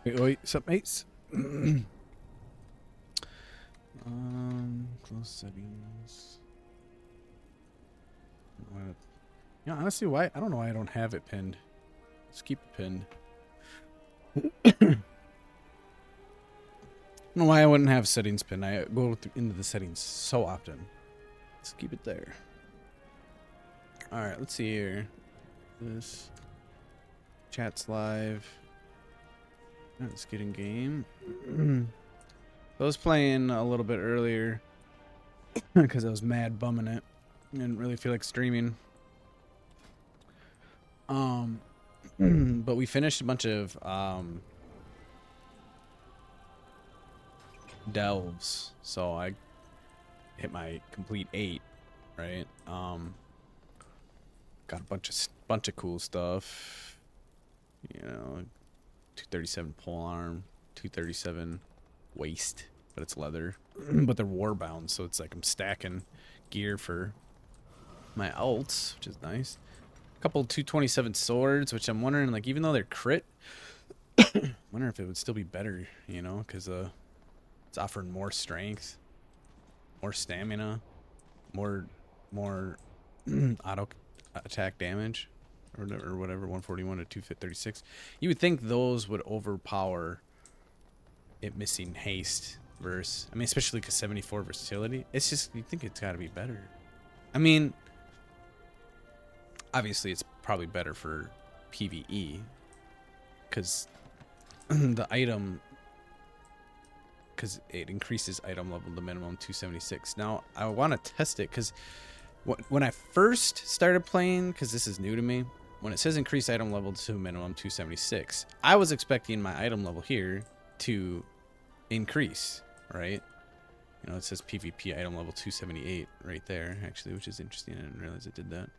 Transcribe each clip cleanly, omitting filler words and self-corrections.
Wait, wait, sup, mates? Close settings. Yeah, honestly, why? I don't know why I don't have it pinned. Let's keep it pinned. I don't know why I wouldn't have settings pinned. I go into the settings so often. Let's keep it there. All right, let's see here. This chat's live. Let's get in game. I was playing a little bit earlier because I was mad bumming it. I didn't really feel like streaming. But we finished a bunch of delves, so I hit my complete 8, right? Got a bunch of cool stuff. You know, 237 pole arm, 237 waist, but it's leather. But they're war bound, so it's like I'm stacking gear for my alts, which is nice. A couple 227 swords, which I'm wondering, like, even though they're crit, I wonder if it would still be better, you know, because it's offering more strength, more stamina, more auto attack damage, or whatever, 141 to 236. You would think those would overpower it missing haste versus, I mean, especially because 74 versatility. It's just, you think it's got to be better. I mean, obviously it's probably better for PvE because the item, because it increases item level to minimum 276. Now I want to test it because when I first started playing, because this is new to me, when it says increase item level to minimum 276, I was expecting my item level here to increase, right? You know, it says PvP item level 278 right there, actually, which is interesting. I didn't realize it did that.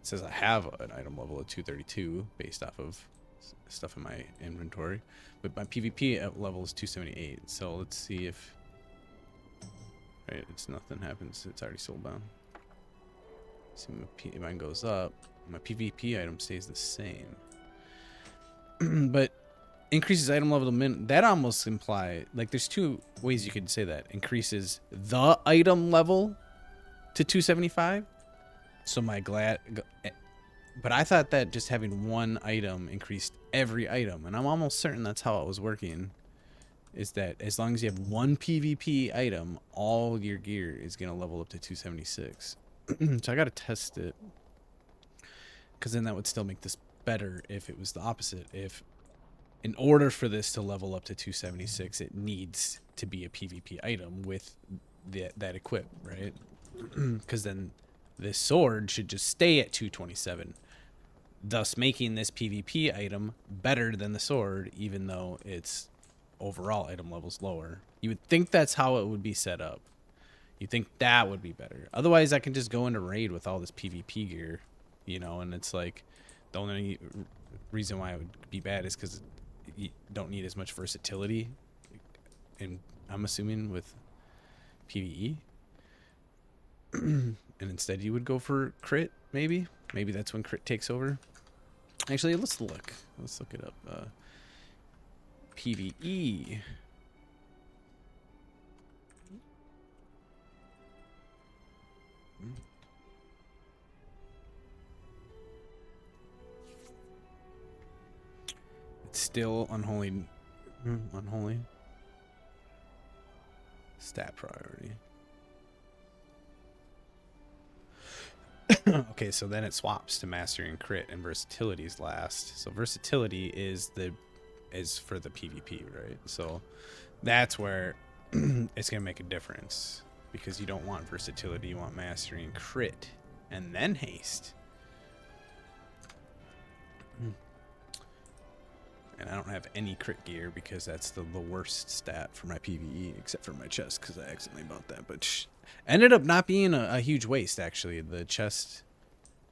It says I have an item level of 232 based off of stuff in my inventory, but my PvP level is 278. So let's see if, right, it's nothing happens. It's already soul bound. See, if mine goes up, my PvP item stays the same. But increases item level to min. That almost imply, like, there's two ways you could say that. Increases the item level to 275. So my but I thought that just having one item increased every item, and I'm almost certain that's how it was working. Is that as long as you have one PvP item, all your gear is gonna level up to 276. So I gotta test it, because then that would still make this better if it was the opposite. If in order for this to level up to 276, it needs to be a PvP item with that equip, right? Because then this sword should just stay at 227, thus making this PvP item better than the sword, even though its overall item level's lower. You would think that's how it would be set up. You think that would be better. Otherwise, I can just go into raid with all this PvP gear, you know, and it's like the only reason why it would be bad is because you don't need as much versatility, and I'm assuming with PvE. And instead you would go for crit, maybe that's when crit takes over. Actually, let's look it up. PvE. It's still unholy stat priority. Okay, so then it swaps to mastery and crit, and versatility is last. So versatility is for the PvP, right? So that's where it's gonna make a difference, because you don't want versatility, you want mastery and crit, and then haste. And I don't have any crit gear because that's the worst stat for my PvE, except for my chest, because I accidentally bought that. But ended up not being a huge waste, actually. The chest,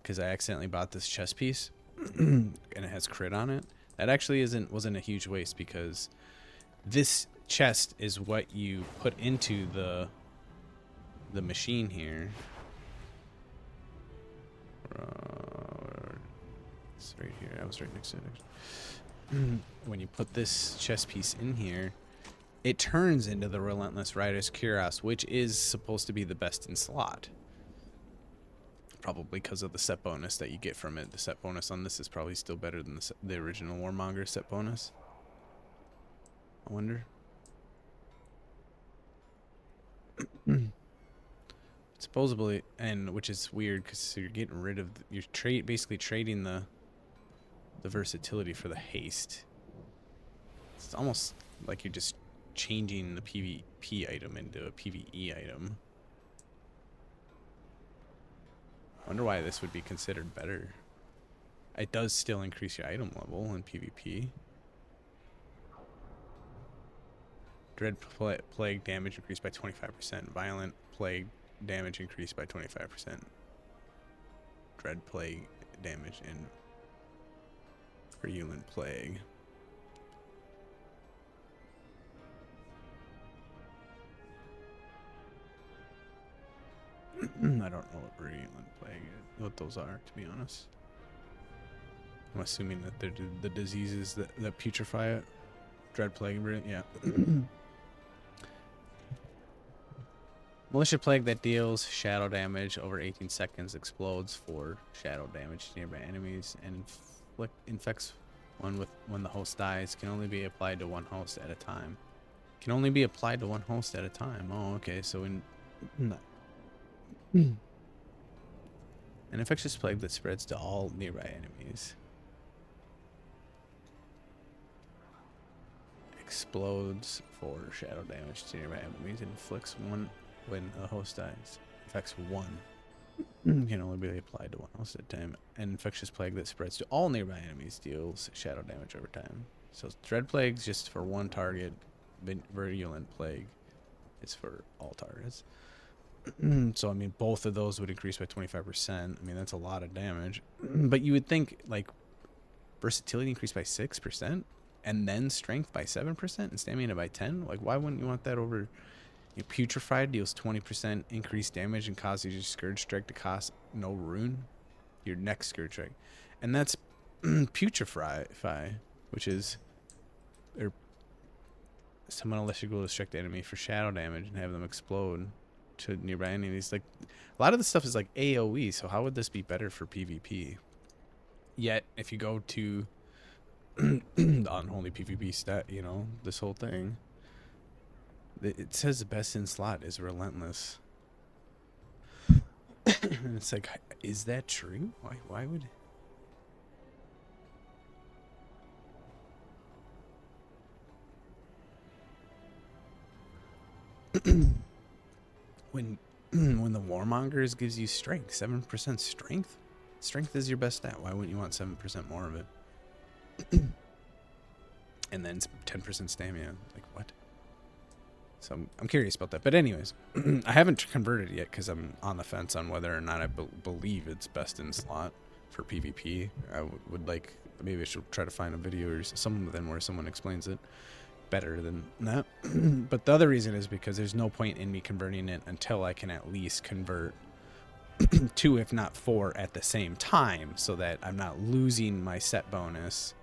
because I accidentally bought this chest piece, and it has crit on it. That actually wasn't a huge waste, because this chest is what you put into the machine here. It's right here. I was right next to it, actually. When you put this chess piece in here, it turns into the Relentless Rider's Cuirass, which is supposed to be the best in slot. Probably because of the set bonus that you get from it. The set bonus on this is probably still better than the original Warmonger set bonus. I wonder. Supposedly, and which is weird because you're getting rid of you're basically trading the versatility for the haste. It's almost like you're just changing the PvP item into a PvE item. Wonder why this would be considered better. It does still increase your item level in PvP. Dread Plague damage increased by 25%. Violent Plague damage increased by 25%. Dread Plague damage in Virulent Plague. I don't know what Virulent Plague is, what those are, to be honest. I'm assuming that they're the diseases that putrefy it. Dread Plague, yeah. Militia Plague that deals shadow damage over 18 seconds, explodes for shadow damage to nearby enemies, and infects one when the host dies. Can only be applied to one host at a time. Can only be applied to one host at a time. Oh, okay. So an infectious plague that spreads to all nearby enemies. Explodes for shadow damage to nearby enemies and inflicts one when a host dies. Infects one. Can only be applied to one host at a time. An infectious plague that spreads to all nearby enemies deals shadow damage over time. So Dread Plague's just for one target. Virulent Plague is for all targets. So, I mean, both of those would increase by 25%. I mean, that's a lot of damage. But you would think, like, versatility increased by 6%, and then strength by 7%, and stamina by 10%? Like, why wouldn't you want that over... Putrefied deals 20% increased damage and causes your Scourge Strike to cost no rune. Your next Scourge Strike. And that's Putrefy, which is... Summon a Lesser Ghoul to strike the enemy for shadow damage and have them explode to nearby enemies. Like, a lot of this stuff is like AoE, so how would this be better for PvP? Yet, if you go to the unholy PvP stat, you know, this whole thing, it says the best in slot is Relentless. And it's like, is that true? Why would... when the Warmongers gives you strength, 7% strength? Strength is your best stat. Why wouldn't you want 7% more of it? And then 10% stamina. Like, what? So I'm curious about that. But anyways, I haven't converted yet because I'm on the fence on whether or not I believe it's best in slot for PvP. I would like... Maybe I should try to find a video or something where someone explains it better than that. But the other reason is because there's no point in me converting it until I can at least convert 2, if not 4, at the same time, so that I'm not losing my set bonus,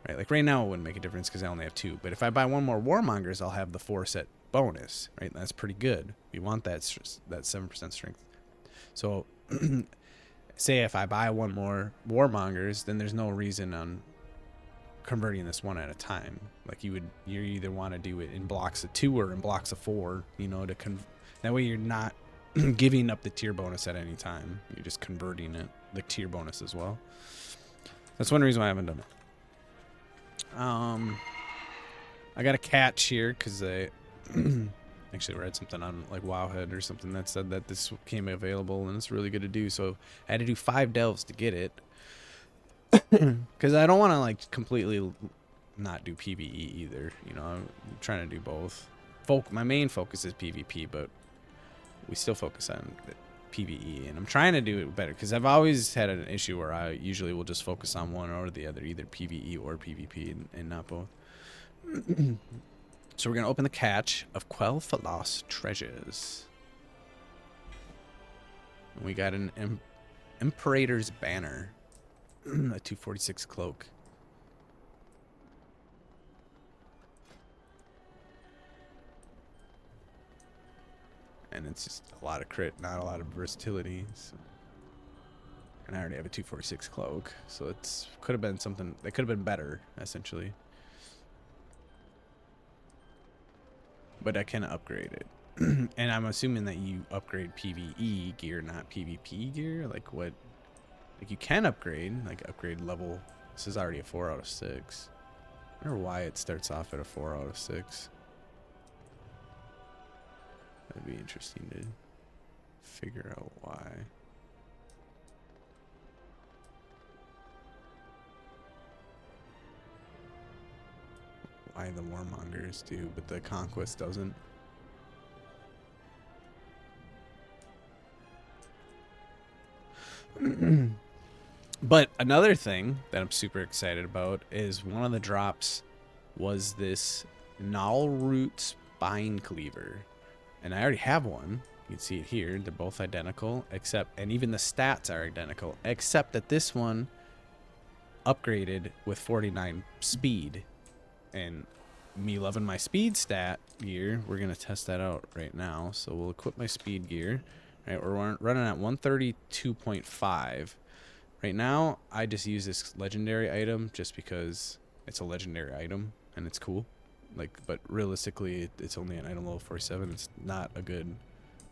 right? Like right now it wouldn't make a difference because I only have 2, but if I buy one more Warmongers, I'll have the 4 set bonus, right? That's pretty good. We want that 7% strength. So say if I buy one more Warmongers, then there's no reason on converting this one at a time. Like you either want to do it in blocks of 2 or in blocks of 4, you know, that way you're not giving up the tier bonus at any time. You're just converting it, the tier bonus as well. That's one reason why I haven't done it. I got a catch here because I actually read something on like Wowhead or something that said that this came available and it's really good to do. So I had to do 5 delves to get it. Because I don't want to like completely not do PvE either. You know, I'm trying to do both. My main focus is PvP, but we still focus on PvE, and I'm trying to do it better because I've always had an issue where I usually will just focus on one or the other, either PvE or PvP, and not both. So we're gonna open the catch of Quell for Lost Treasures. And we got an Imperator's Banner. A 246 cloak. And it's just a lot of crit, not a lot of versatility. So. And I already have a 246 cloak, so it's could have been something that could have been better, essentially. But I can upgrade it. And I'm assuming that you upgrade PvE gear, not PvP gear. Like what? Like you can upgrade, like upgrade level. This is already a 4 out of 6. I wonder why it starts off at a 4 out of 6. That'd be interesting to figure out why. Why the Warmongers do, but the Conquest doesn't. But another thing that I'm super excited about is one of the drops was this Gnarl Root Spine Cleaver. And I already have one. You can see it here. They're both identical, except, and even the stats are identical, except that this one upgraded with 49 speed. And me loving my speed stat gear, we're going to test that out right now. So we'll equip my speed gear. All right, we're running at 132.5. Right now, I just use this legendary item just because it's a legendary item and it's cool. Like, but realistically, it's only an item level 47. It's not a good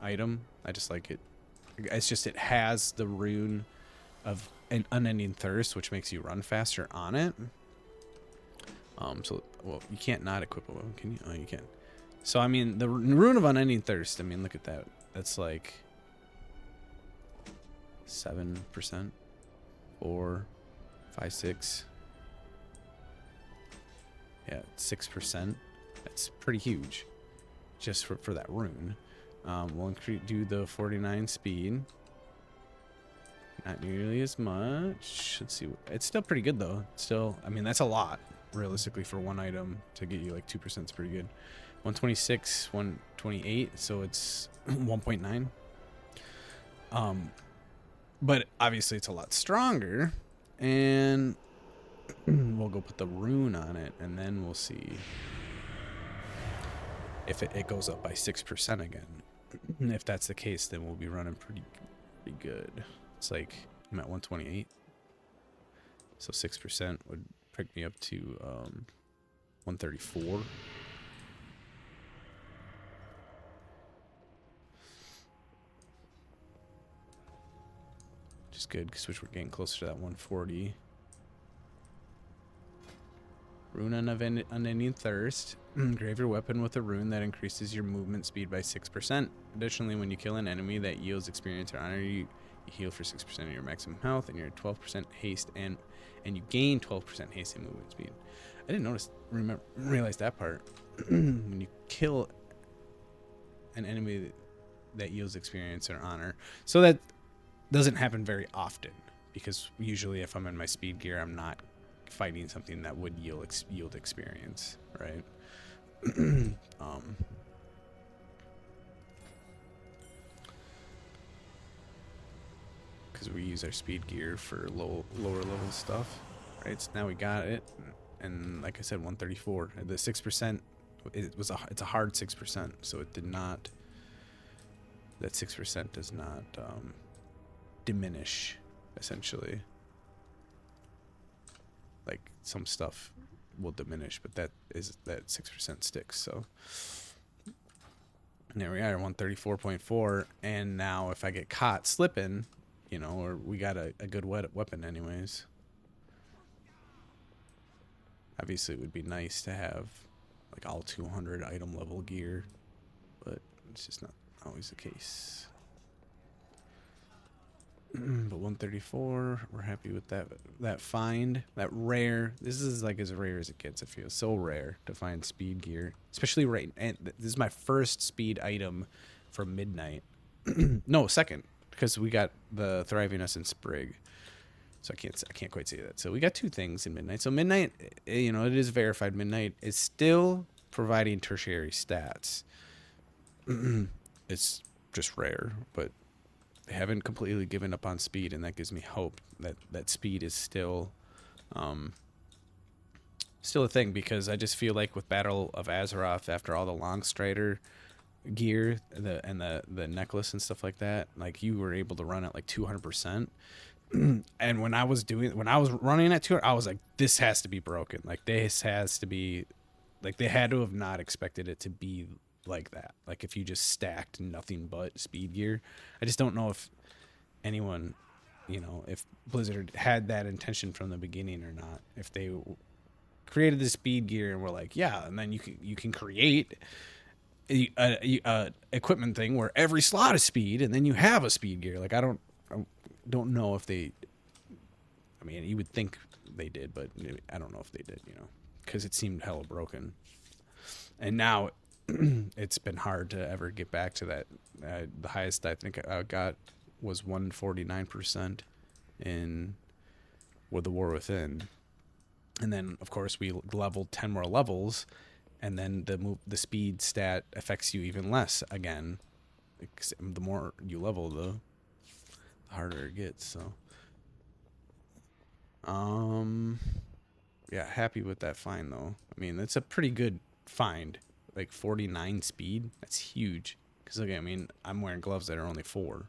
item. I just like it. It's just it has the rune of an unending thirst, which makes you run faster on it. So, well, you can't not equip a weapon, can you? Oh, you can. So, I mean, the rune of unending thirst, I mean, look at that. That's like 7%. 4, 5, 6. Yeah, 6%. That's pretty huge, just for that rune. We'll do the 49 speed. Not nearly as much. Let's see. It's still pretty good though. Still, I mean, that's a lot realistically for one item to get you like 2%. Is pretty good. 126, 128. So it's 1.9. But obviously it's a lot stronger, and we'll go put the rune on it, and then we'll see if it goes up by 6% again. If that's the case, then we'll be running pretty good. It's like I'm at 128, so 6% would pick me up to 134. Which is good because we're getting closer to that 140. Rune of Unending Thirst. Engrave your weapon with a rune that increases your movement speed by 6%. Additionally, when you kill an enemy that yields experience or honor, you heal for 6% of your maximum health, and you're at 12% haste, and you gain 12% haste and movement speed. I didn't realize that part. When you kill an enemy that yields experience or honor. So that doesn't happen very often, because usually if I'm in my speed gear, I'm not fighting something that would yield experience, right? Because we use our speed gear for lower level stuff, right? So now we got it, and like I said, 134. The 6%, it's a hard 6%, so it did not. That 6% does not diminish, essentially. Like some stuff will diminish, but that 6% sticks. So there we are, 134.4. And now if I get caught slipping, you know, or we got a good weapon anyways. Obviously it would be nice to have like all 200 item level gear, but it's just not always the case. But 134, we're happy with that find. That rare, this is like as rare as it gets. It feels so rare to find speed gear, especially right. And this is my first speed item from Midnight. No, second, because we got the Thriving Essence Sprig. So I can't quite say that. So we got two things in Midnight. So Midnight, you know, it is verified. Midnight is still providing tertiary stats. It's just rare, but they haven't completely given up on speed, and that gives me hope that speed is still still a thing, because I just feel like with Battle of Azeroth, after all the long strider gear, the necklace and stuff like that, like you were able to run at like 200%. And when I was running at 200, I was like, this has to be broken. Like this has to be, like they had to have not expected it to be like that. Like if you just stacked nothing but speed gear, I just don't know if anyone, if Blizzard had that intention from the beginning or not. If they created the speed gear and were like, yeah, and then you can create a equipment thing where every slot is speed, and then you have a speed gear. Like I don't know if they. I mean, you would think they did, but I don't know if they did. Because it seemed hella broken. And now it's been hard to ever get back to that. The highest I think I got was 149% with the War Within. And then, of course, we leveled 10 more levels, and then the speed stat affects you even less again. The more you level, the harder it gets. So, yeah, happy with that find though. I mean, it's a pretty good find. Like 49 speed, that's huge. Because look, I mean, I'm wearing gloves that are only 4,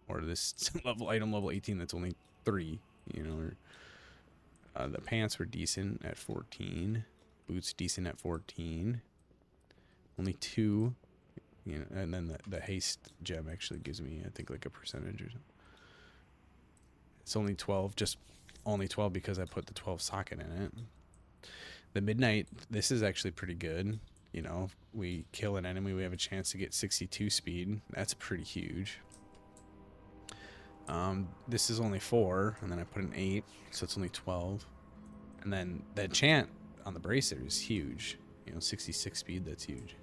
or this item level 18 that's only 3. Or the pants were decent at 14, boots decent at 14, only 2. And then the haste gem actually gives me, I think, like a percentage or something. It's only 12, just only 12 because I put the 12 socket in it. The midnight, this is actually pretty good. We kill an enemy, we have a chance to get 62 speed. That's pretty huge. This is only 4, and then I put an 8, so it's only 12. And then the enchant on the bracer is huge. 66 speed, that's huge.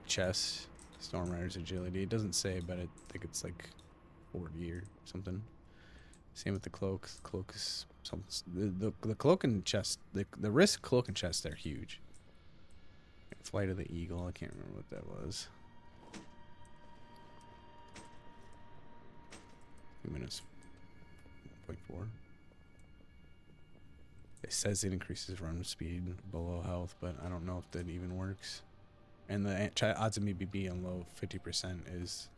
Chest, Storm Rider's agility. It doesn't say, but I think it's like 40 or something. Same with the cloak. Cloak is the cloak and chest. The wrist, cloak, and chest, they're huge. Flight of the Eagle. I can't remember what that was. 2 minutes. 1.4. It says it increases run speed below health, but I don't know if that even works. And the odds of me being low 50% is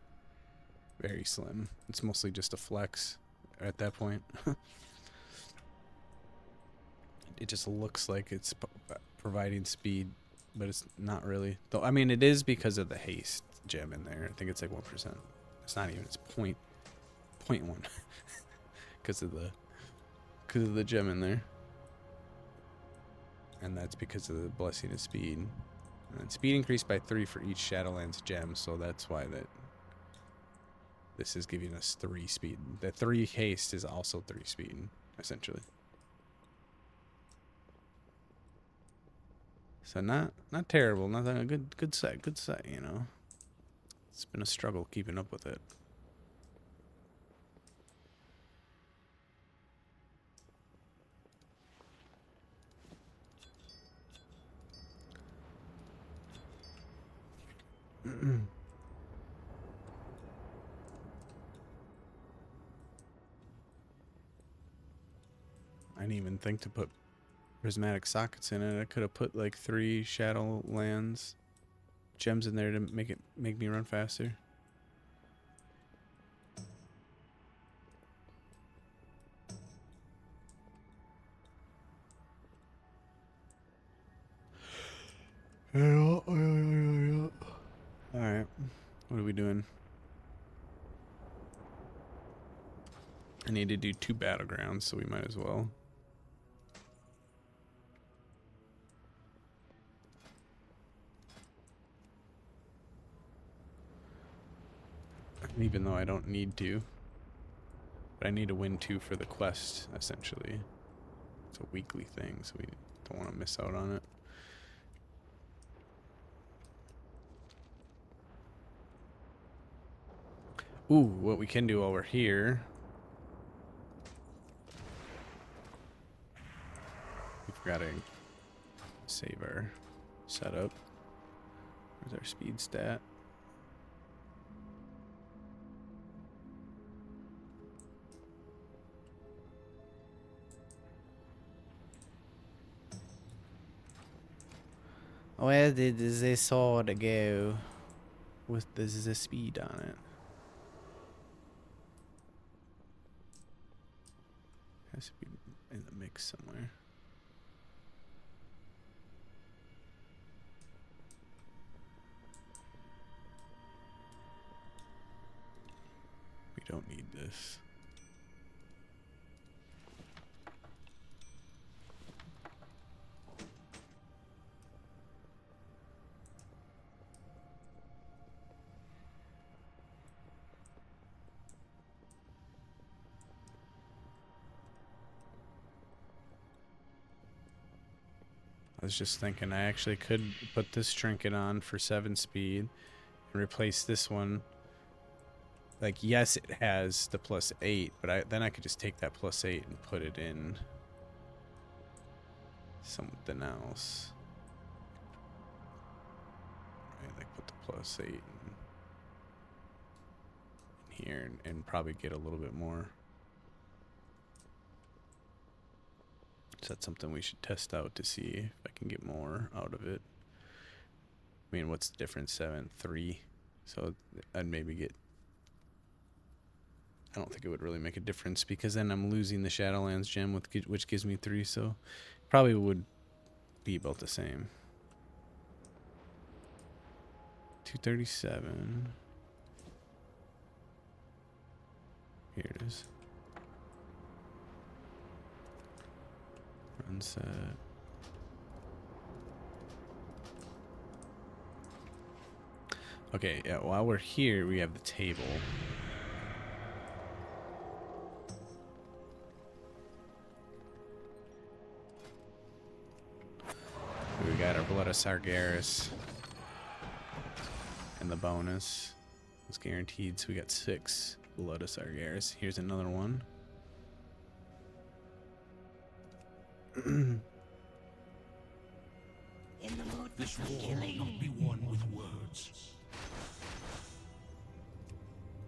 very slim. It's mostly just a flex at that point. It just looks like it's providing speed, but it's not really. Though I mean, it is because of the haste gem in there. I think it's like 1%. It's not even. It's 0.1 because of the gem in there, and that's because of the blessing of speed. And speed increased by 3 for each Shadowlands gem, so that's why this is giving us 3 speed. The 3 haste is also 3 speed, essentially. So not terrible, nothing, a good set, It's been a struggle keeping up with it. I didn't even think to put prismatic sockets in it. I could have put like 3 Shadowlands gems in there to make me run faster. Alright. What are we doing? I need to do 2 battlegrounds, so we might as well. Even though I don't need to. But I need to win 2 for the quest, essentially. It's a weekly thing, so we don't want to miss out on it. Ooh, what we can do over here. We forgot to save our Setup. Where's our speed stat? Where did the sword go with the speed on it? Has to be in the mix somewhere. We don't need this. I was just thinking I actually could put this trinket on for 7 speed and replace this one. Like, yes, it has the +8, but then I could just take that +8 and put it in something else. Right, like put the +8 in here and probably get a little bit more. So that's something we should test out to see if I can get more out of it. I mean, what's the difference? 7, 3. So I'd maybe get... I don't think it would really make a difference because then I'm losing the Shadowlands gem, which gives me 3. So probably would be about the same. 237. Here it is. Run set. Okay, yeah, while we're here, we have the table. We got our Blood of Sargeras. And the bonus was guaranteed, so we got 6 Blood of Sargeras. Here's another one. In the mood for some killing. Not be won with words.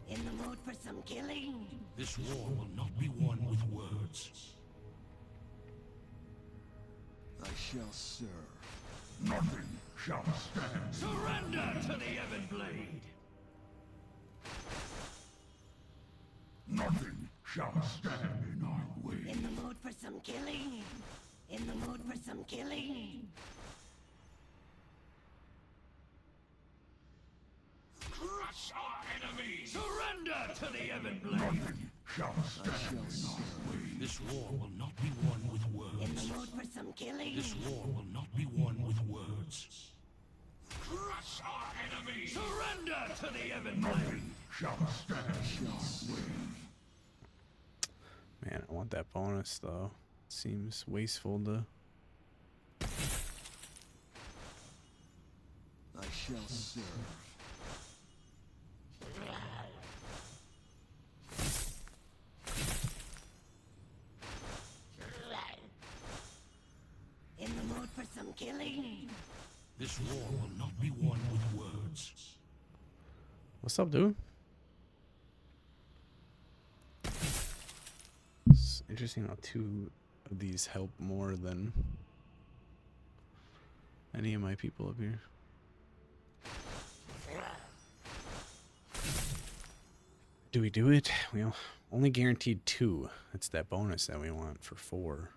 In the mood for some killing. This war will not be won with words. I shall serve. Nothing shall stand. Surrender to the Everblade! Nothing shall stand in our way. In the mood for some killing. In the mood for some killing. Crush our enemies! Surrender to the Everblade! Nothing shall stand in our way. This war will not be won with In words. the mood for some killing. This war will not be won with words. Crush our enemies! Surrender to the Everblade! Nothing shall stand in our way. Man, I want that bonus, though. Seems wasteful to... I shall serve. In the mood for some killing. This war will not be won with words. What's up, dude? It's interesting how 2 of these help more than any of my people up here. Do we do it? We only guaranteed 2. That's that bonus that we want for 4.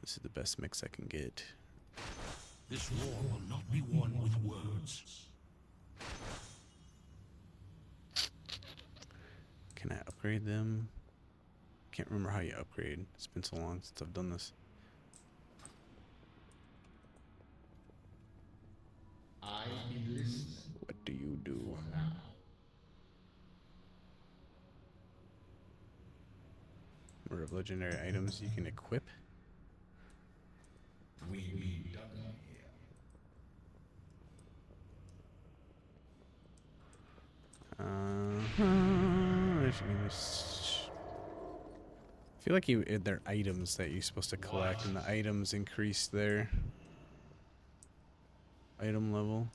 This is the best mix I can get. This war will not be won with words. Can I upgrade them? Can't remember how you upgrade. It's been so long since I've done this. I be listening What do you do? for now. Number of legendary items you can equip. We be done here. I feel like they're items that you're supposed to collect, and the items increase their item level.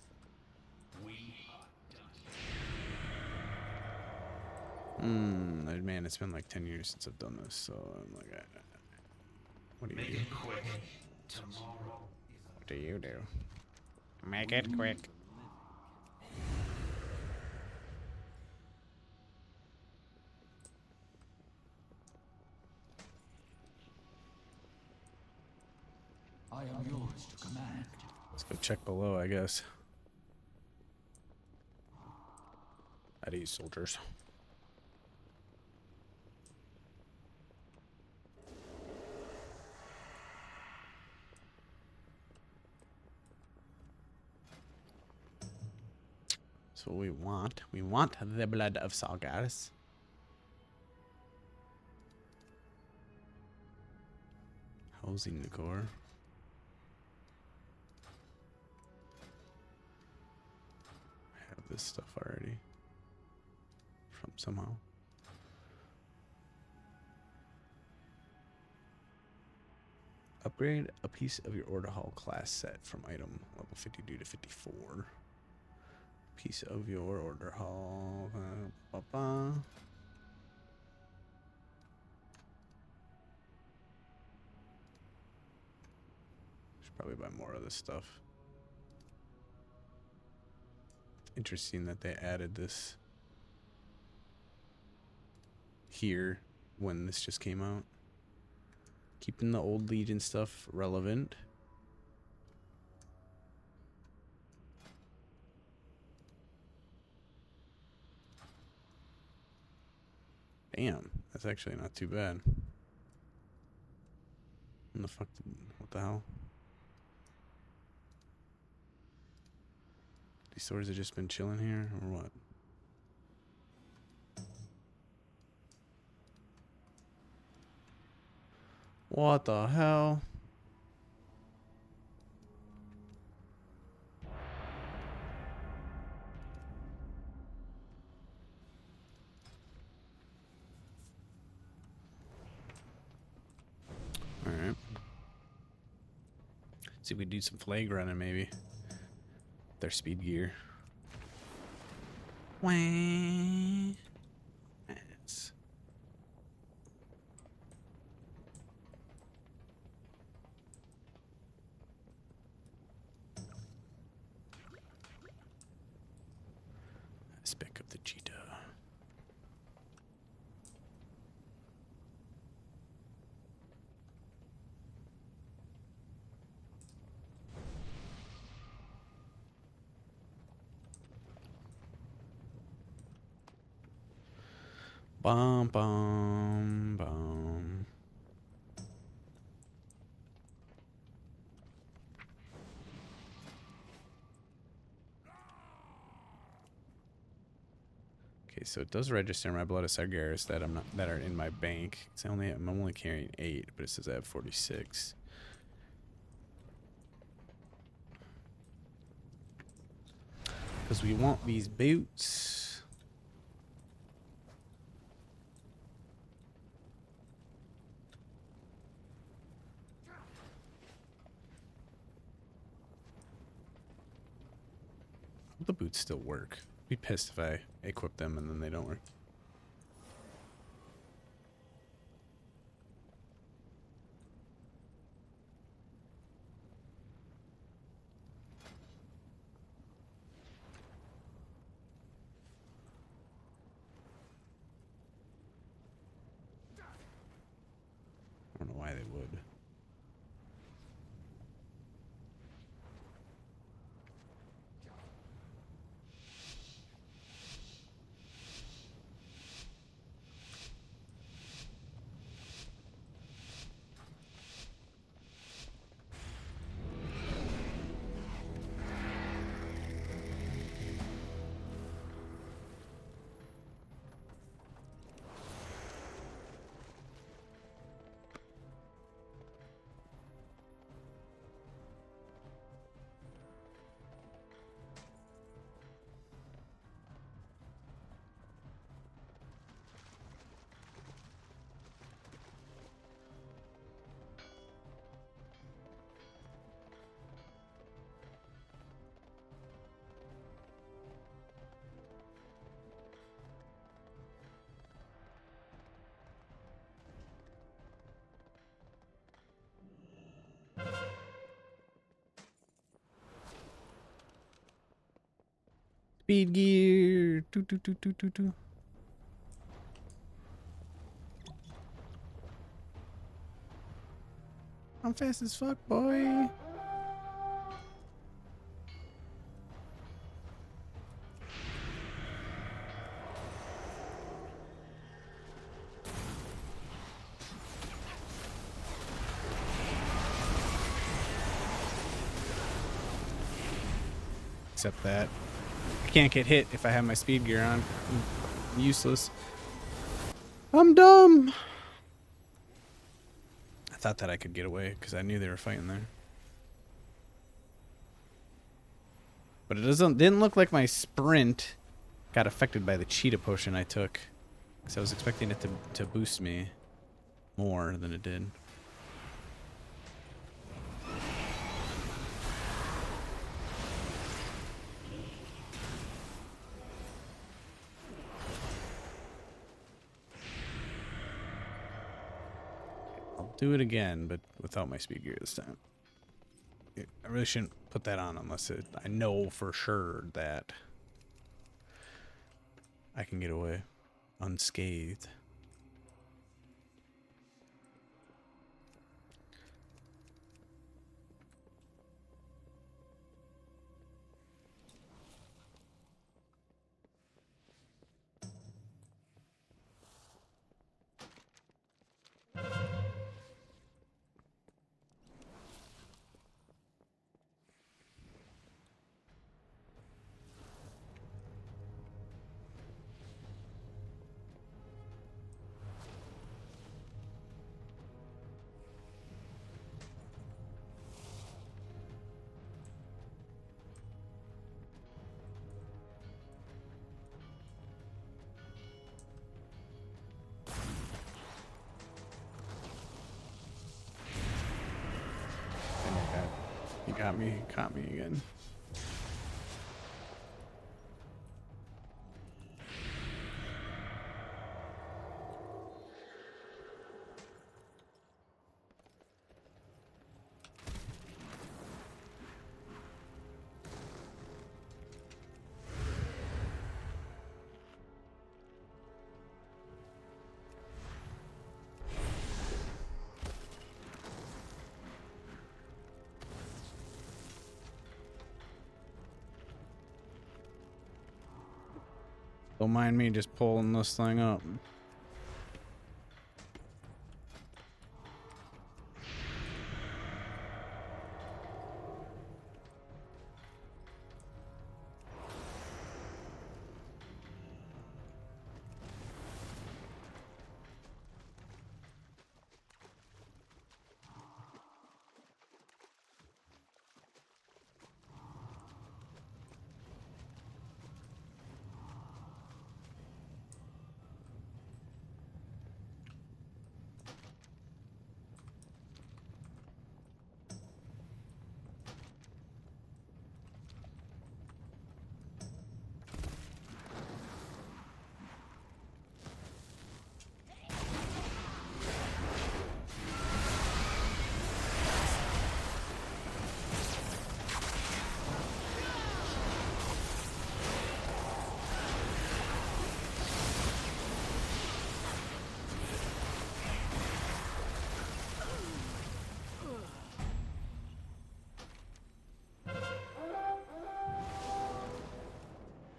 Man, it's been like 10 years since I've done this, so I'm like, what do you do? Quick. Tomorrow. What do you do? Make it quick. I am yours to command. Let's go check below, I guess. At ease, soldiers. So we want the blood of Sargeras. Housing the core. I have this stuff already. From somehow. Upgrade a piece of your order hall class set from item level 52 to 54. Piece of your order hall. Should probably buy more of this stuff. Interesting that they added this here when this just came out. Keeping the old Legion stuff relevant. Damn, that's actually not too bad. What the hell? These swords have just been chilling here, or what? What the hell? Alright. See if we do some flag running maybe. Their speed gear. Wah. Nice. Let's pick up the cheetah. Bum bum bum. Okay, so it does register my blood of Sargeras that that are in my bank. I'm only carrying 8, but it says I have 46. Because we want these boots. The boots still work. I'd be pissed if I equip them and then they don't work. I don't know why they would. speed gear. Doo, doo, doo, doo, doo, doo. I'm fast as fuck, boy. Except that I can't get hit if I have my speed gear on. I'm useless. I'm dumb. I thought that I could get away because I knew they were fighting there. But it didn't look like my sprint got affected by the cheetah potion I took. Because I was expecting it to boost me more than it did. I'll do it again, but without my speed gear this time. I really shouldn't put that on unless I know for sure that I can get away unscathed. He caught me again. Don't mind me just pulling this thing up.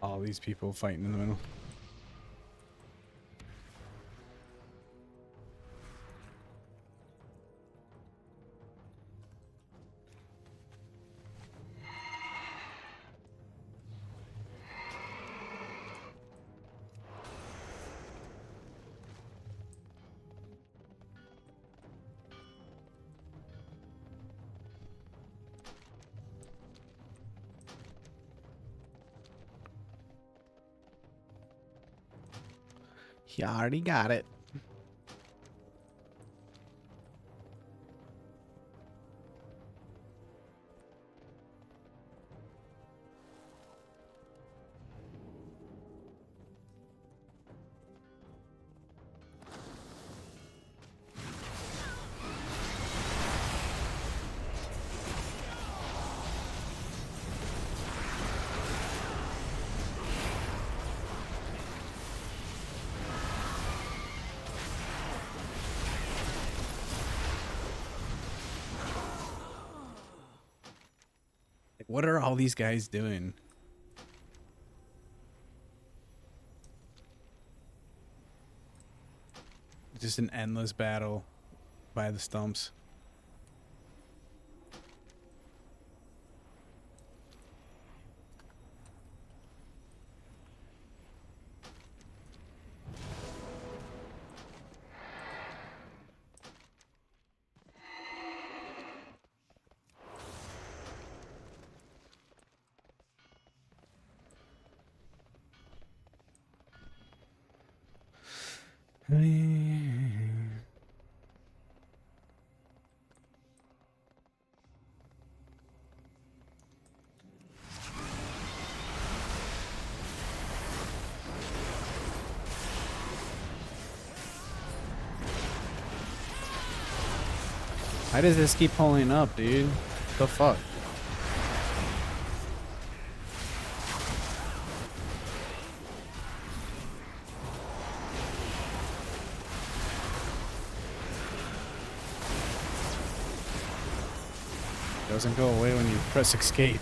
All these people fighting in the middle. You already got it. What are all these guys doing? Just an endless battle by the stumps. Why does this keep pulling up, dude? The fuck? Doesn't go away when you press escape.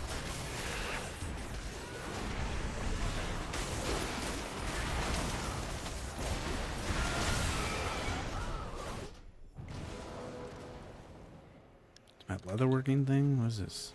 My leatherworking thing? What is this?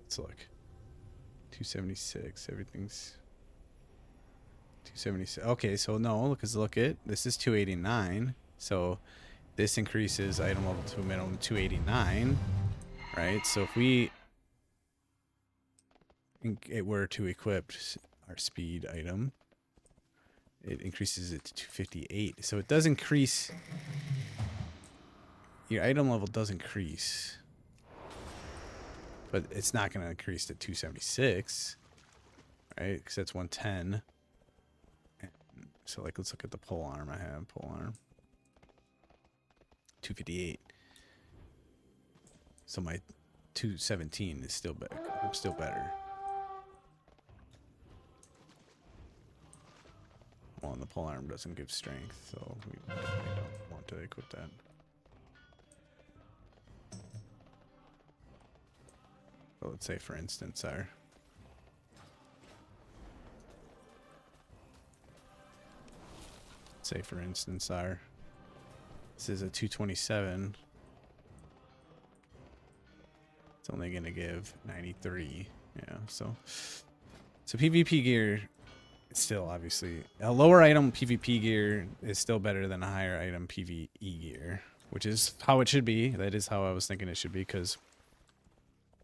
Let's look. 276. Everything's 276. Okay, so no, because look at this is 289. So this increases item level to a minimum 289, right? So if it were to equip our speed item, it increases it to 258. So it does increase. Your item level does increase, but it's not going to increase to 276, right? Because that's 110. And so, like, let's look at the pole arm I have. Pole arm. 258. So my 217 is still better. I'm still better. Well, and the pole arm doesn't give strength, so we definitely don't want to equip that. But let's say, for instance, this is a 227. It's only going to give 93. Yeah, so PvP gear, it's still obviously a lower item PvP gear is still better than a higher item PvE gear, which is how it should be. That is how I was thinking it should be, because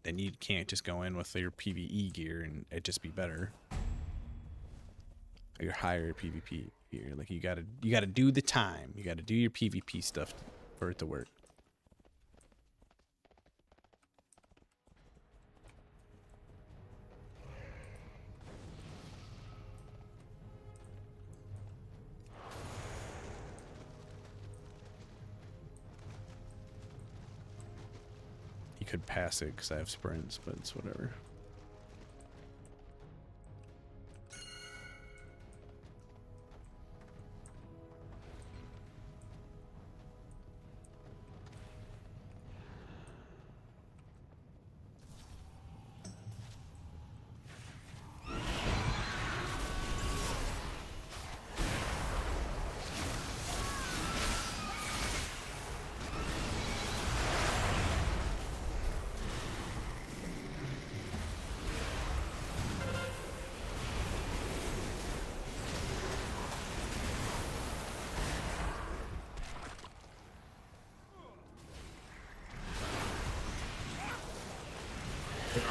then you can't just go in with your PvE gear and it just be better. Or your higher PvP gear, like you gotta do the time. You gotta do your PvP stuff for it to work. You could pass it because I have sprints, but it's whatever.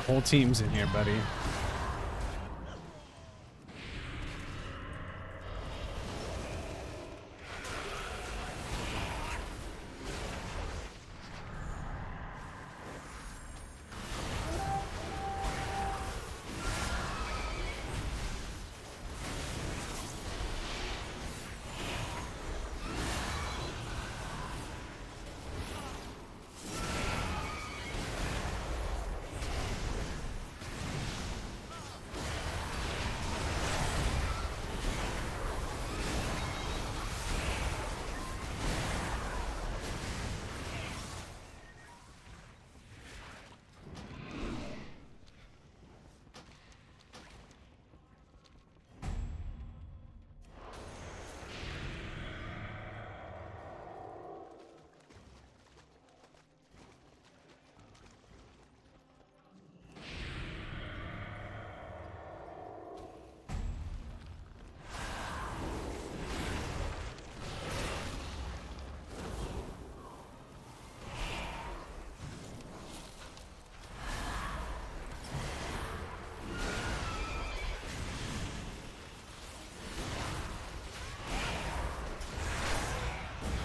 Whole team's in here, buddy.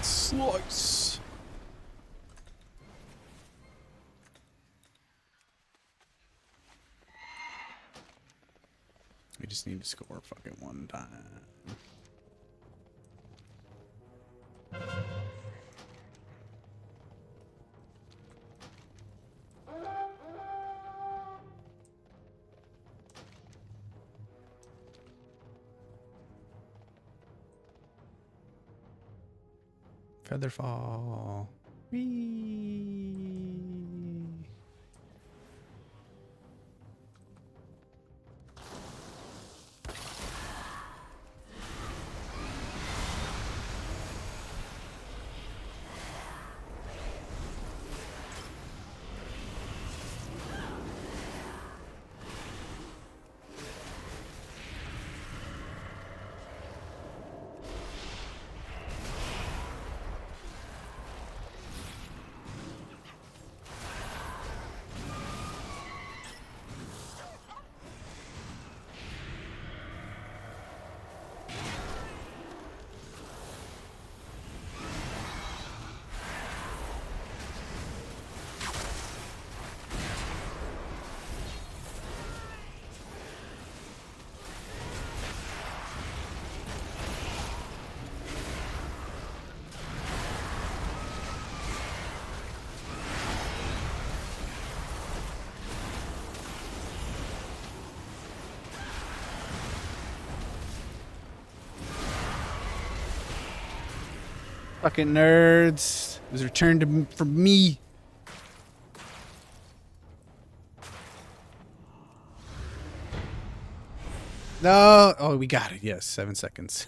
Slice. We just need to score fucking one time. Featherfall. Whee. Fucking nerds. It was returned to for me. No. Oh, we got it. Yes, 7 seconds.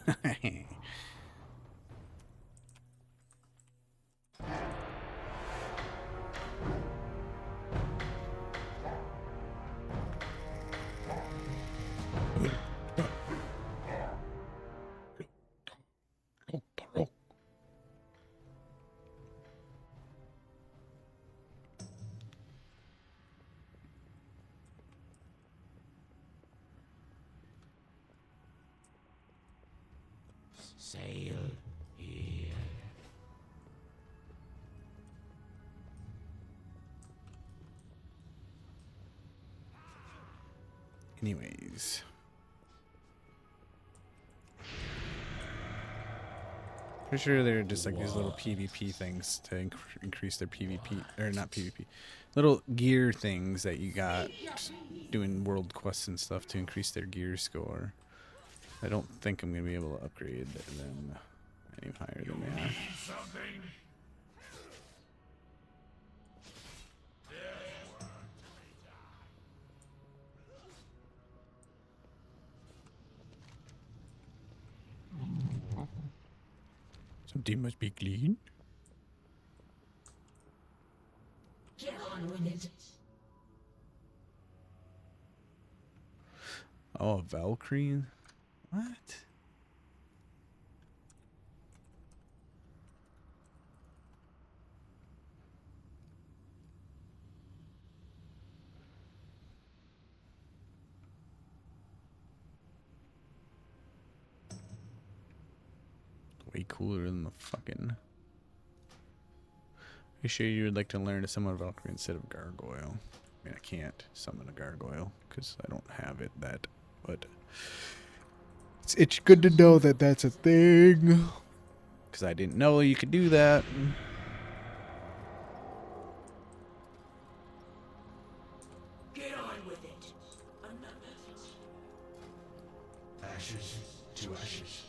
Sail here. Anyways. Pretty sure they're just like these little PvP things to increase their PvP, or not PvP, little gear things that you got doing world quests and stuff to increase their gear score. I don't think I'm going to be able to upgrade them any higher than they are. Something. Something must be clean. Get on with it. Oh, a Valkyrie? What? way cooler than the fucking... You sure you would like to learn to summon a Valkyrie instead of Gargoyle? I mean, I can't summon a Gargoyle because I don't have it that, but it's good to know that that's a thing because I didn't know you could do that. Get on with it. Another. Ashes to ashes.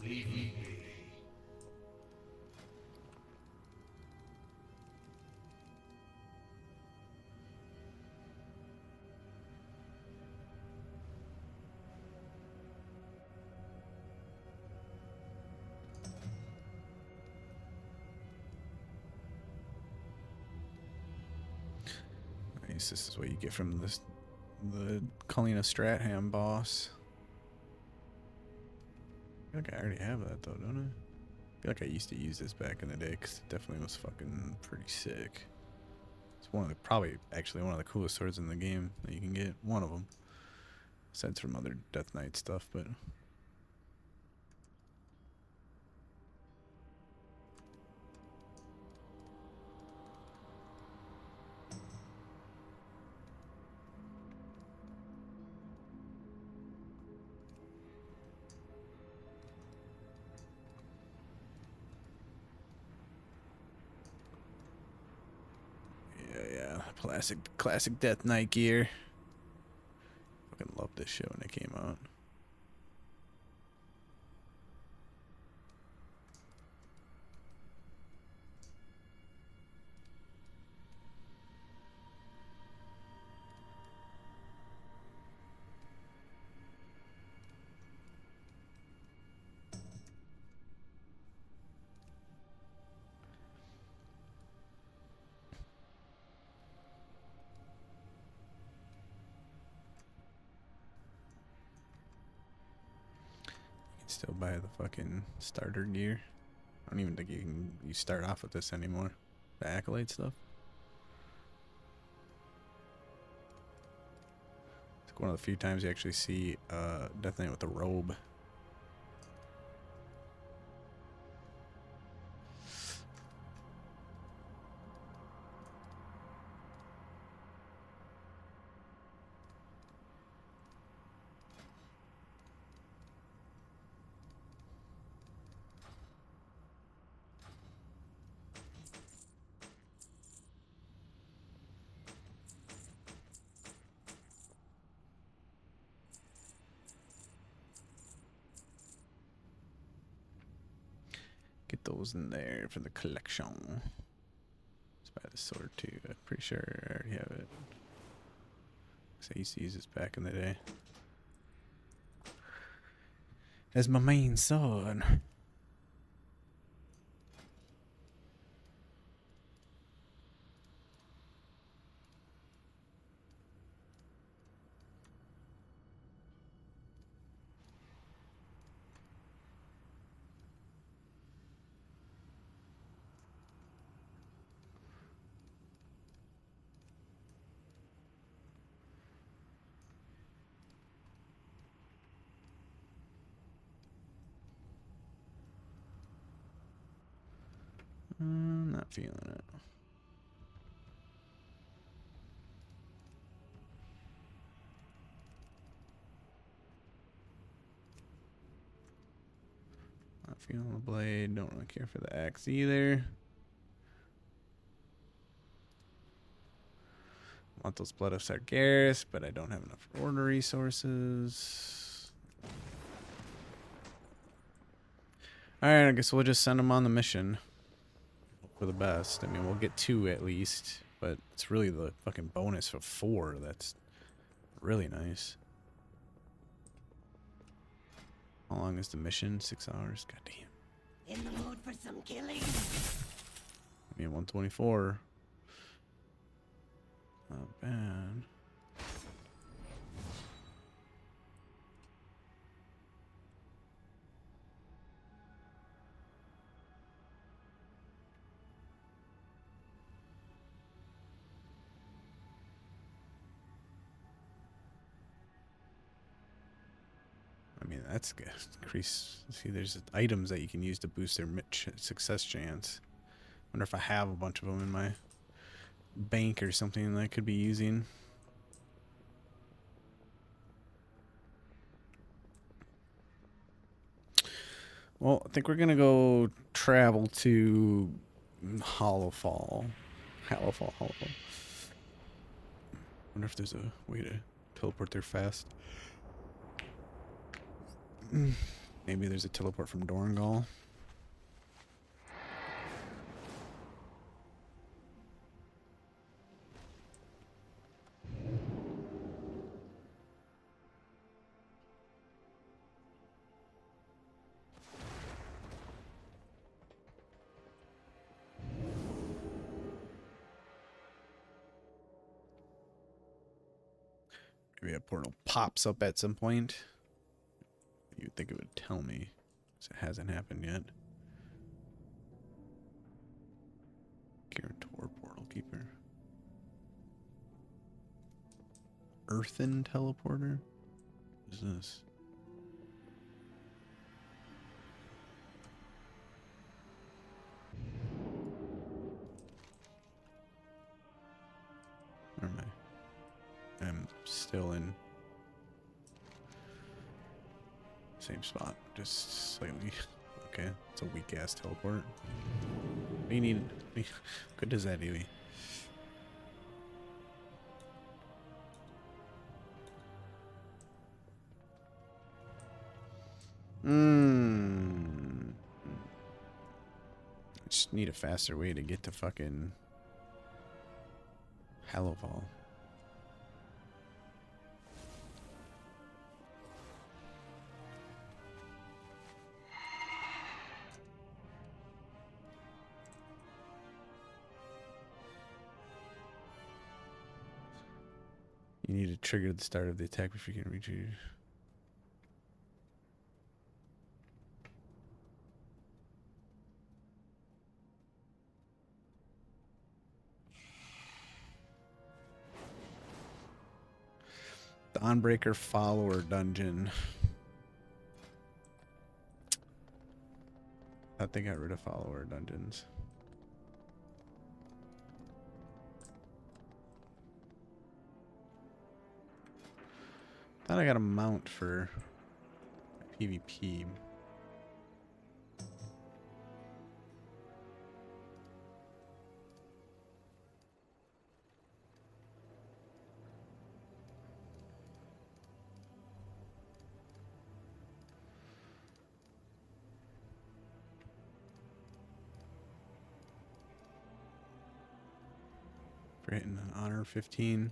Leave me be. Nice. This is what you get from this, the Kalina Stratham boss. I feel like I already have that though, don't I? I feel like I used to use this back in the day because it definitely was fucking pretty sick. It's one of the, probably actually one of the coolest swords in the game that you can get. One of them. Aside from other Death Knight stuff, but... Yeah, classic Death Knight gear. Fucking loved this shit when it came out. You can still buy the fucking starter gear. I don't even think you start off with this anymore. The accolade stuff. It's one of the few times you actually see Death Knight with a robe. Get those in there for the collection. Let's buy the sword too. I'm pretty sure I already have it. Cause I used to use this back in the day as my main sword. Not feeling it. Not feeling the blade. Don't really care for the axe either. Want those blood of Sargeras, but I don't have enough order resources. Alright, I guess we'll just send them on the mission. Hope for the best. I mean, we'll get 2 at least, but it's really the fucking bonus of 4 that's really nice. How long is the mission? 6 hours? God damn. In the mood for some killing? I mean, 124. Not bad. I mean, That's good. Increase. See, there's items that you can use to boost their success chance. Wonder if I have a bunch of them in my bank or something that I could be using. Well, I think we're gonna go travel to Hollowfall. Hollowfall. Wonder if there's a way to teleport there fast. Maybe there's a teleport from Dorangal. Maybe a portal pops up at some point. You'd think it would tell me, because it hasn't happened yet. Guarantor portal keeper. Earthen teleporter? What is this? Where am I? I'm still in same spot, just slightly. Okay, it's a weak ass teleport. We need. Good does that do? I just need a faster way to get to fucking Hallowfall. You need to trigger the start of the attack before you can reach you. Dawnbreaker Follower Dungeon. I thought they got rid of follower dungeons. Thought I got a mount for PvP. For hitting an honor 15.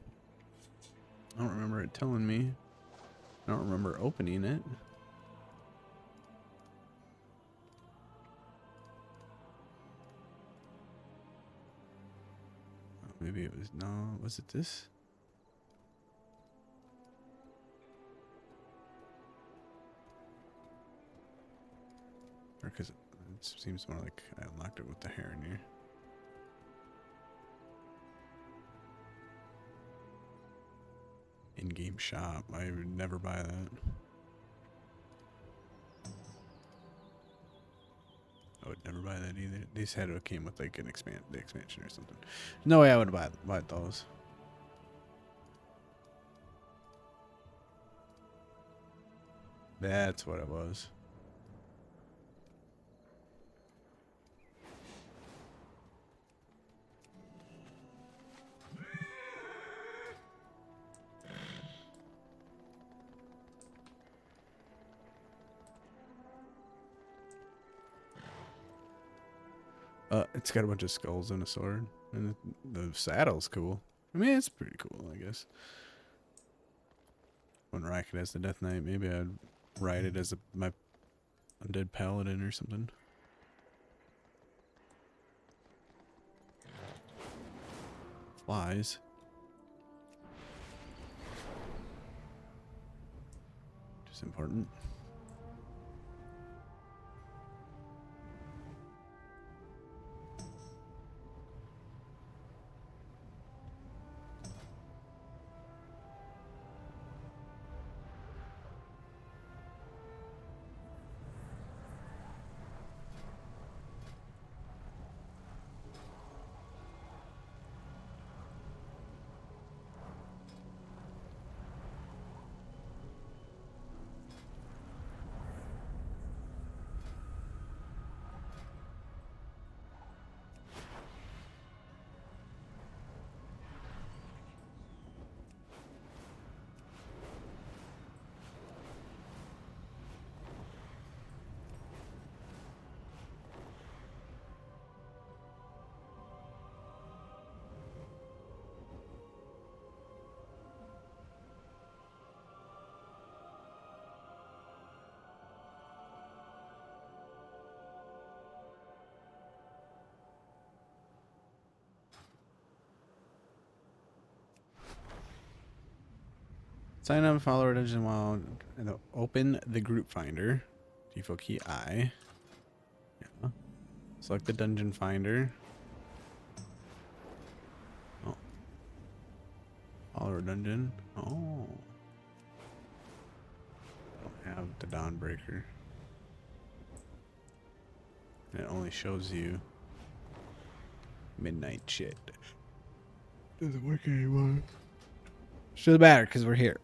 I don't remember it telling me. I don't remember opening it. Oh, maybe it was, no, was it this? Or because it seems more like I unlocked it with the hair in here. In-game shop. I would never buy that. I would never buy that either. They said it came with like an the expansion or something. No way I would buy those. That's what it was. It's got a bunch of skulls and a sword, and the saddle's cool. I mean, it's pretty cool, I guess. Wouldn't rack it as the Death Knight. Maybe I'd ride it as my undead paladin or something. Flies. Just important. Sign up, follow our dungeon while open the group finder. Default key I. Yeah. Select the dungeon finder. Oh. Follow our dungeon. Oh. Don't have the Dawnbreaker. And it only shows you midnight shit. Doesn't work anymore. Should matter because we're here.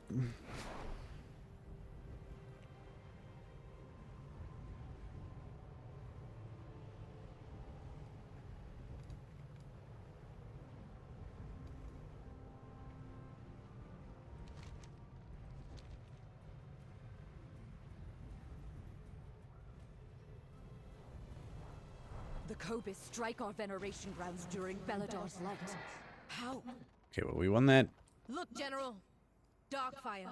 The Cobus strike our veneration grounds during Beladar's light. How? Okay, well, we won that Look, General. Darkfire.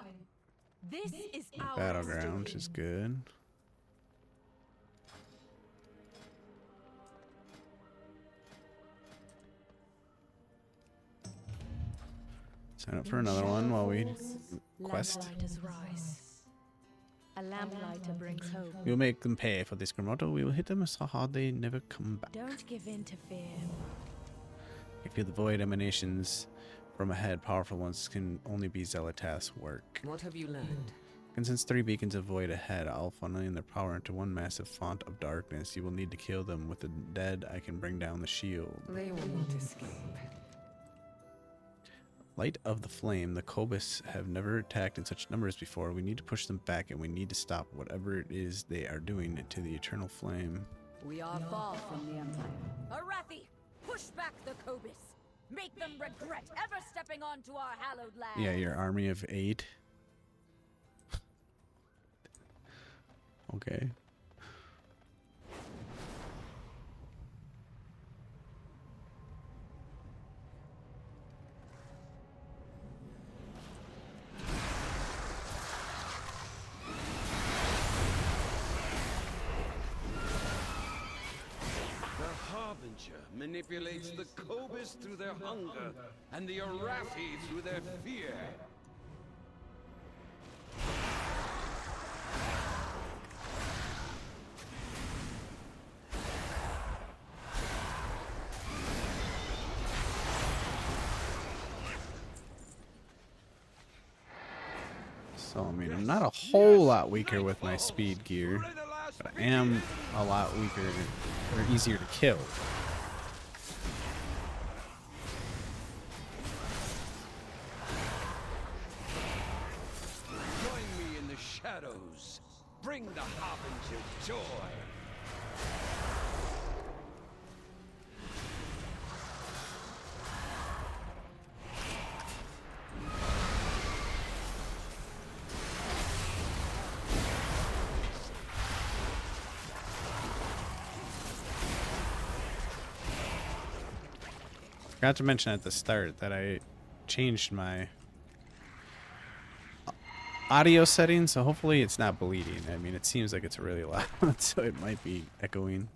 This is our battleground, which story. is good. Sign up for another one while we quest. Lamplighters rise. A lamplighter brings hope. We'll make them pay for this Gramoto. We will hit them so hard they never come back. Don't give in to fear. I feel the void emanations from ahead. Powerful ones can only be Zealotas work. What have you learned? I can sense 3 beacons of void ahead, all funneling their power into one massive font of darkness. You will need to kill them. With the dead, I can bring down the shield. They will not escape. Light of the flame. The Cobus have never attacked in such numbers before. We need to push them back, and we need to stop whatever it is they are doing to the eternal flame. We are far from the Empire. Arathi, push back the Cobus. Make them regret ever stepping onto our hallowed land. Yeah, your army of 8. Okay. The Harbinger manipulates the Cobus through their hunger, and the Arathi through their fear. So, I mean, I'm not a whole lot weaker with my speed gear, but I am a lot weaker or easier to kill. Join me in the shadows. Bring the Harbinger joy. Forgot to mention at the start that I changed my audio settings, so hopefully it's not bleeding. I mean, it seems like it's really loud, so it might be echoing.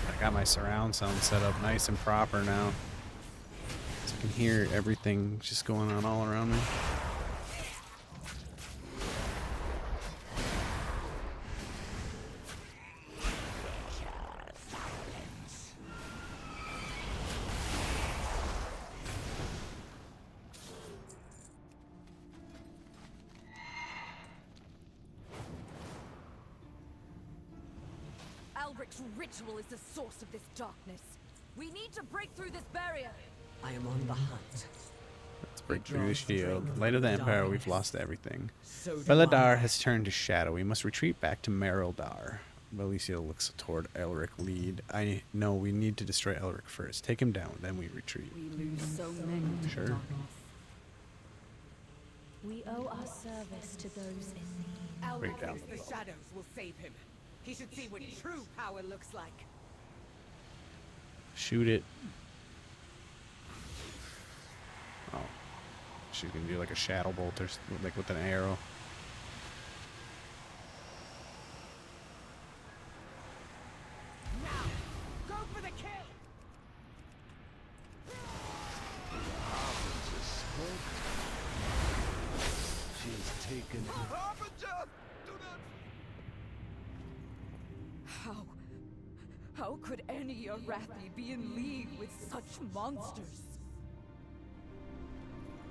I got my surround sound set up nice and proper now, so I can hear everything just going on all around me. Albric's ritual is the source of this darkness. We need to break through this barrier. I am on the hunt. Let's break through the shield. Light of the Empire, we've lost everything. So do Beladar I. has turned to shadow. We must retreat back to Merildar. Valicia looks toward Elric lead. I know we need to destroy Elric first. Take him down, then we retreat. We lose so many to Sure. the darkness. We owe our service to those in need. Break down The shadows will save him. He should see what true power looks like. Shoot it. Oh. She's gonna do like a shadow bolt or like with an arrow. Now, go for the kill. How could any Arathi be in league with such monsters?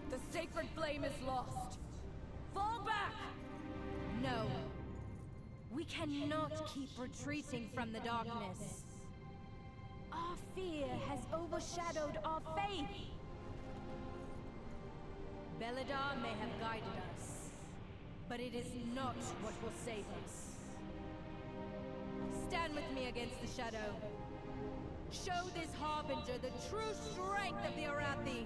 The sacred flame is lost. Fall back! No. We cannot keep retreating from the darkness. Our fear has overshadowed our faith. Beledar may have guided us, but it is not what will save us. Stand with me against the shadow. Show this harbinger the true strength of the Arathi.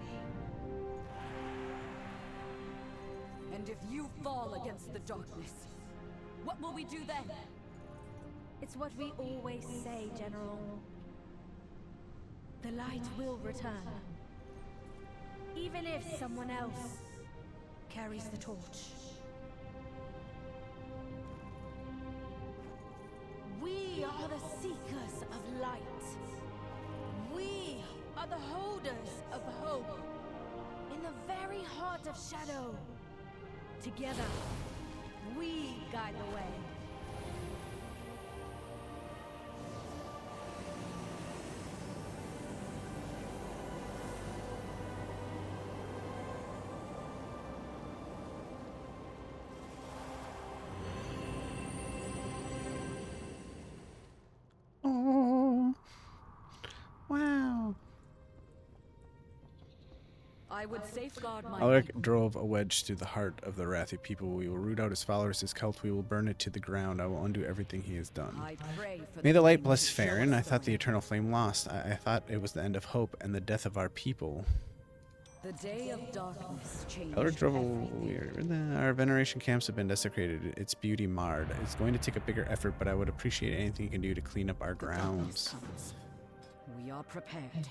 And if you fall against the darkness, what will we do then? It's what we always say, General. The light will return. Even if someone else carries the torch. We are the seekers of light. We are the holders of hope. In the very heart of shadow. Together, we guide the way. Oh, wow. I would safeguard my Alaric people. drove a wedge through the heart of the Arathi people. We will root out his followers, his cult. We will burn it to the ground. I will undo everything he has done. I pray for May the light flame bless to show Farron. us I the thought the way. eternal flame lost. I thought it was the end of hope and the death of our people. The day of darkness changed Alaric drove a everything. Our veneration camps have been desecrated, its beauty marred. It's going to take a bigger effort, but I would appreciate anything you can do to clean up our The darkness grounds. comes. We are prepared.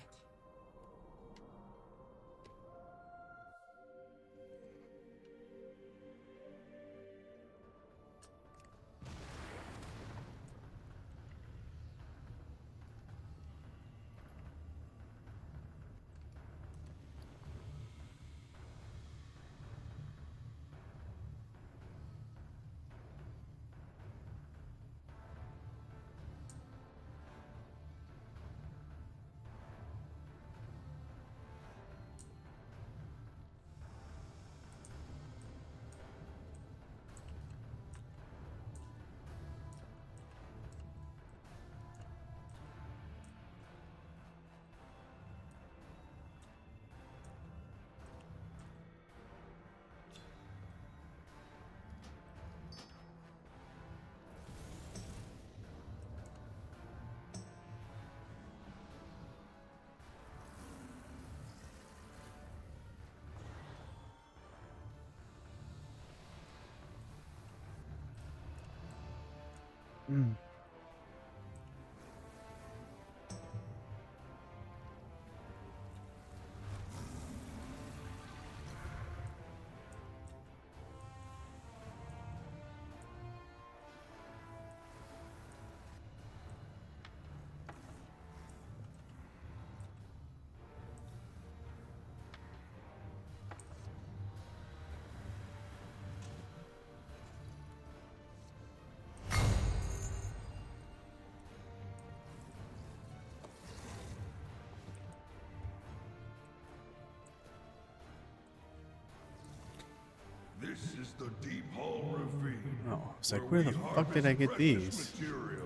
This is the Deep Hall Ravine. Oh, it's like, where the fuck did I get these? Materials.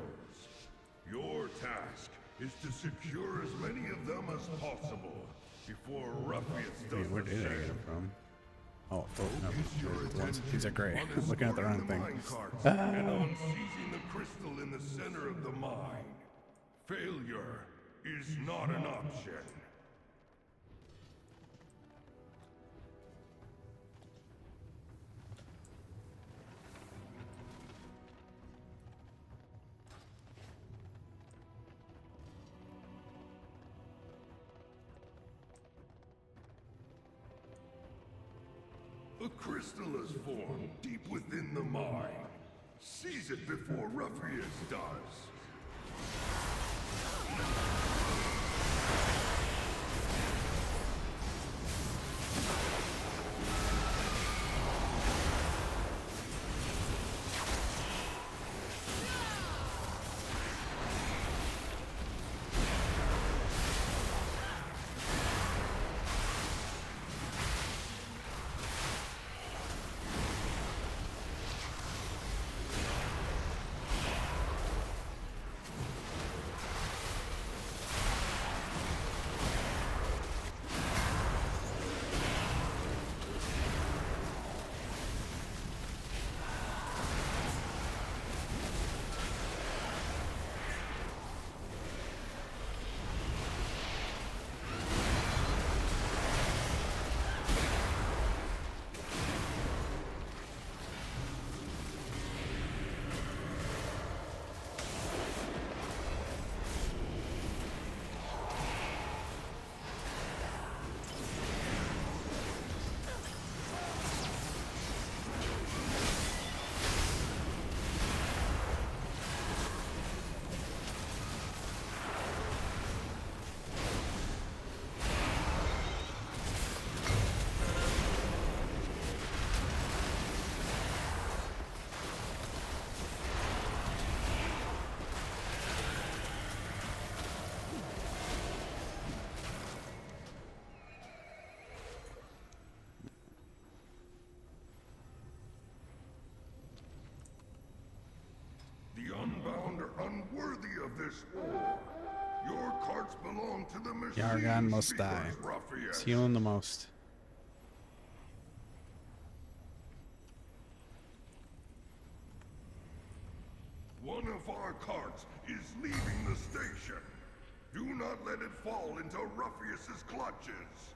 Your task is to secure as many of them as possible before Ruffius does Wait, where the did I get same. them from? Oh, no. Focus your The ones- attention These are gray. on I'm looking at the wrong escorting thing. minecarts and on seizing the crystal in the center of the mine. Failure is not an option. A crystal is formed deep within the mine. Seize it before Ruffius does. this war. Your carts belong to the machine Yargon must die. speakers, ruffians. He's healing the most. One of our carts is leaving the station. Do not let it fall into Ruffius's clutches.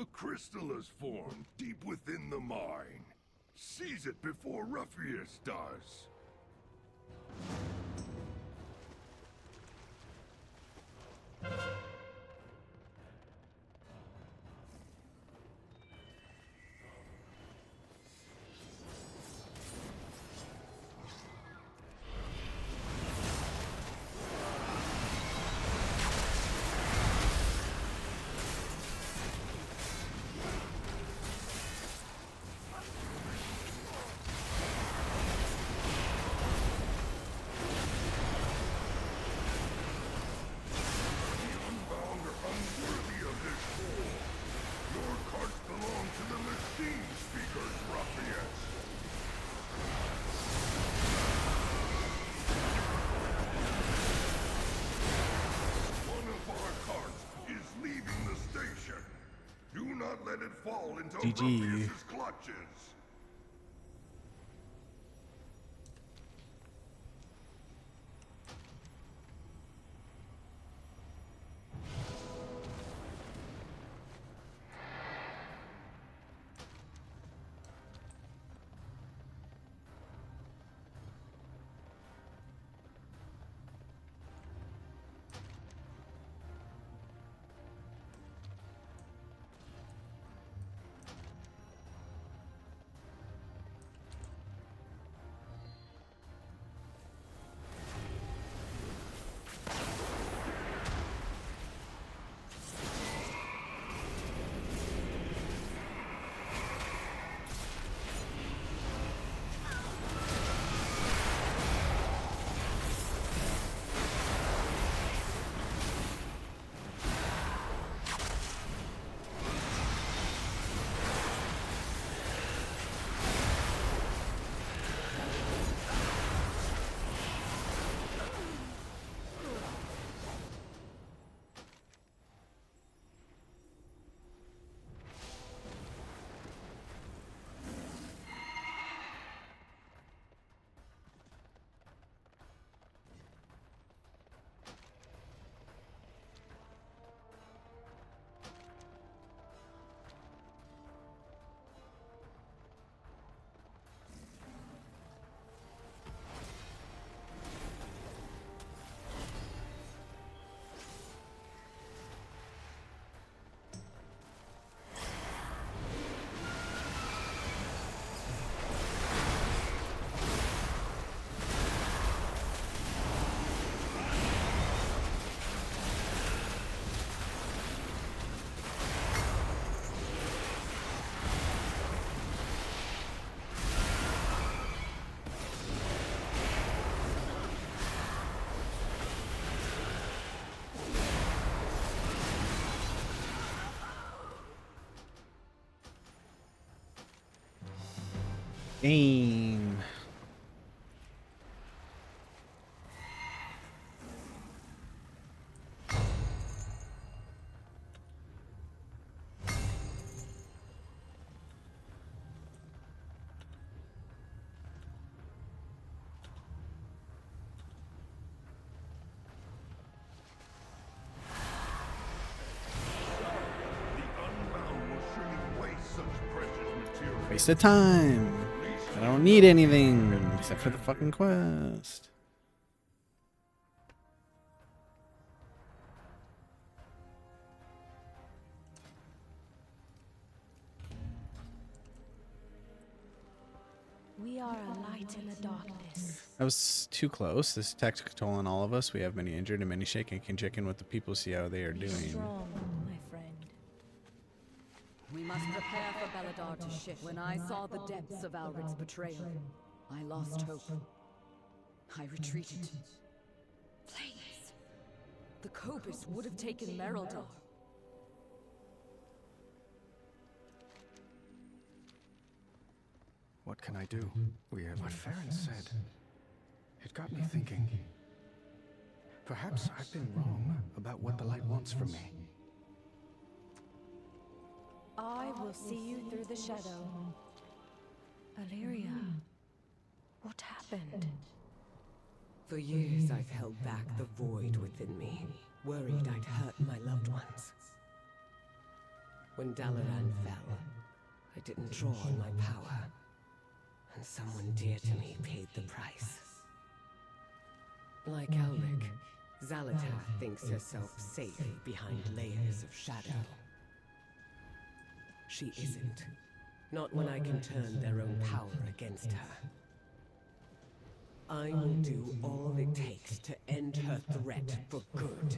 A crystal has formed deep within the mine. Seize it before Ruffius does. Let it fall into GG. Ruffius's clutches. Game. Waste of time. I don't need anything except for the fucking quest. We are a light in the darkness. That was too close. This attacks toll on all of us. We have many injured and many shaken. Can check in with the people, see how they are Be doing. strong, my friend. We must prepare for Beladar to shift. When I saw the depths of Alric's betrayal, I lost hope. I retreated. Flames! The Cobus would have taken Merildar. What can I do? We heard what Farron said. It got me thinking. Perhaps I've been wrong about what the light wants from me. I will see you through the shadow. Illyria, what happened? For years I've held back the void within me, worried I'd hurt my loved ones. When Dalaran fell, I didn't draw on my power, and someone dear to me paid the price. Like Alric, Xal'atath thinks herself safe behind layers of shadow. She isn't. Not when I can turn their own power against her. I will do all it takes to end her threat for good.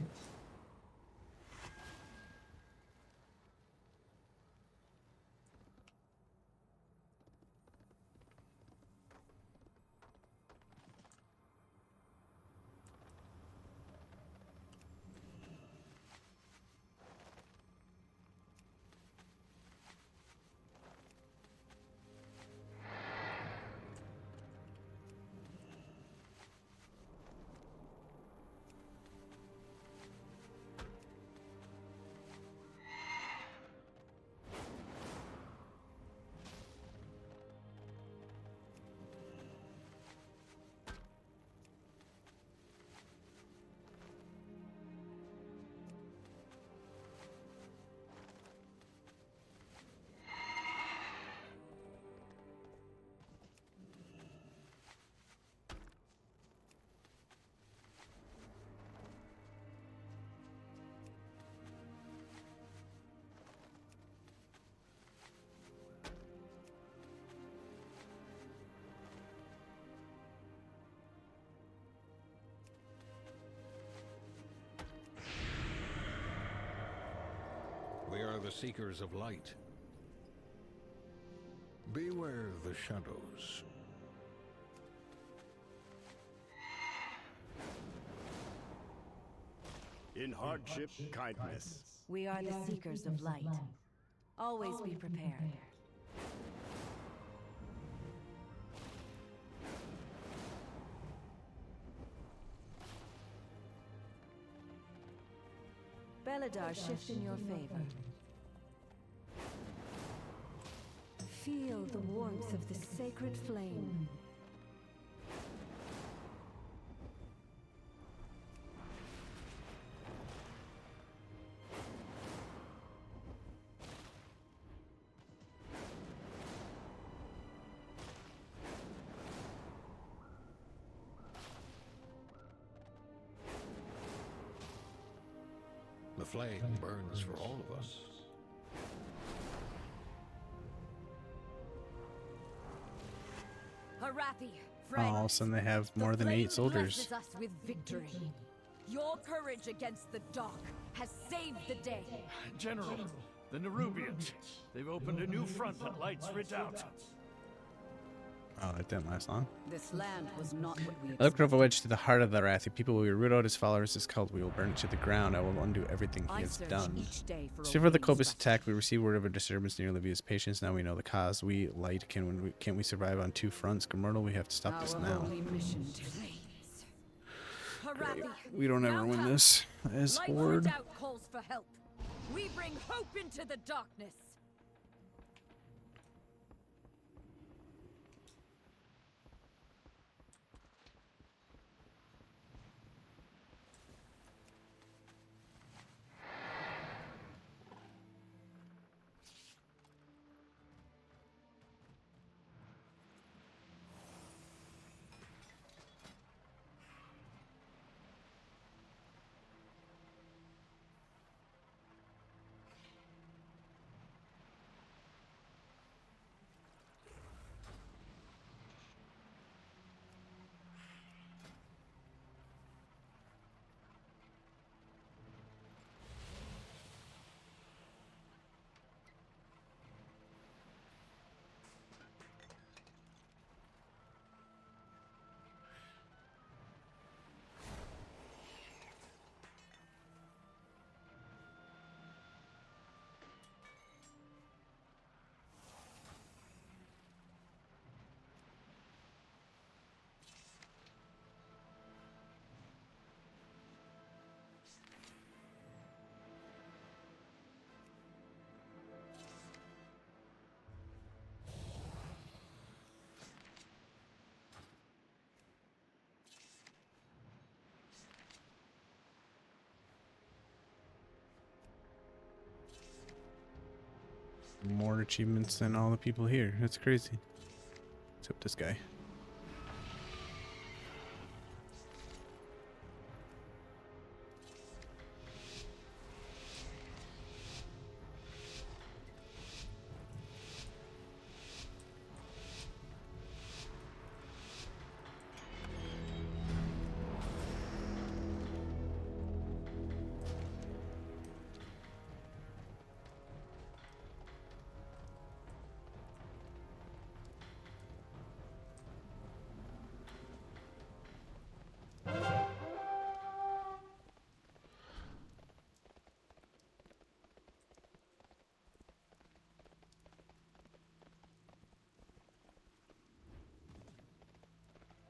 We are the Seekers of Light. Beware the shadows. In hardship, kindness. We are the Seekers of Light. Always be prepared. Beladar, shift in your favor. Feel the warmth of the sacred flame. The flame burns for all of us. Harathi, Oh, friend. all of a sudden they have more than 8 soldiers. Blesses us with victory. Your courage against the dark has saved the day. General, the Nerubians. They've opened a new front at Light's Redoubt. Oh, that didn't last long. This land was not what we I look drove a wedge to the heart of the Arathi people. We will root out his followers, his cult. We will burn it to the ground. I will undo everything he has done. Just before the Cobus attacked, we received word of a disturbance near Livia's patience. Now we know the cause. We light can't we survive on two fronts? Grimortal, we have to stop this now. Great. We don't ever win this as Horde. Calls for help. We bring hope into the darkness. More achievements than all the people here. That's crazy. Except this guy.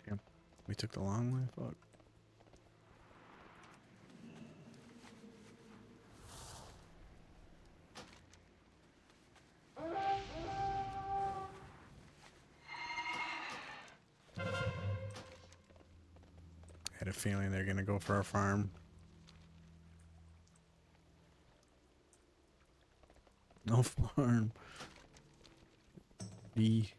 Damn. We took the long way? Fuck. I had a feeling they're gonna go for our farm. No farm. B.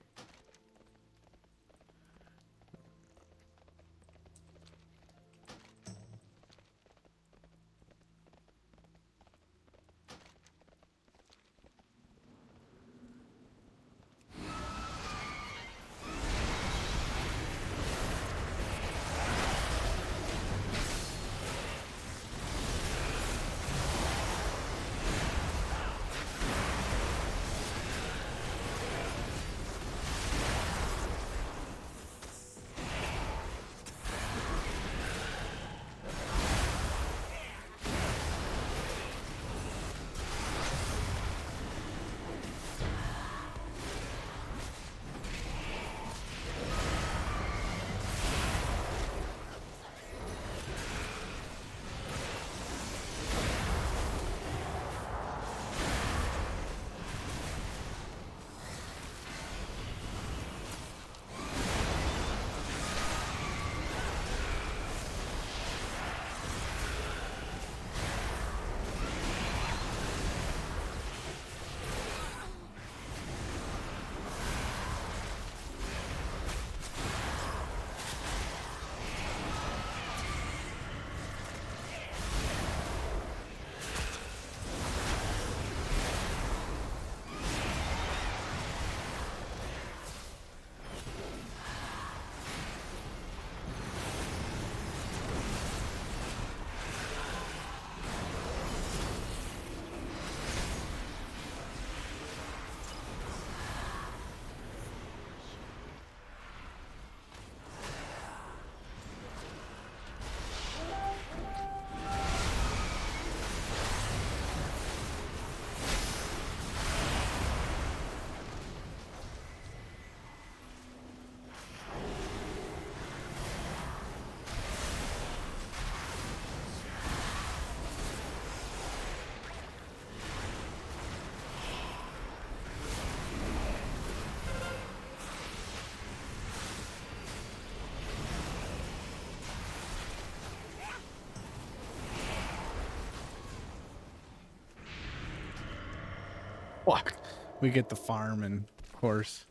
Fuck. We get the farm, and of course,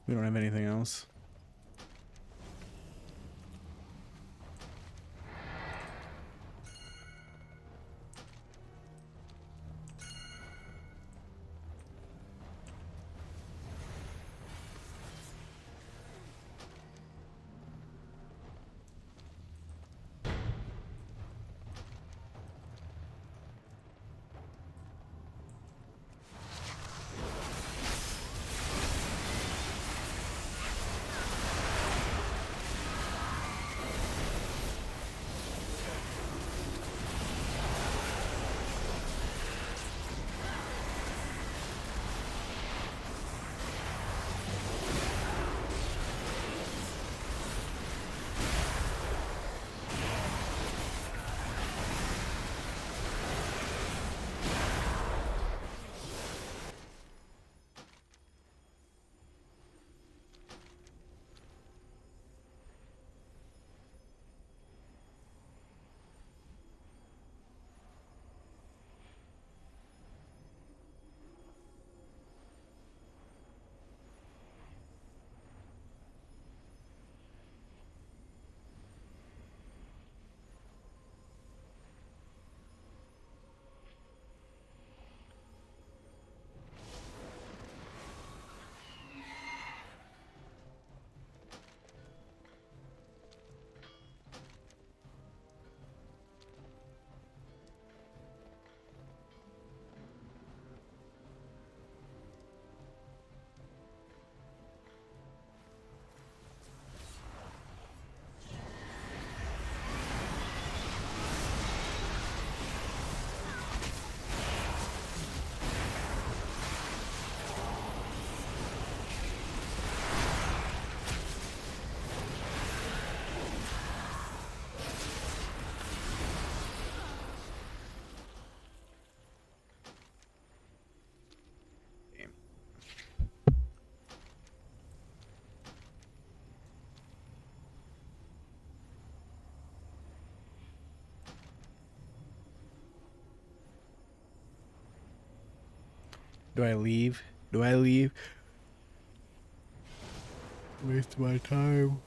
we don't have anything else. Do I leave? Do I leave? Waste my time.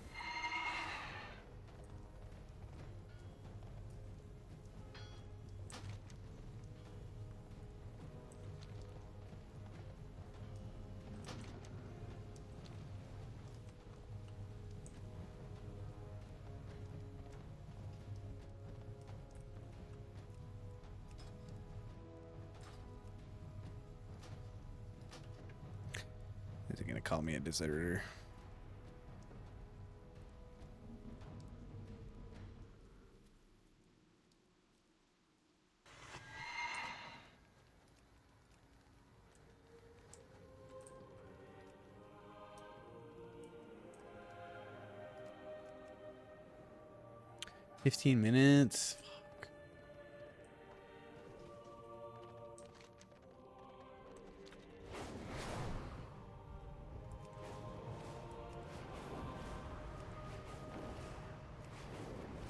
Is he gonna call me a deserter? $15 minutes. Fuck.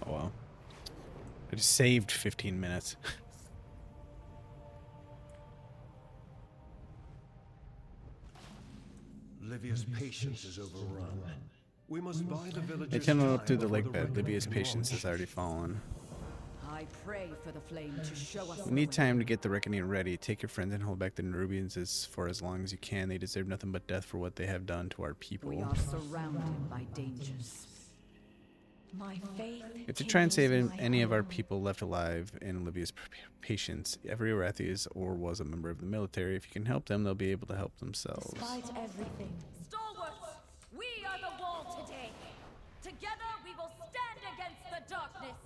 Oh well. I just saved 15 minutes. Livia's patience is overrun. We must buy the villagers They tunneled up time through the before lake bed. reckoning Libya's can patience launch. has already fallen. I pray for the flame to show us. We need time to get the reckoning ready. Take your friends and hold back the Nerubians for as long as you can. They deserve nothing but death for what they have done to our people. We are surrounded by dangers. My faith. You have to try and save is my any of our own. people left alive in Libya's patience. Every Arathi is or was a member of the military. If you can help them, they'll be able to help themselves. Despite everything. Stalwarts, we are the wall today. Together we will stand against the darkness.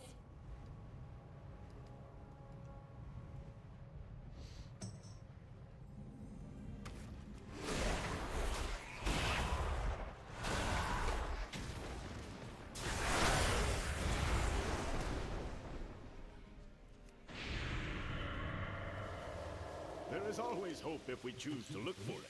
There is always hope if we choose to look for it.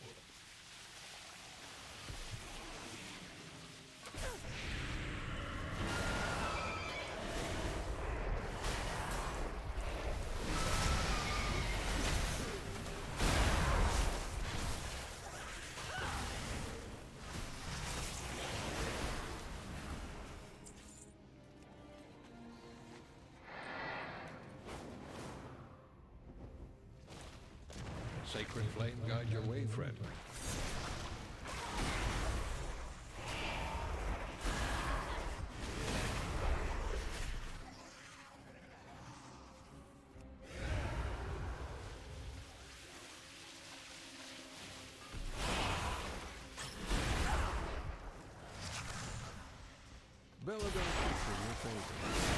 sacred flame guide your way, friend. Belladon feature your favor.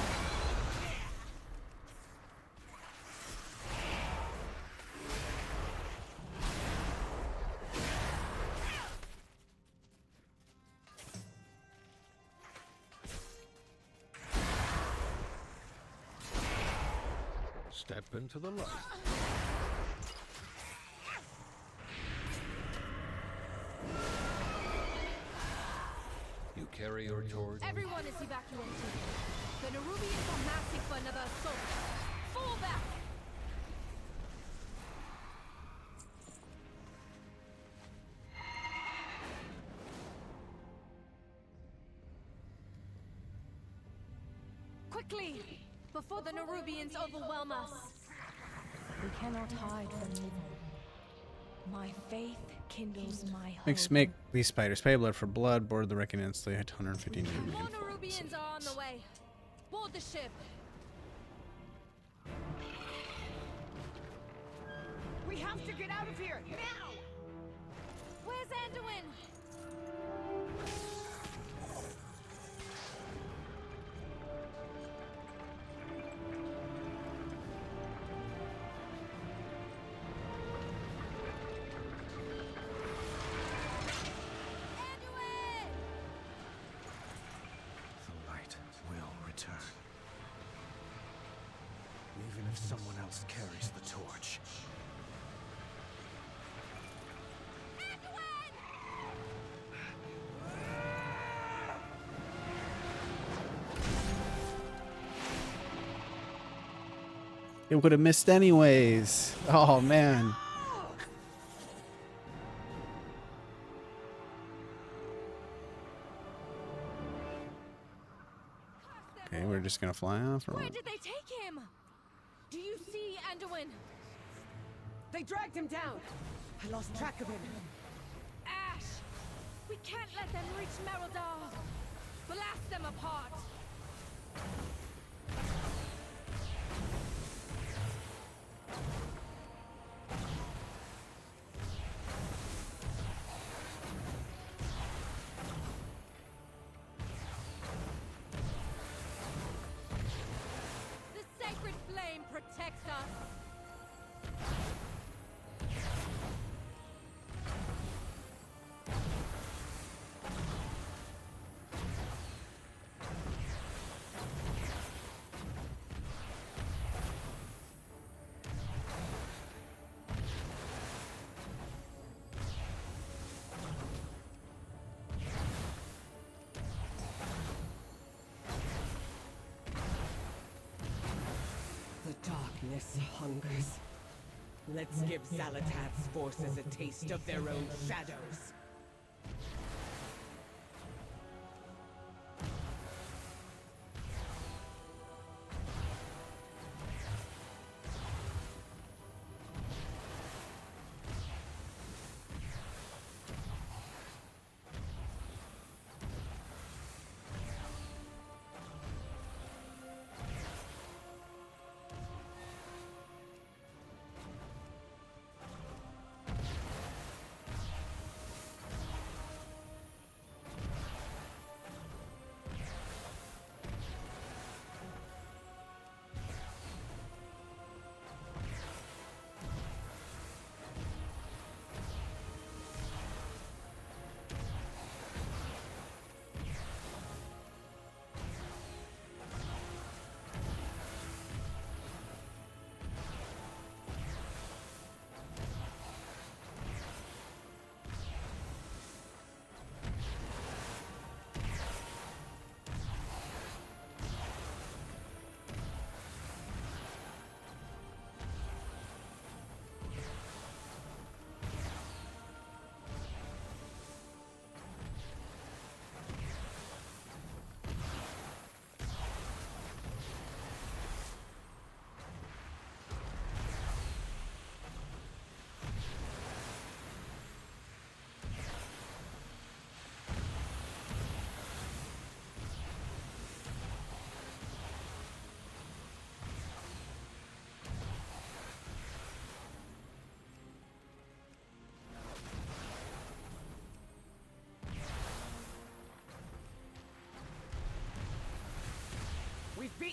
Step into the light. You carry your torch. Everyone is evacuated. The Nerubians are massing for another assault. Fall back! Quickly! Before the Nerubians overwhelm us! We cannot hide from evil. My faith kindles my hope. Make these spiders pay blood for blood. Board the Reckoning and slay 115 More Nerubian Nerubians are on the way. Board the ship. We have to get out of here now. Where's Anduin? The light will return. Even if someone else carries the torch. It would have missed anyways. Oh man. Okay, we're just gonna fly off. Or Where what? did they take him? Do you see Anduin? They dragged him down. I lost track of him. Ash! We can't let them reach Merodar. Blast them apart. The sacred flame protects us. The darkness hungers. Let's give Xalatath's forces a taste of their own shadows.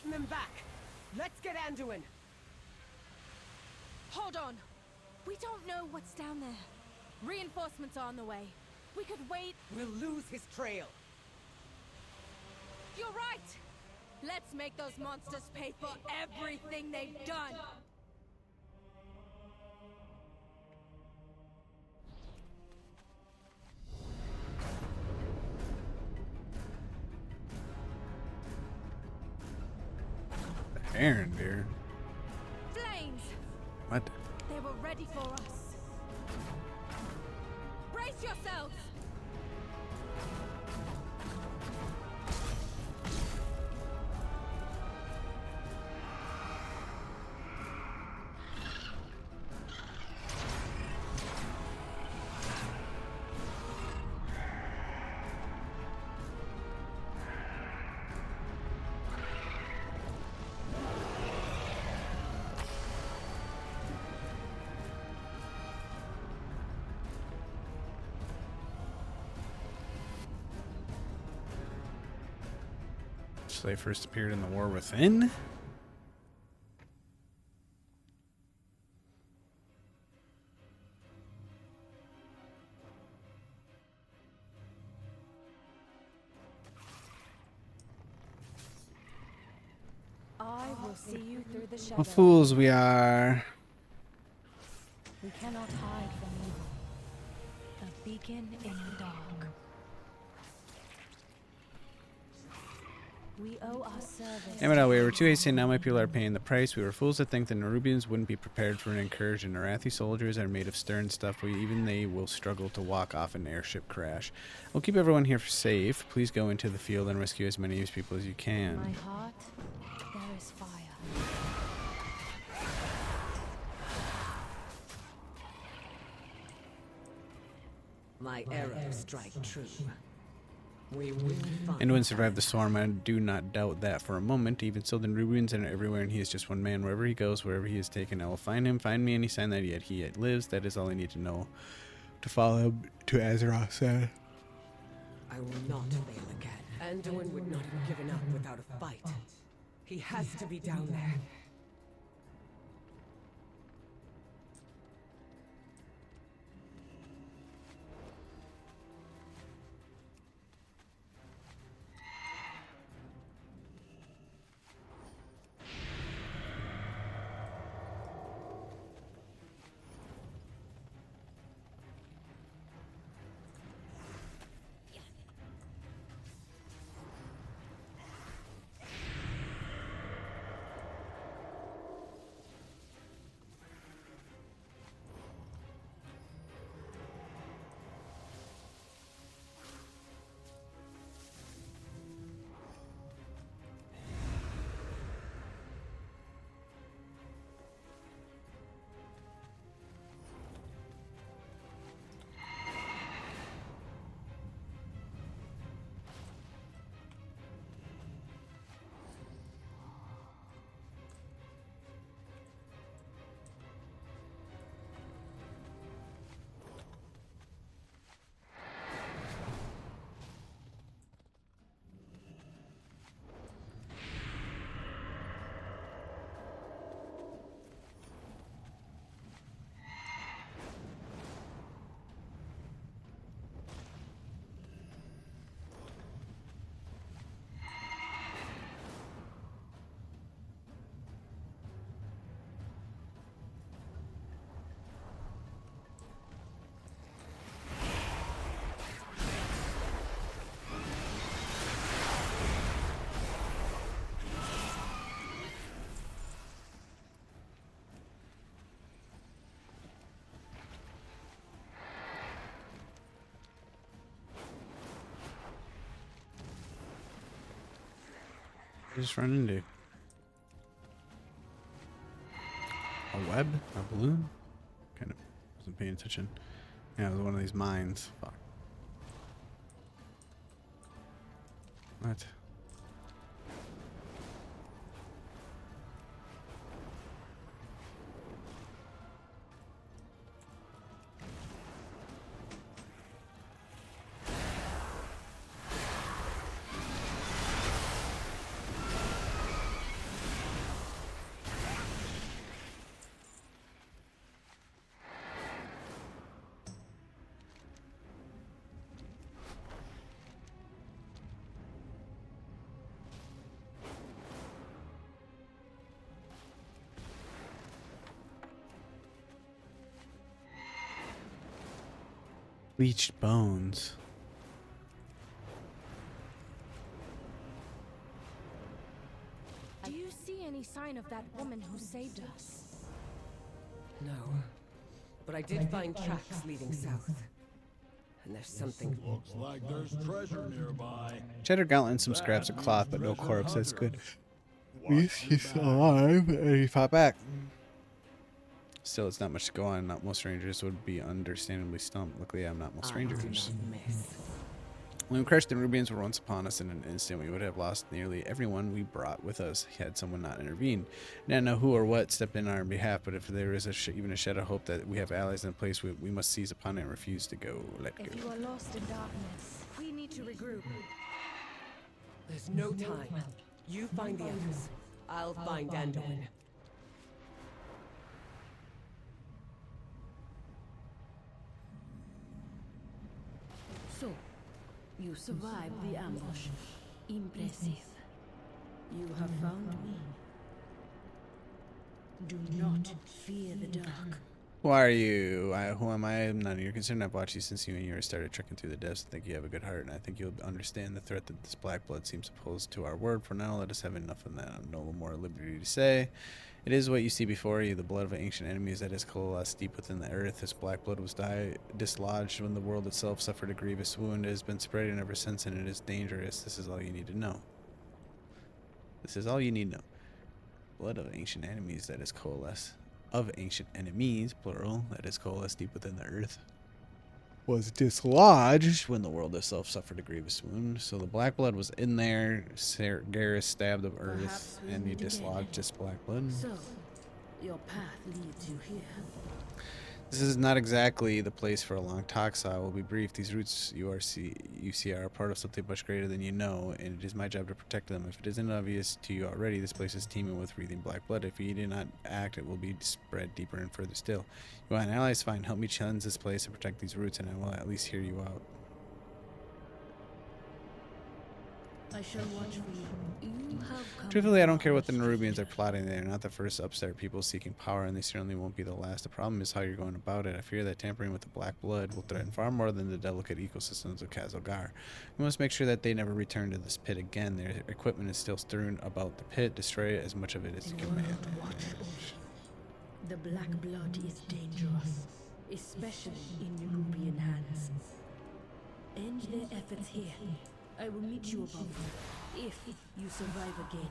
beaten them back. Let's get Anduin. Hold on. We don't know what's down there. Reinforcements are on the way. We could wait. We'll lose his trail. You're right! Let's make those monsters pay for everything they've done! The Heron deer. Flames! What? They were ready for us. Brace yourselves! So they first appeared in the War Within? I will see you through the shadow. What fools we are. We cannot hide from evil. A beacon in the dark. We owe our service. Damn it, we were too hasty and now my people are paying the price. We were fools to think the Nerubians wouldn't be prepared for an incursion. Arathi soldiers are made of stern stuff. Even they will struggle to walk off an airship crash. We'll keep everyone here safe. Please go into the field and rescue as many of these people as you can. My heart, there is fire. My arrows strike true. We will find. Anduin survived the storm. I do not doubt that for a moment. Even so, the Nerubians are everywhere, and he is just one man. Wherever he goes, wherever he is taken, I will find him. Find me any sign that yet he yet lives. That is all I need to know. To follow him to Azeroth said. I will not fail again. Anduin would not have given up without a fight. He has to be down there. Just run into a web, a balloon. Kind of wasn't paying attention. Yeah, it was one of these mines. Fuck. What? Bleached bones. Do you see any sign of that woman who saved us? No. But I did find tracks leading south. And there's something. Looks like there's treasure nearby. Cheddar gauntlet and some scraps of cloth, but no corpse. That's good. At least he's still alive, and he fought back. Still, it's not much to go on. Not most rangers would be understandably stumped. Luckily, I'm not most rangers. When we crushed the Rubians were once upon us in an instant, we would have lost nearly everyone we brought with us had someone not intervened. I don't know who or what stepped in on our behalf, but if there is even a shadow of hope that we have allies in place, we must seize upon it and refuse to let go. If you are lost in darkness, we need to regroup. There's no time. You find the others. I'll find Anduin. So, you survived the ambush. Impressive. You have found me. Do not fear the dark. Who are you? Who am I? I'm none of your concern. I've watched you since you and yours started trekking through the depths. I think you have a good heart, and I think you'll understand the threat that this black blood seems to pose to our word. For now, let us have enough of that. I'm no more at liberty to say. It is what you see before you, the blood of ancient enemies that has coalesced deep within the earth. This black blood was dislodged when the world itself suffered a grievous wound. It has been spreading ever since, and it is dangerous. This is all you need to know. This is all you need to know. Blood of ancient enemies that has coalesced. Of ancient enemies, plural, that is coalesced deep within the earth, was dislodged when the world itself suffered a grievous wound. So the black blood was in there. Garrus stabbed of earth, and he dislodged this black blood. So, your path leads you here. This is not exactly the place for a long talk, so I will be brief. These roots you see are a part of something much greater than you know, and it is my job to protect them. If it isn't obvious to you already, this place is teeming with breathing black blood. If you do not act, it will be spread deeper and further still. You want allies? Fine. Help me cleanse this place and protect these roots, and I will at least hear you out. I shall watch for you. You have come. Truthfully, I don't care what the Nerubians are plotting. They are not the first upstart people seeking power, and they certainly won't be the last. The problem is how you're going about it. I fear that tampering with the black blood will threaten far more than the delicate ecosystems of Kazalgar. We must make sure that they never return to this pit again. Their equipment is still strewn about the pit. Destroy as much of it as you can manage. The black blood is dangerous, especially in Nerubian hands. End their efforts here. I will meet you above if you survive again.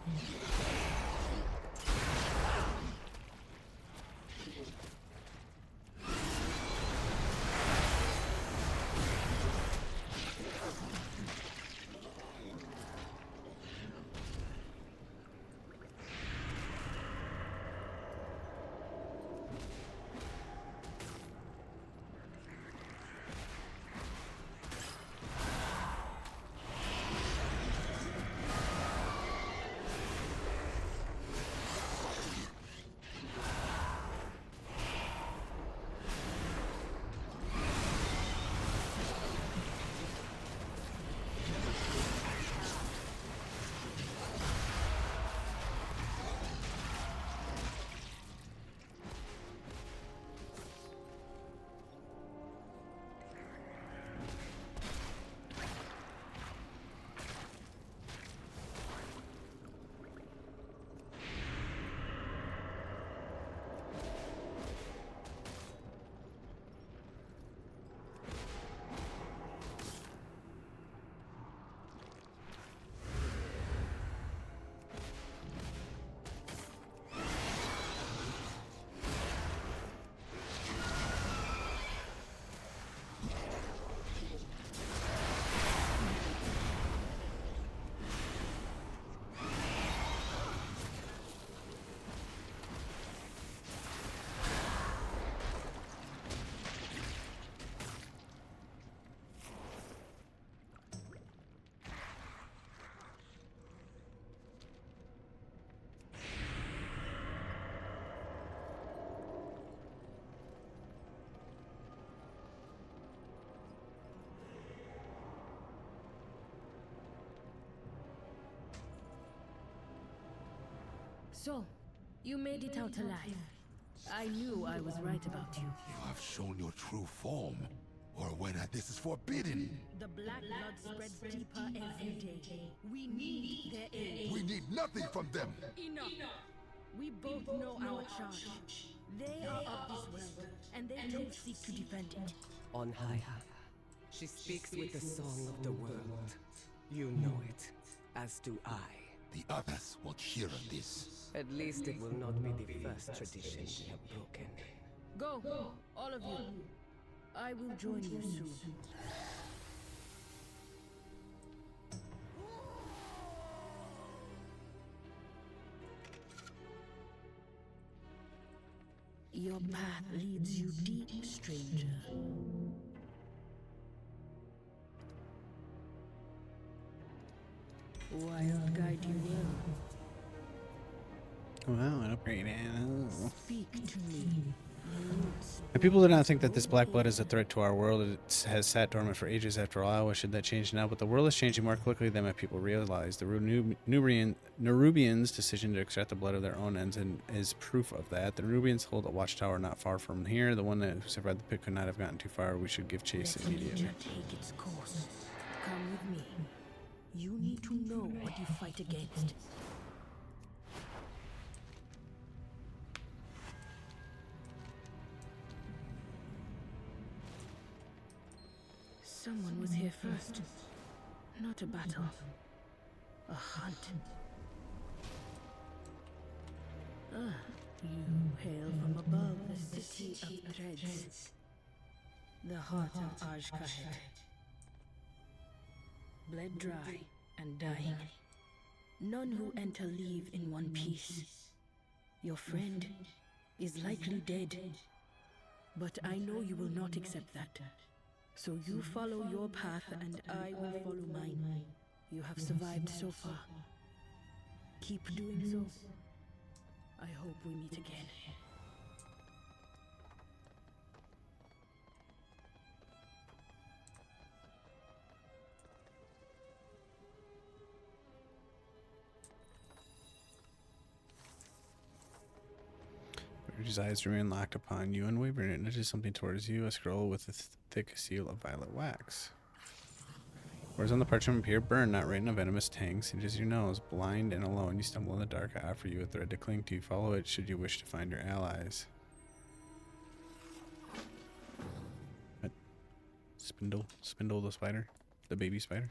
So, you made it out alive. I knew I was right about you. You have shown your true form. or when this is forbidden. The black blood spreads deeper every day. We need their aid. We need nothing from them. Enough. We both know our charge. They are of this world, and they too seek to defend it. On high, she speaks with the song of the world. You know it, as do I. The others won't hear of this. At least it will not be the first tradition we have broken. Go, all of you. I will join you soon. Your path leads you deep, stranger. Wild guide you well. Wow, an upgrade. Speak to me. And people do not think that this black blood is a threat to our world. It has sat dormant for ages after all. Why should that change now? But the world is changing more quickly than my people realize. The Nerubians' decision to extract the blood of their own ensign is proof of that. The Nerubians hold a watchtower not far from here. The one who survived the pit could not have gotten too far. We should give chase immediately. Take its course. Come with me. You need to know what you fight against. Someone was here first. Not a battle. A hunt. You hail from above the city of Threads. The heart of Ajkahed. Bled dry and dying. None who enter leave in one piece. Your friend is likely dead. But I know you will not accept that. So you follow your path and I will follow mine. You have survived so far. Keep doing so. I hope we meet again. His eyes remain locked upon you, unwavering. It nudges something towards you, a scroll with a thick seal of violet wax. Words on the parchment appear burned, not written, a venomous tang singes your nose. Blind and alone, you stumble in the dark. I offer you a thread to cling to. Follow it should you wish to find your allies. What? Spindle the spider? The baby spider?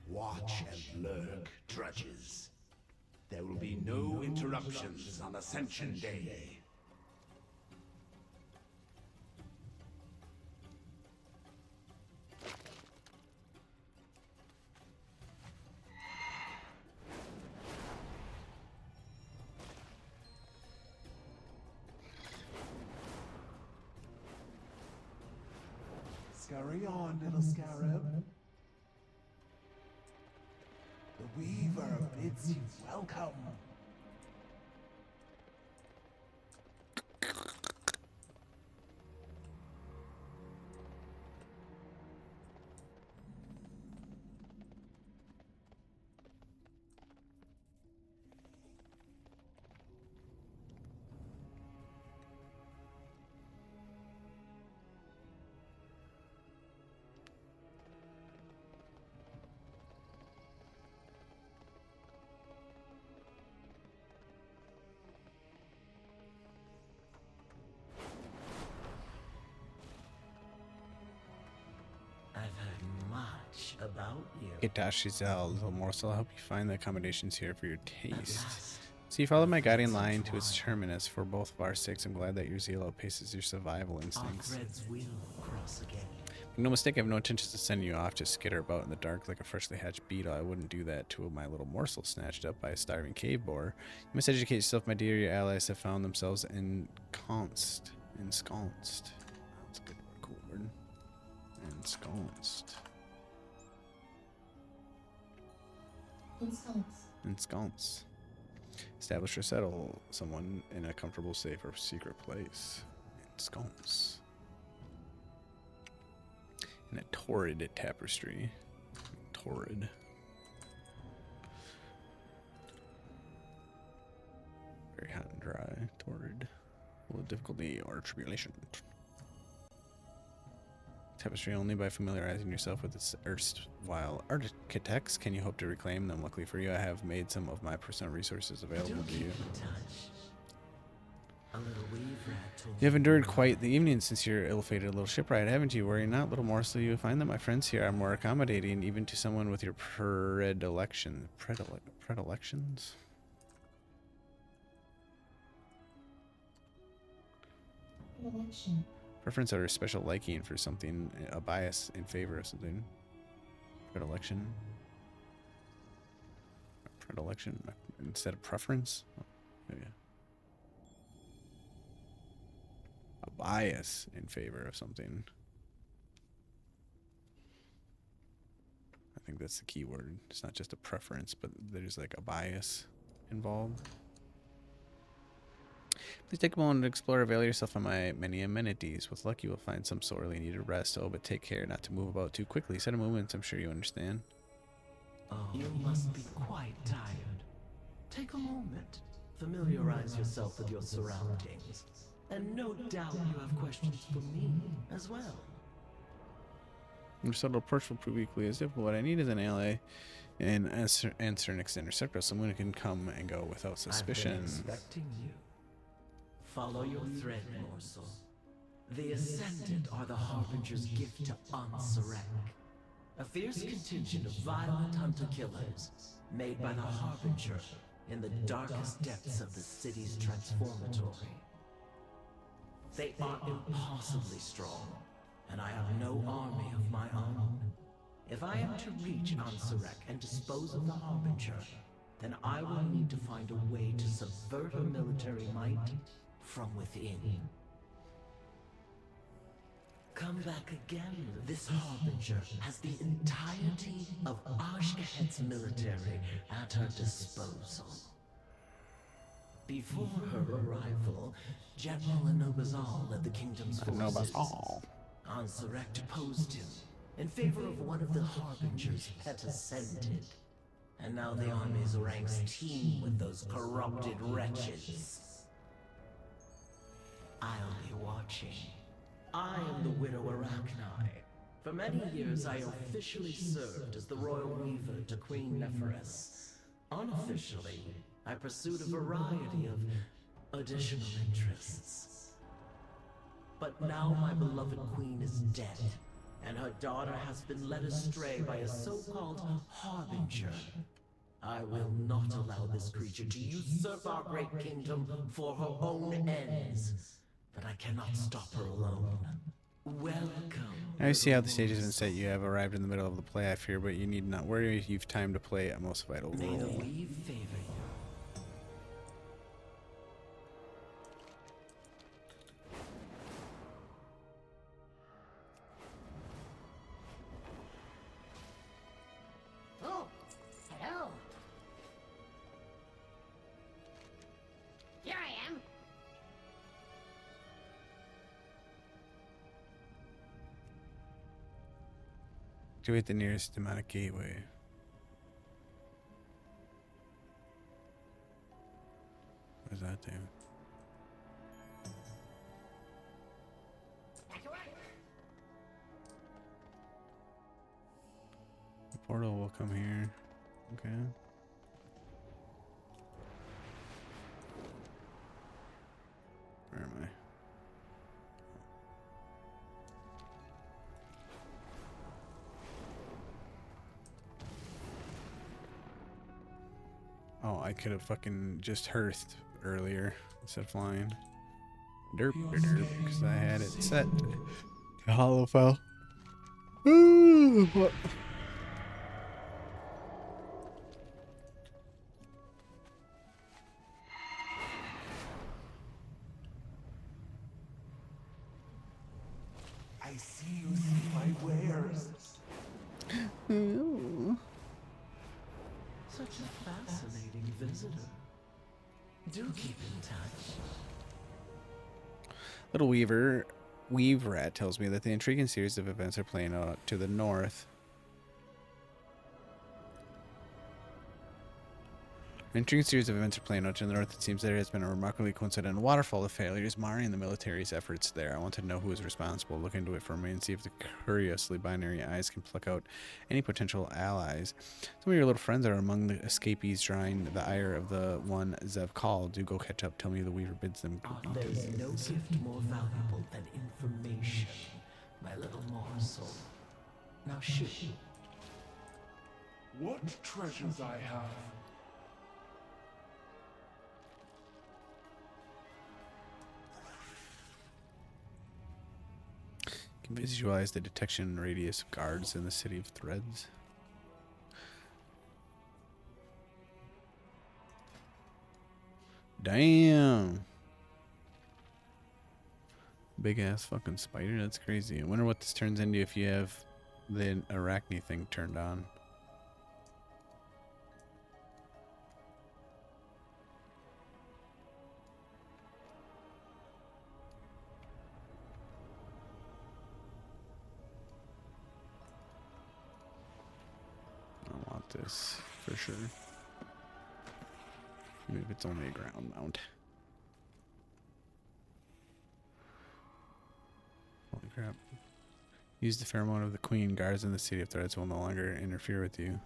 Watch and lurk, drudges. There will be no interruptions on Ascension Day. Scurry on, little scarab. The Weaver bids you welcome. About you. Itachi Zal, little morsel, I'll help you find the accommodations here for your taste. So you followed my guiding line to its terminus. For both of our sakes, I'm glad that your zeal outpaces your survival instincts. Our threads will cross again. Make no mistake, I have no intention to send you off to skitter about in the dark like a freshly hatched beetle. I wouldn't do that to my little morsel snatched up by a starving cave boar. You must educate yourself, my dear. Your allies have found themselves ensconced. That's a good word, cool word. Ensconced. Ensconce. Establish or settle someone in a comfortable, safe, or secret place. Ensconce. And a torrid tapestry. Torrid. Very hot and dry. Torrid. Full of difficulty or tribulation. Tapestry only by familiarizing yourself with its erstwhile architects can you hope to reclaim them. Luckily for you, I have made some of my personal resources available to you. You have endured quite the evening since your ill-fated little shipwright, haven't you? Worry not, little morsel. You find that my friends here are more accommodating, even to someone with your predilections. Preference or a special liking for something, a bias in favor of something. Predilection instead of preference. Oh, yeah. A bias in favor of something. I think that's the key word. It's not just a preference, but there's like a bias involved. Please take a moment to explore. Avail yourself of my many amenities. With luck, you will find some sorely needed rest. Oh, but take care not to move about too quickly. Set a movements, I'm sure you understand. You must be quite tired. Take a moment. Familiarize yourself with your surroundings. And no doubt you have questions for me as well. Your subtle approach will prove equally as difficult. What I need is an ally and answer an extended circle. Someone who can come and go without suspicion. I've been expecting you. Follow your thread, morsel. The Ascendant are the Harbinger's gift to Ansarek. A fierce contingent of violent hunter-killers made by the Harbinger in the darkest depths of the city's transformatory. They are impossibly strong, and I have no army of my own. If I am to reach Ansarek and dispose of the Harbinger, then I will need to find a way to subvert her military might from within. Come back again. This Harbinger has the entirety of Ashkahet's military at her disposal. Before her arrival, General Anobazal led the kingdom's forces. Ansarek deposed him in favor of one of the Harbinger's pet Ascended. And now the army's ranks teem with those corrupted wretches. I'll be watching. I am the Widow Arachni. For many years I officially served as the Royal Weaver to Queen Neferes. Unofficially, I pursued a variety of additional interests. But now my beloved queen is dead, and her daughter has been led astray by a so-called Harbinger. I will not allow this creature to usurp our great kingdom for her own ends. But I cannot stop her alone. Welcome. Now you see how the stage has been set. You have arrived in the middle of the play, I fear, but you need not worry. You've time to play a most vital role. May the weave favor you. Oh, hello. Here I am. Activate the nearest demonic gateway. What does that do? The portal will come here. Okay. Where am I? Oh, I could have fucking just hearthed earlier instead of flying. Derp, because I had it set to hollow fell. Ooh, what? I see you see my wares. Ooh. Such a fascinating visitor. Do keep in touch. Little Weaver, Weave Rat tells me that the intriguing series of events are playing out to the north. An intriguing series of events are playing out to the north. It seems there has been a remarkably coincidental waterfall of failures marring the military's efforts there. I want to know who is responsible. Look into it for me and see if the curiously binary eyes can pluck out any potential allies. Some of your little friends are among the escapees drawing the ire of the one Zev Call. Do go catch up. Tell me the Weaver bids them. There's no gift more valuable than information, my little morsel. Now shoot. What treasures I have? Can visualize the detection radius of guards in the city of threads. Damn. Big ass fucking spider. That's crazy. I wonder what this turns into if you have the arachne thing turned on. I want this for sure. Even if it's only a ground mount. Holy crap. Use the pheromone of the queen. Guards in the city of threats will no longer interfere with you.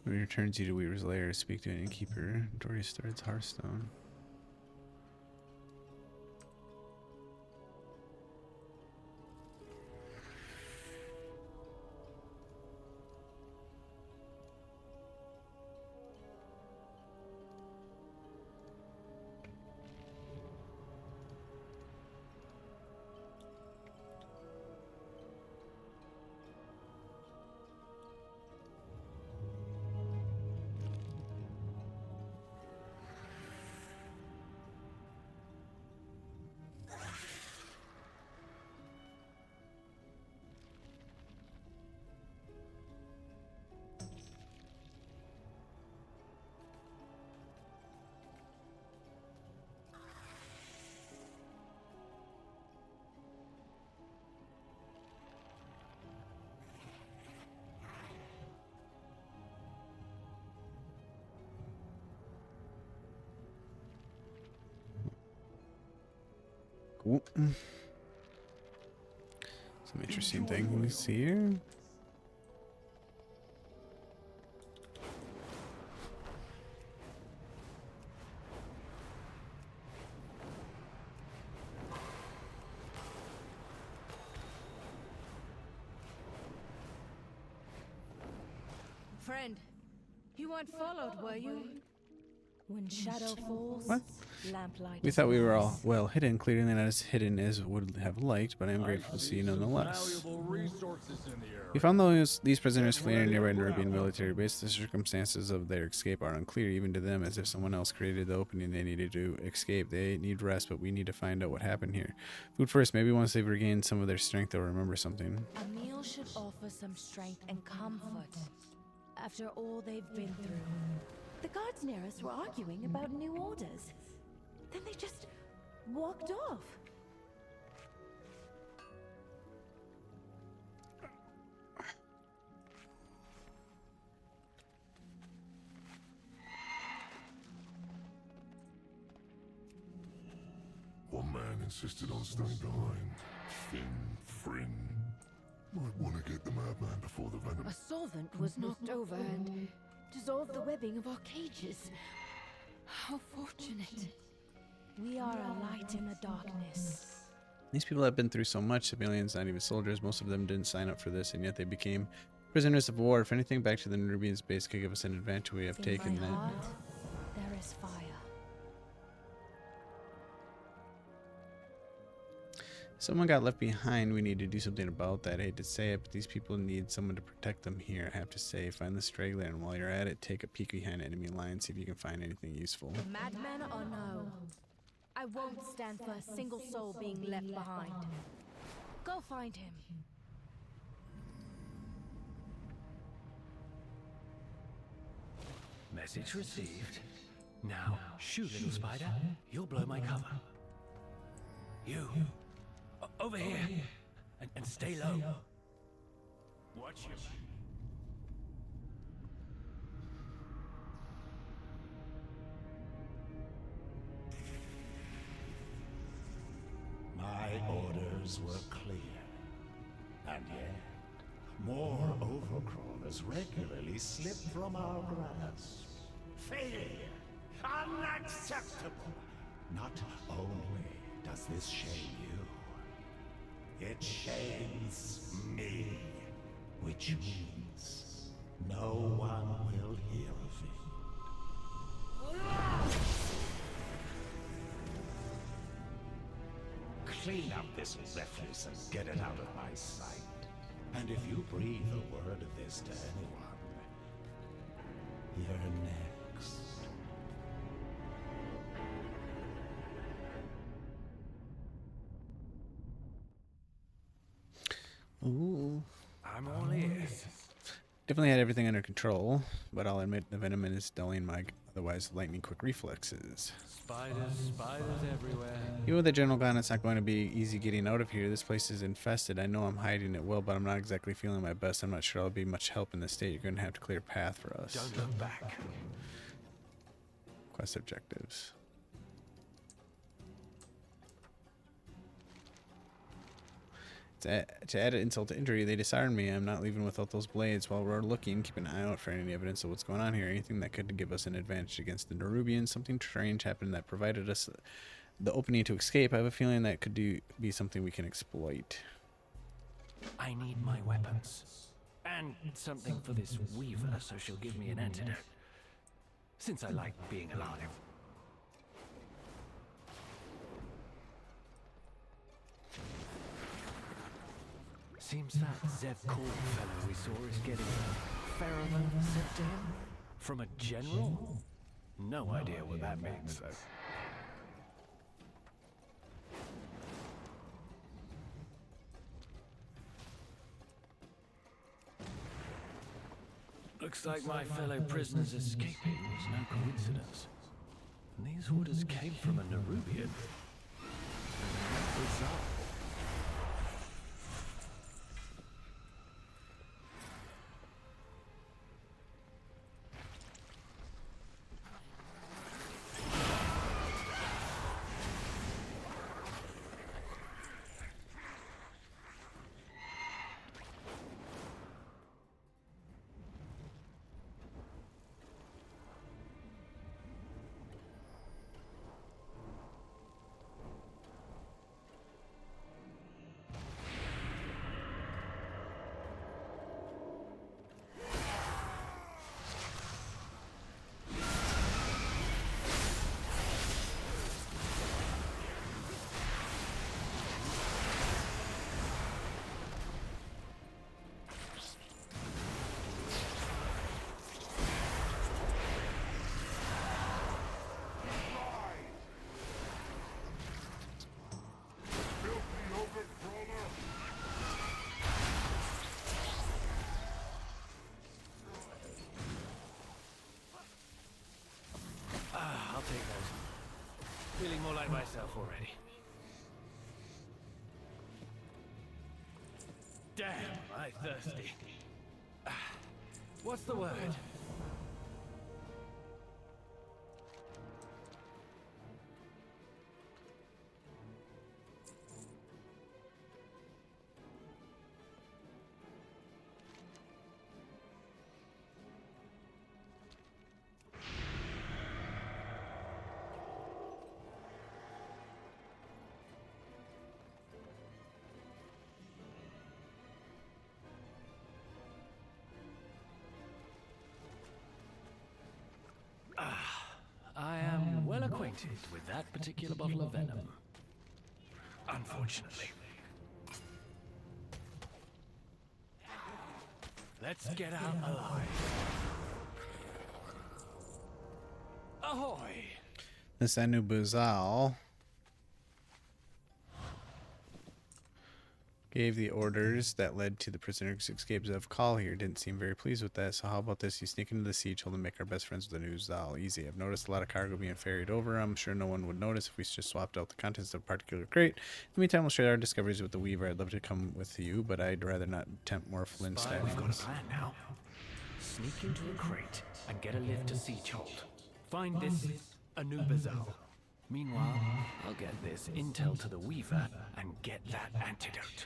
When it returns you to Weaver's Lair, speak to an innkeeper. Dory starts Hearthstone. Cool. Some interesting things here. Friend, you weren't followed, were you? When shadow falls, What? lamplight. We thought we were all well hidden, clearly not as hidden as would have liked, but I am grateful to see you nonetheless. We found these prisoners fleeing a nearby Nerubian military base. The circumstances of their escape are unclear, even to them, as if someone else created the opening they needed to escape. They need rest, but we need to find out what happened here. Food first. Maybe once they've regained some of their strength, they'll remember something. A meal should offer some strength and comfort after all they've been through. The guards near us were arguing about new orders. Then they just walked off. One man insisted on staying behind. Finn. Might want to get the madman before the venom. A solvent was knocked over and dissolved the webbing of our cages. How fortunate. We are a light in the darkness. These people have been through so much, civilians, not even soldiers. Most of them didn't sign up for this, and yet they became prisoners of war. If anything, back to the Nerubians base could give us an advantage. We have taken In my that. heart, there is fire. Someone got left behind. We need to do something about that. I hate to say it, but these people need someone to protect them here. I have to say, find the straggler, and while you're at it, take a peek behind enemy lines, see if you can find anything useful. Madman or no? I won't stand for a single soul being left behind. Go find him. Message received. Now, shoot, little spider. You'll blow my cover. You. Over here. And stay low. Watch you. My orders were clear. And yet, more overcrawlers regularly slip from our grasp. Failure! Unacceptable! Not only does this shame you, it shames me. Which means no one will hear of it. Clean up this refuse and get it out of my sight. And if you breathe a word of this to anyone, you're next. Ooh. I'm all ears. Definitely had everything under control, but I'll admit the venom is dulling my otherwise lightning quick reflexes. Spiders everywhere. Even with the general gone, it's not going to be easy getting out of here. This place is infested. I know I'm hiding it well, but I'm not exactly feeling my best. I'm not sure I'll be much help in this state. You're going to have to clear a path for us. Don't look back. Quest objectives. To add insult to injury, they disarmed me. I'm not leaving without those blades. While we're looking, keep an eye out for any evidence of what's going on here. Anything that could give us an advantage against the Nerubians. Something strange happened that provided us the opening to escape. I have a feeling that could be something we can exploit. I need my weapons. And something for this Weaver, so she'll give me an antidote. Since I like being alive. Seems that Zev Call fellow we saw is getting Ferroman sent to him? From a general? No idea what that means, though. Looks like my fellow prisoners escaping was no coincidence. And these orders came from a Nerubian. Bizarre. I'll take those. Feeling more like myself already. Damn, I'm thirsty. What's the word? I am well acquainted with that particular bottle of venom. Unfortunately. Let's get out alive. Ahoy! This Anu Buzal Gave the orders that led to the prisoner's escapes of Call here. Didn't seem very pleased with that, so how about this? You sneak into the siege hold and make our best friends with the news all easy. I've noticed a lot of cargo being ferried over. I'm sure no one would notice if we just swapped out the contents of a particular crate. In the meantime, we'll share our discoveries with the Weaver. I'd love to come with you, but I'd rather not tempt more Flint Spy, we've got a plan now. Sneak into a crate and get a lift to siege hold. Find this Anubizal. Meanwhile, I'll get this intel to the Weaver and get that antidote.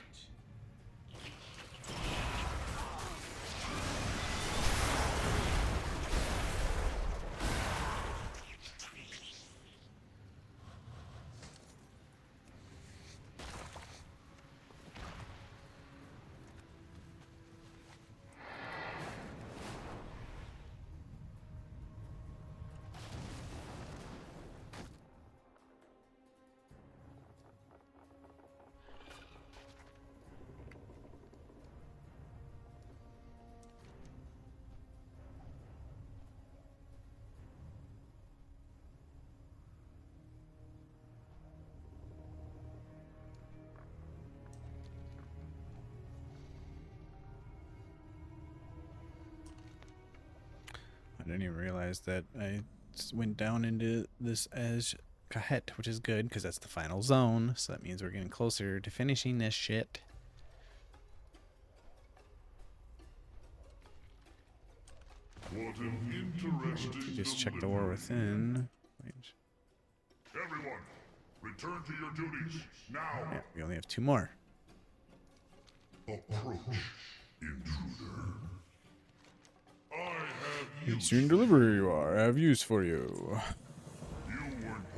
I didn't even realize that I went down into this as Kahet, which is good because that's the final zone. So that means we're getting closer to finishing this shit. What an interesting Just check the War Within. Everyone, return to your duties now. Yeah, we only have 2 more. Approach, intruder. Soon delivery you are. I have use for you.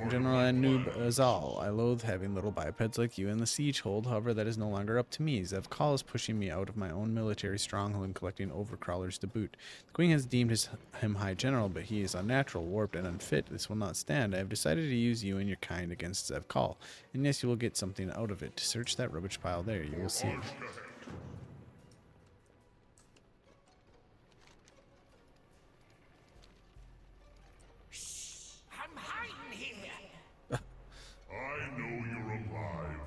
General Anub-Azal, I loathe having little bipeds like you in the siege hold. However, that is no longer up to me. Zev Kal is pushing me out of my own military stronghold and collecting overcrawlers to boot. The Queen has deemed him High General, but he is unnatural, warped, and unfit. This will not stand. I have decided to use you and your kind against Zev Kal. And yes, you will get something out of it. Search that rubbish pile there. You will see. I know you're alive.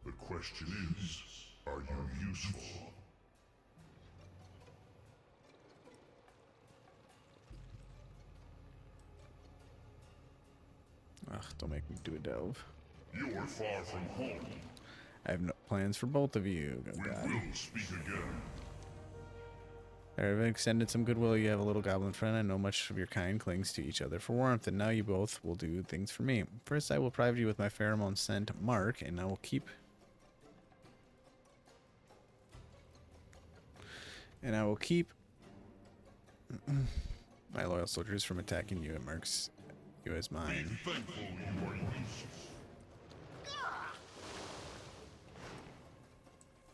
The question is, are you useful? Ugh, don't make me do a delve. You are far from home. I have no plans for both of you. Oh, God. We will speak again. I've extended some goodwill. You have a little goblin friend. I know much of your kind clings to each other for warmth, and now you both will do things for me. First, I will provide you with my pheromone scent, Mark, and I will keep... my loyal soldiers from attacking you. It marks you as mine. Be thankful you are useful.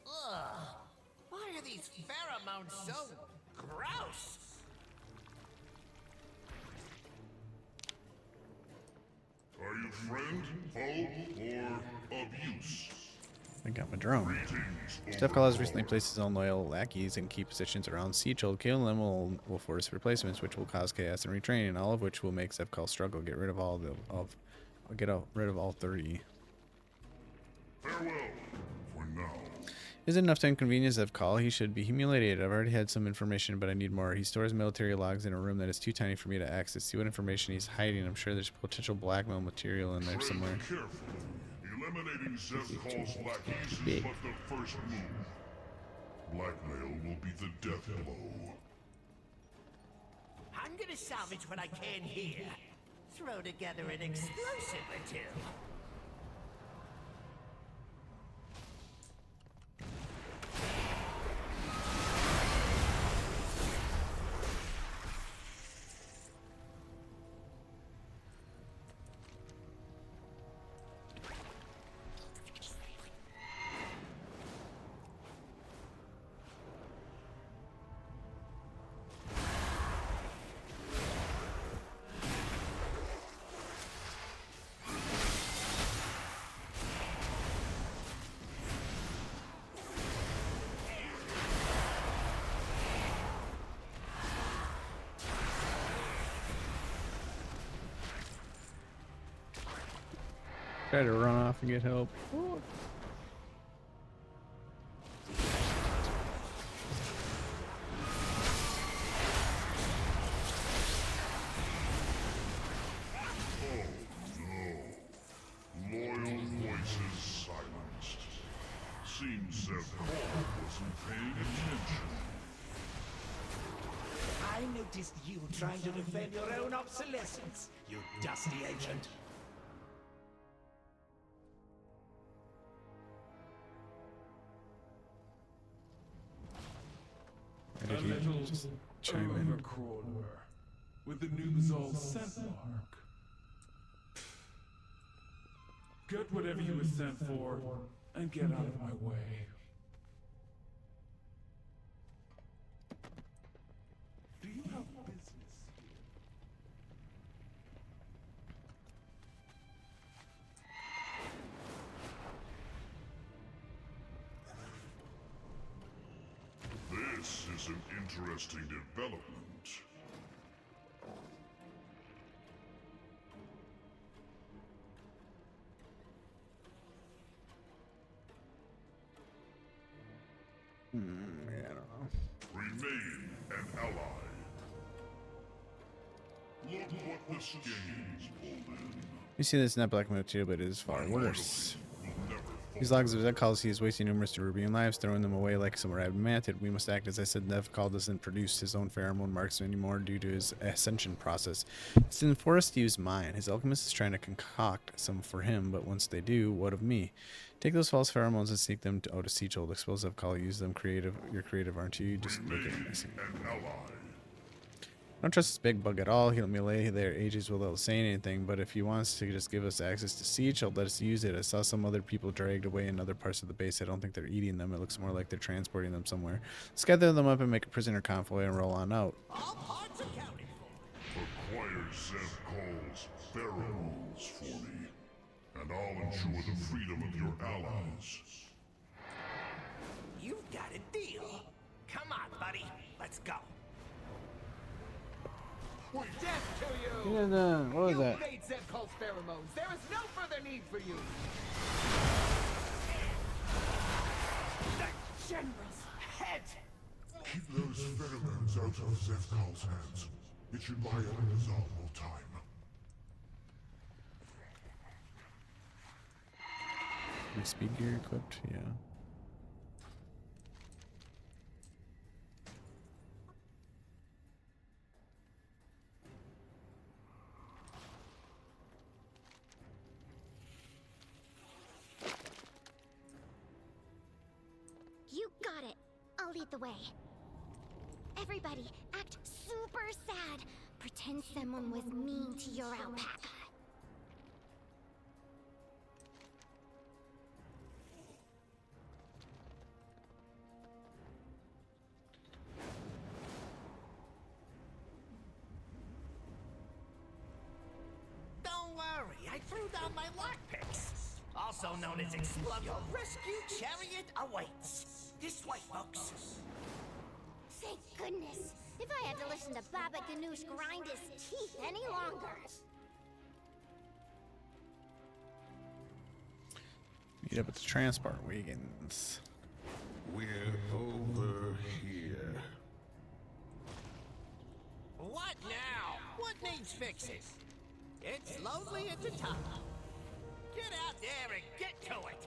Ugh. Why are these pheromones so gross? Are you friend, foe, or of use? I got my drone. Stefkal has recently placed his own loyal lackeys in key positions around Siege Hold. Killing them will force replacements, which will cause chaos and retraining, all of which will make Stefkal struggle. Get rid of all rid of all 30. Farewell, for now. Is it enough to inconvenience Stefkal? He should be humiliated. I've already had some information, but I need more. He stores military logs in a room that is too tiny for me to access. See what information he's hiding. I'm sure there's potential blackmail material in there somewhere. Carefully. Eliminating Zevkal's lackeys is but the first move. Blackmail will be the death blow. I'm gonna salvage what I can here. Throw together an explosive or two. Try to run off and get help. Zev Call wasn't paying attention. I noticed you trying to defend your own obsolescence, you dusty agent. Did he just chime over in? the corner with the Noobzal scent mark. Get whatever you were sent for and get out of my way. Do you have business here? This is an interesting development. Yeah, I don't know. Remain an ally. Look what this game's pulled in. You see this not black material, but it is far worse. These logs of Zed calls he is wasting numerous Nerubian lives, throwing them away like some rabid mantid. We must act. As I said, Nevcall doesn't produce his own pheromone marks anymore due to his ascension process. It's in for us to use mine. His alchemist is trying to concoct some for him, but once they do, what of me? Take those false pheromones and sneak them out of Siege-Hold. Expose Zevcall, use them creative. You're creative, aren't you? Just make it messy. I don't trust this big bug at all. He'll melee their ages without saying anything, but if he wants to just give us access to Siege, he'll let us use it. I saw some other people dragged away in other parts of the base. I don't think they're eating them. It looks more like they're transporting them somewhere. Let's gather them up and make a prisoner convoy and roll on out. Acquire Zev Call's pheromones for me, and I'll ensure the freedom of your allies. You've got a deal. Come on, buddy. Let's go. Death to you! What was that? You made Zev Call's pheromones. There is no further need for you. The General's head! Keep those pheromones out of Zev Call's hands. It should buy unresolvable time. My speed gear equipped? Yeah. You got it. I'll lead the way. Everybody, act super sad. Pretend someone was mean to your alpaca. Don't worry, I threw down my lockpicks. Also known as Explode. Your rescue chariot awaits. This way, folks. Thank goodness. If I had to listen to Baba Ganoush grind his teeth any longer. Meet up at the transport wagons. We're over here. What now? What needs fixing? It's lonely at the top. Get out there and get to it.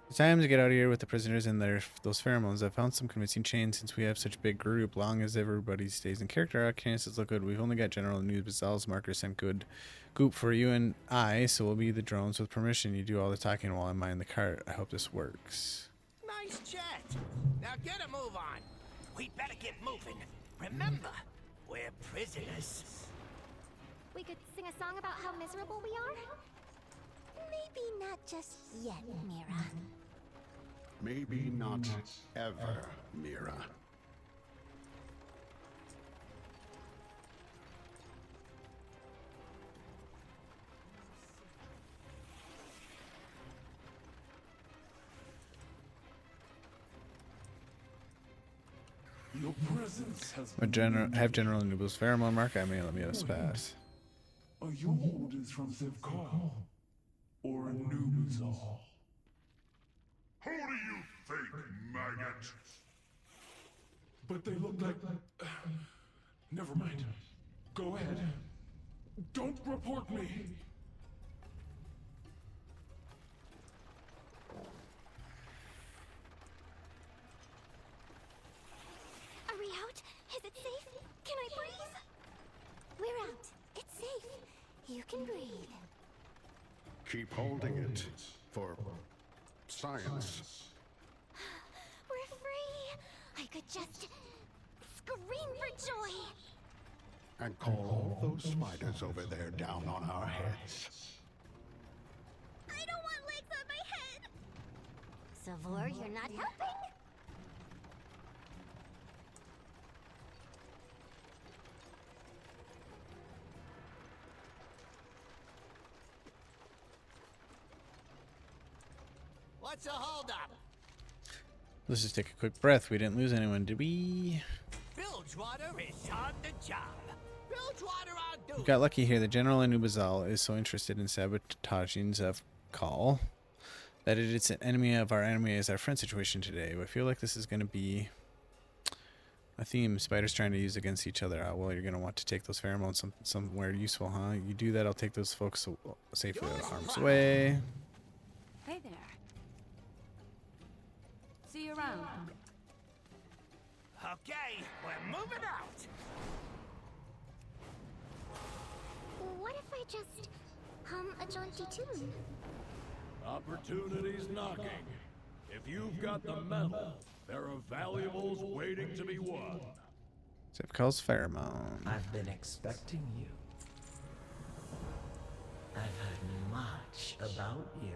It's time to get out of here with the prisoners and those pheromones. I found some convincing chains since we have such a big group. Long as everybody stays in character, our canvases look good. We've only got General Noobzal's marker sent good goop for you and I, so we'll be the drones with permission. You do all the talking while I mind the cart. I hope this works. Nice chat. Now get a move on. We better get moving. Remember, we're prisoners. We could sing a song about how miserable we are? Maybe not just yet, Mira. Maybe not ever, Mira. Your presence has Have General Nooble's pheromone marker. I may let me us pass. Are your orders from Zevcall or a Noobzal? Who do you think, maggot? But they look like... Never mind. Go ahead. Don't report me. can breathe. Keep holding it for science. We're free! I could just scream for joy! And call all those spiders over there down on our heads. I don't want legs on my head! Savor, you're not helping? What's a holdup? Let's just take a quick breath. We didn't lose anyone, did we? Bilgewater is on the job. Bilgewater on duty. We got lucky here. The General Anubizal is so interested in sabotaging Call that it's an enemy of our enemy is our friend situation today. I feel like this is going to be a theme spiders trying to use against each other. Well, you're going to want to take those pheromones somewhere useful, huh? You do that, I'll take those folks safely out of harm's way. Hey there. See you around. Okay, we're moving out. What if I just hum a jaunty tune? Opportunity's knocking. If you've got the metal, there are valuables waiting to be won. Call's pheromone. I've been expecting you. I've heard much about you.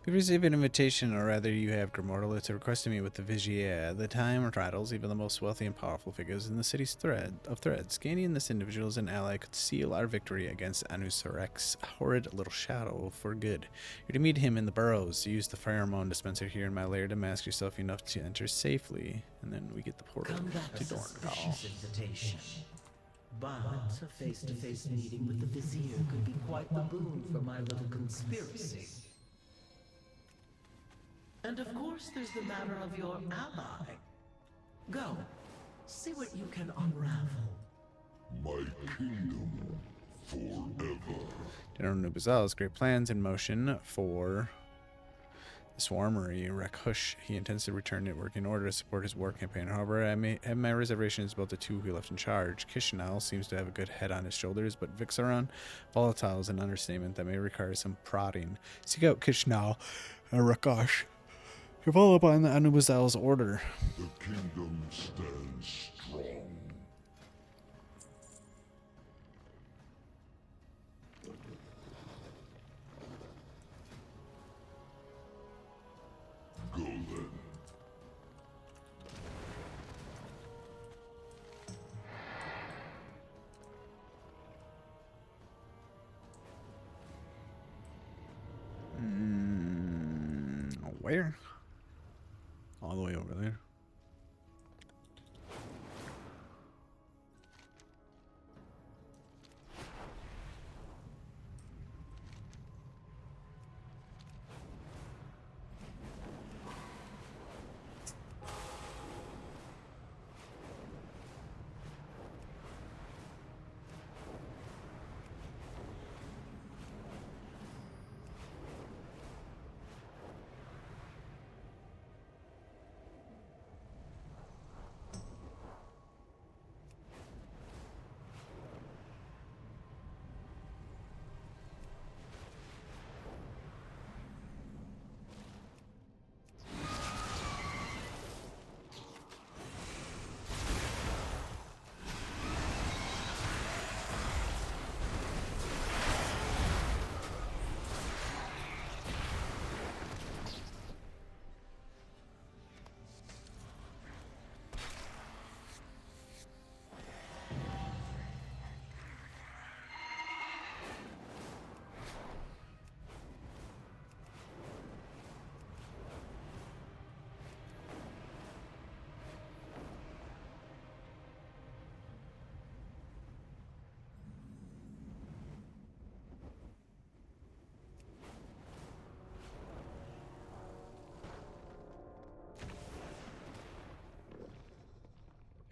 We received an invitation, or rather you have, Grimortal, to request to meet with the Vizier. The time rattles even the most wealthy and powerful figures in the city's threads. Gaining this individual as an ally could seal our victory against Anusarek's horrid little shadow for good. You're to meet him in the burrows. Use the pheromone dispenser here in my lair to mask yourself enough to enter safely. And then we get the portal to Dorngal. Invitation. But a face-to-face meeting with the Vizier could be quite the boon for my little conspiracy. And of course, there's the matter of your ally. Go, see what you can unravel. My kingdom forever. General Nubizal has great plans in motion for the Swarmery. Rakhush, he intends to return it working order to support his war campaign. However, I may have my reservations about the two who left in charge. Kishinal seems to have a good head on his shoulders, but Vixaron, volatile is an understatement that may require some prodding. Seek out Kishinal and Rakhush. You follow up on the Anubizal's order. The kingdom stands strong. Go then. Where? All the way over there.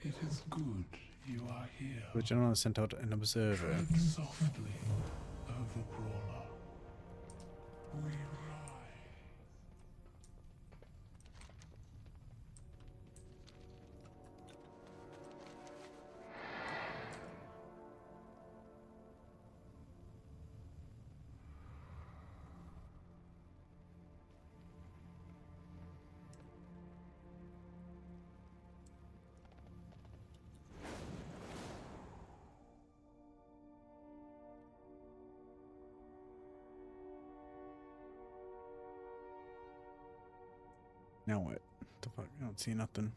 It is good you are here. The general sent out an observer. Tread softly, overbrawler. We ride. Now what? The fuck? I don't see nothing.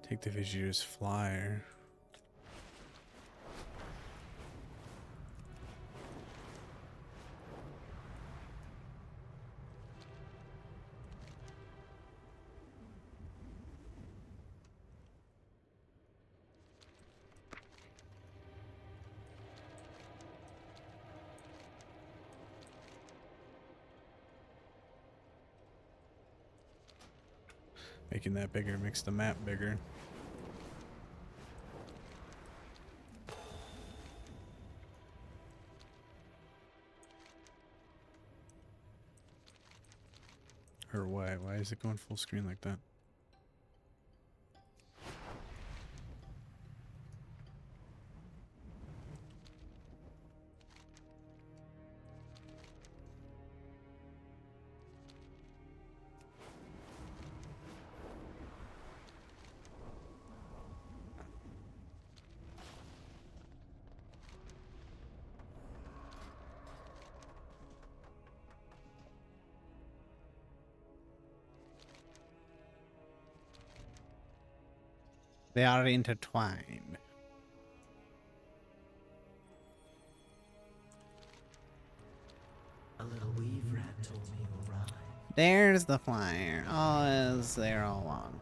Take the visitor's flyer. Making that bigger makes the map bigger. Or why? Why is it going full screen like that? They are intertwined. A little weave rat told me you arrived. There's the flyer. Oh, it was there all along.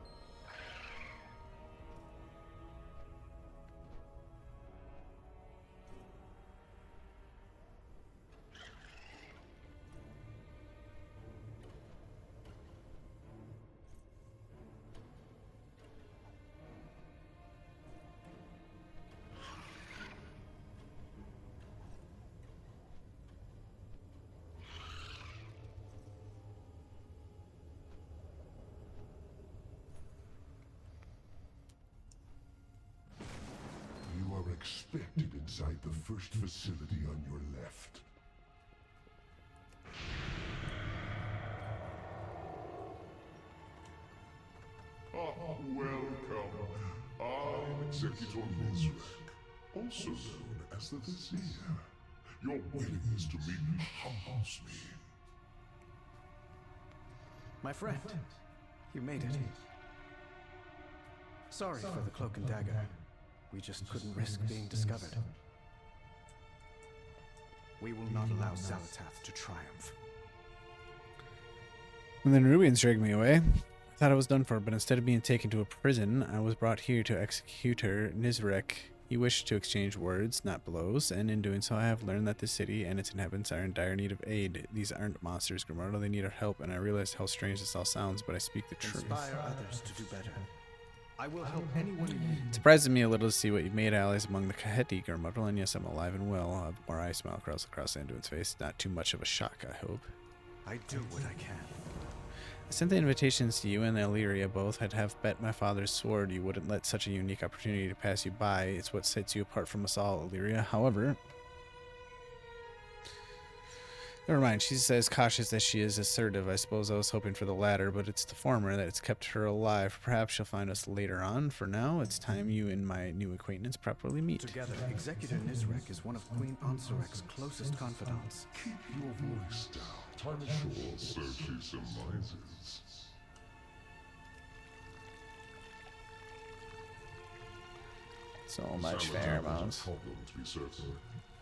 You are expected inside the first facility on your left. Welcome. I'm Executor Misc, also known as the Vizier. Your willingness to meet me humbles me. My friend, you made it. Sorry for the cloak and dagger. We just couldn't risk being discovered. We will not allow Xalatath to triumph. And then Rubians dragged me away. I thought I was done for, but instead of being taken to a prison, I was brought here to Executor Nizrek. He wished to exchange words, not blows, and in doing so I have learned that the city and its inhabitants are in dire need of aid. These aren't monsters, Grimardo, they need our help, and I realized how strange this all sounds, but I speak the truth. Inspire others to do better. I will help anyone in need. It surprises me a little to see what you've made allies among the Kaheti, Grimardo, and yes, I'm alive and well. A more eye smile across Anduin's face. Not too much of a shock, I hope. I do what I can. I sent the invitations to you and Illyria both. I'd have bet my father's sword you wouldn't let such a unique opportunity to pass you by. It's what sets you apart from us all, Illyria. However, never mind. She's as cautious as she is assertive. I suppose I was hoping for the latter, but it's the former that has kept her alive. Perhaps she'll find us later on. For now, it's time you and my new acquaintance properly meet. Together, Executor Nizrek is one of Queen Ansurek's closest confidants. Keep your voice down. I'm sure Cersei surmises. So much pheromones. To be certain,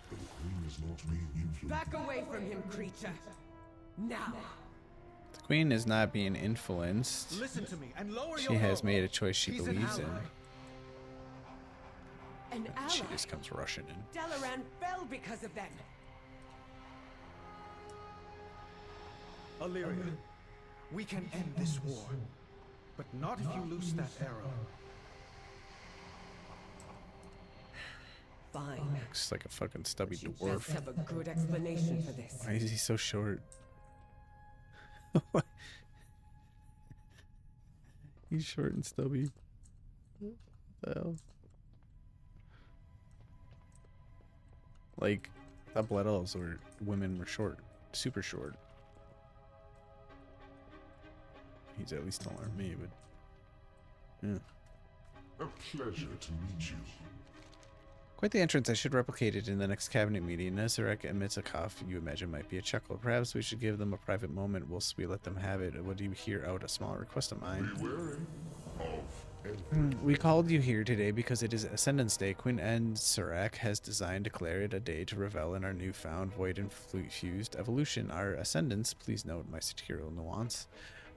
but the Queen is not being influenced. Back away from him, creature. Now. The Queen is not being influenced. Listen to me and lower She your has hope. made a choice she He's an believes in. ally. An ally. She just comes rushing in. Dalaran fell because of them. Illyria, we can end this war, but not if you loose that arrow. Fine. Looks like a fucking stubby You dwarf. best have a good explanation for this. Why is he so short? He's short and stubby. What the hell? Like, I thought blood elves or women were short, super short. He's at least taller than me, but A pleasure to meet you. Quite the entrance. I should replicate it in the next cabinet meeting. Nezarek emits a cough you imagine might be a chuckle. Perhaps we should give them a private moment whilst we let them have it. Would you hear out a small request of mine? Be wary of everything. We called you here today because it is Ascendance Day. Queen Nezarek has designed to declare it a day to revel in our newfound void-infused evolution. Our ascendants, please note my satirical nuance.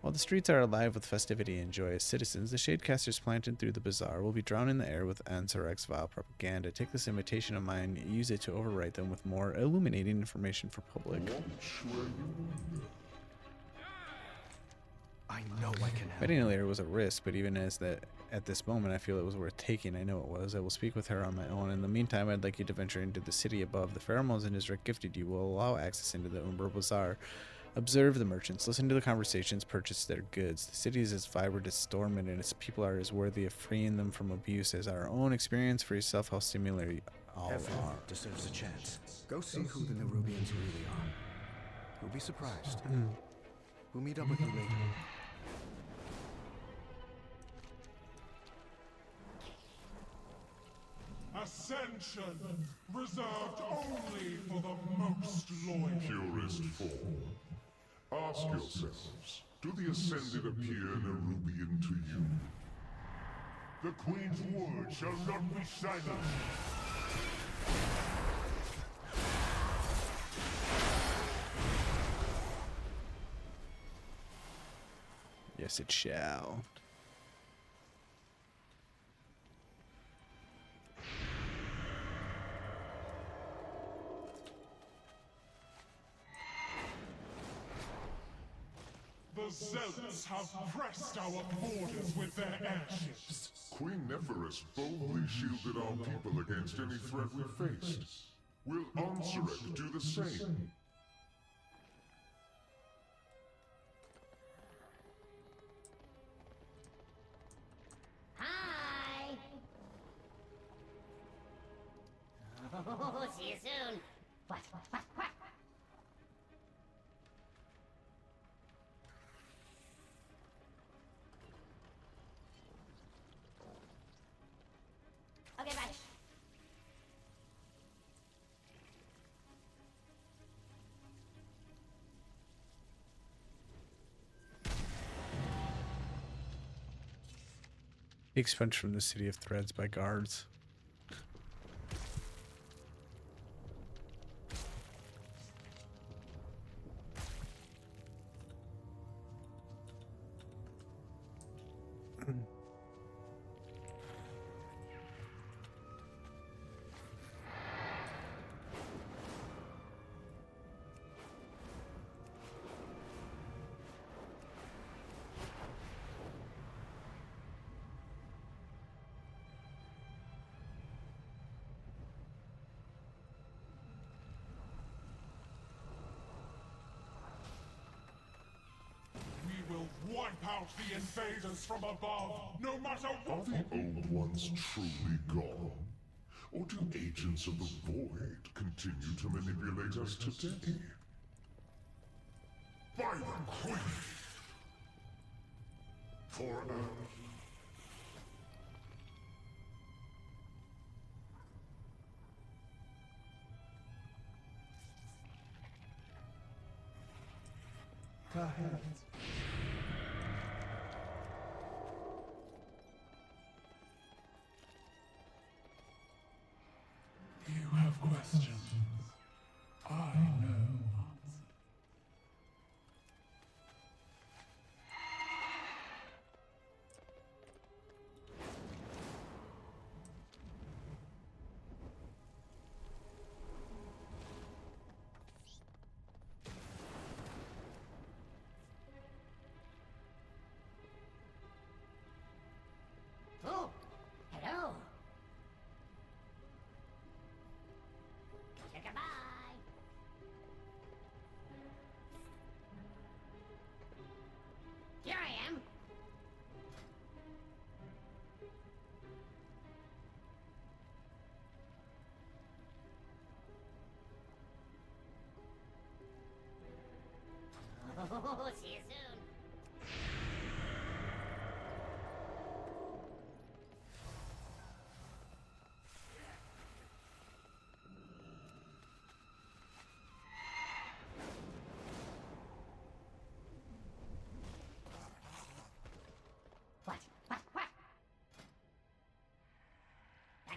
While the streets are alive with festivity and joyous citizens, the shadecasters planted through the bazaar will be drowned in the air with Ansarek's vile propaganda. Take this invitation of mine, use it to overwrite them with more illuminating information for public. I know I can help. Fighting Ilaria was a risk, but even as that at this moment I feel it was worth taking. I know it was. I will speak with her on my own. In the meantime, I'd like you to venture into the city above. The pheromones Nezarek gifted you will allow access into the Umbra Bazaar. Observe the merchants, listen to the conversations, purchase their goods. The city is as vibrant as Stormwind, and its people are as worthy of freeing them from abuse as our own. Experience for yourself how similar all are. Deserves a chance. Go see who the Nerubians really are. You'll be surprised. We'll meet up with you later. Ascension, reserved only for the most loyal. Purest form. Ask yourselves, do the Ascended appear Nerubian to you? The Queen's word shall not be silenced. Yes, it shall. The Zealots have pressed our borders with their airships. Queen Neferis boldly shielded our people against any threat we faced. Will Ansurek do the same? Hi! Oh, see you soon. What? Okay, bye. Expunged from the City of Threads by guards. We will wipe out the invaders from above, no matter Are what. the old ones truly gone? Or do agents of the Void continue to manipulate us today? By the Queen! For You have questions. I know answers.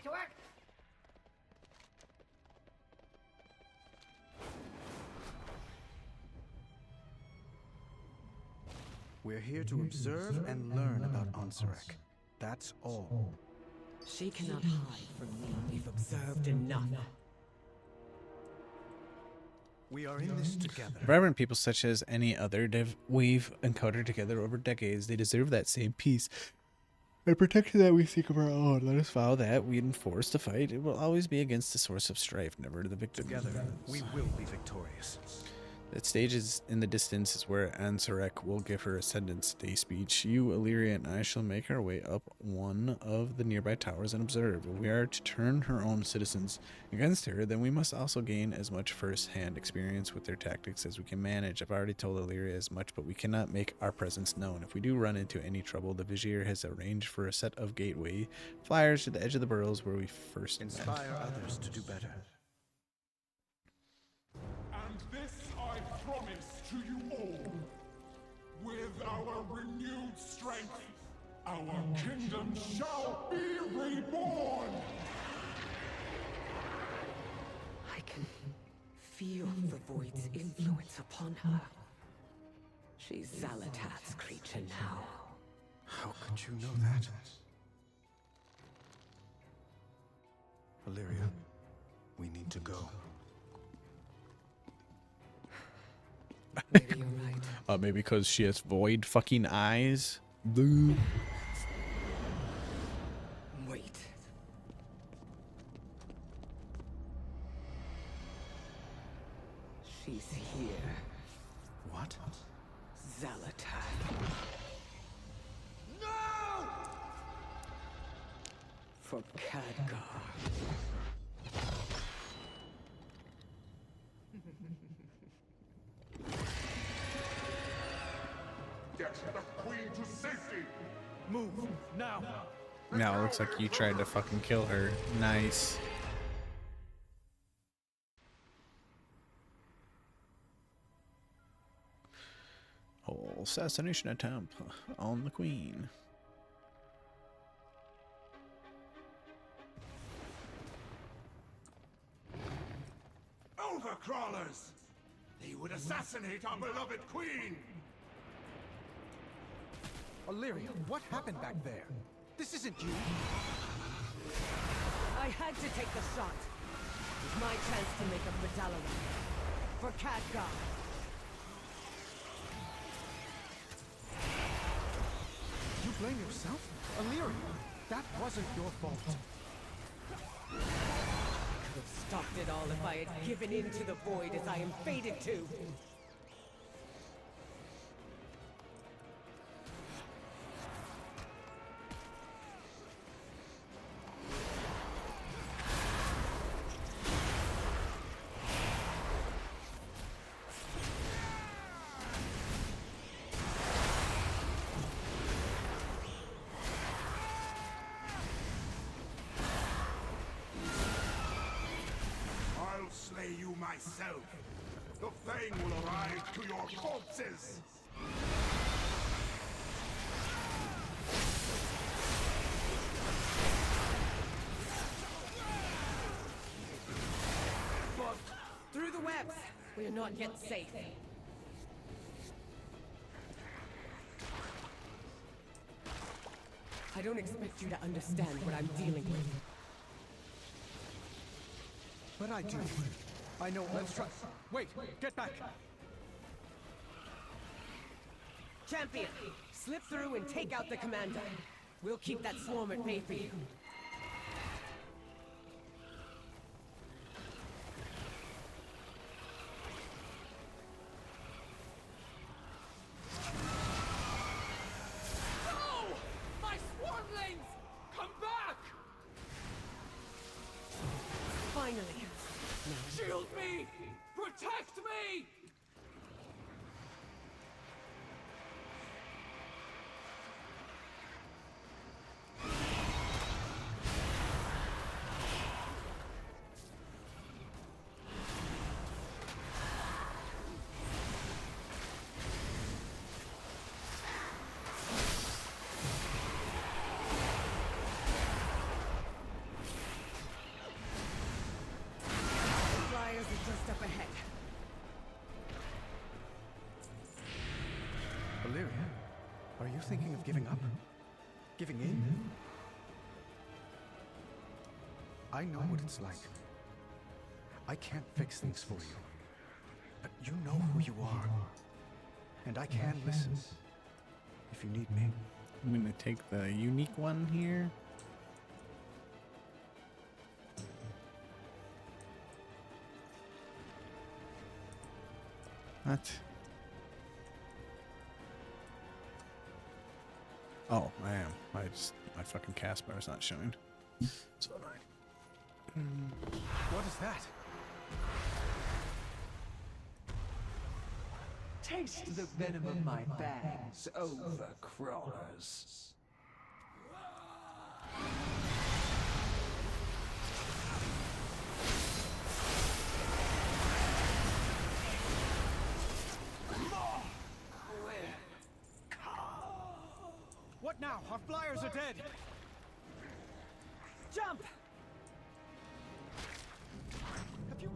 to work. We're here to observe and learn about Ansarek. That's all. She cannot hide from me. We've observed enough. We are in this together. Vibrant people such as any other we've encountered together over decades, they deserve that same peace and protection that we seek of our own. Let us vow that, we enforce the fight, it will always be against the source of strife, never the victim. Together, we will be victorious. That stage is in the distance is where Ansarek will give her Ascendance Day speech. You, Illyria, and I shall make our way up one of the nearby towers and observe. If we are to turn her own citizens against her, then we must also gain as much first-hand experience with their tactics as we can manage. I've already told Illyria as much, but we cannot make our presence known. If we do run into any trouble, the Vizier has arranged for a set of gateway flyers to the edge of the burrows where we first inspire others to do better. And this I promise to you all. With our renewed strength, our kingdom shall be reborn! I can feel the Void's influence upon her. She's Xalatath's creature now. How could you know that? Illyria, we need to go. Maybe you're right. Maybe because she has void fucking eyes. Boo. Wait. She's here. What? Xalatath. No! From Khadgar. Get the queen to safety! Move, now! Now it looks like you tried to fucking kill her. Nice. Whole assassination attempt on the queen. Overcrawlers! They would assassinate our beloved queen! Illyria, what happened back there? This isn't you. I had to take the shot. It was my chance to make up for Dalaran. For Khadgar. You blame yourself? Illyria, that wasn't your fault. I could have stopped it all if I had given in to the Void as I am fated to. I'll slay you myself. The Fang will arrive to your corpses. Through the webs! We are not yet safe. I don't expect you to understand what I'm dealing with. But I do. I know. Let's try. Wait, get back. Champion, slip through and take out the commander. We'll keep that swarm at bay for you. No! My swarmlings! Come back! Finally. Shield me! Protect me! thinking of giving up? Giving in? I know what it's like. I can't fix things for you. But you know who you are. And I can listen. If you need me. I'm gonna take the unique one here. What? Oh, I am. My fucking cast bar is not showing. So annoying. What is that? Taste the venom of my fangs, overcrawlers. What now? Our flyers are dead! Jump! Have you...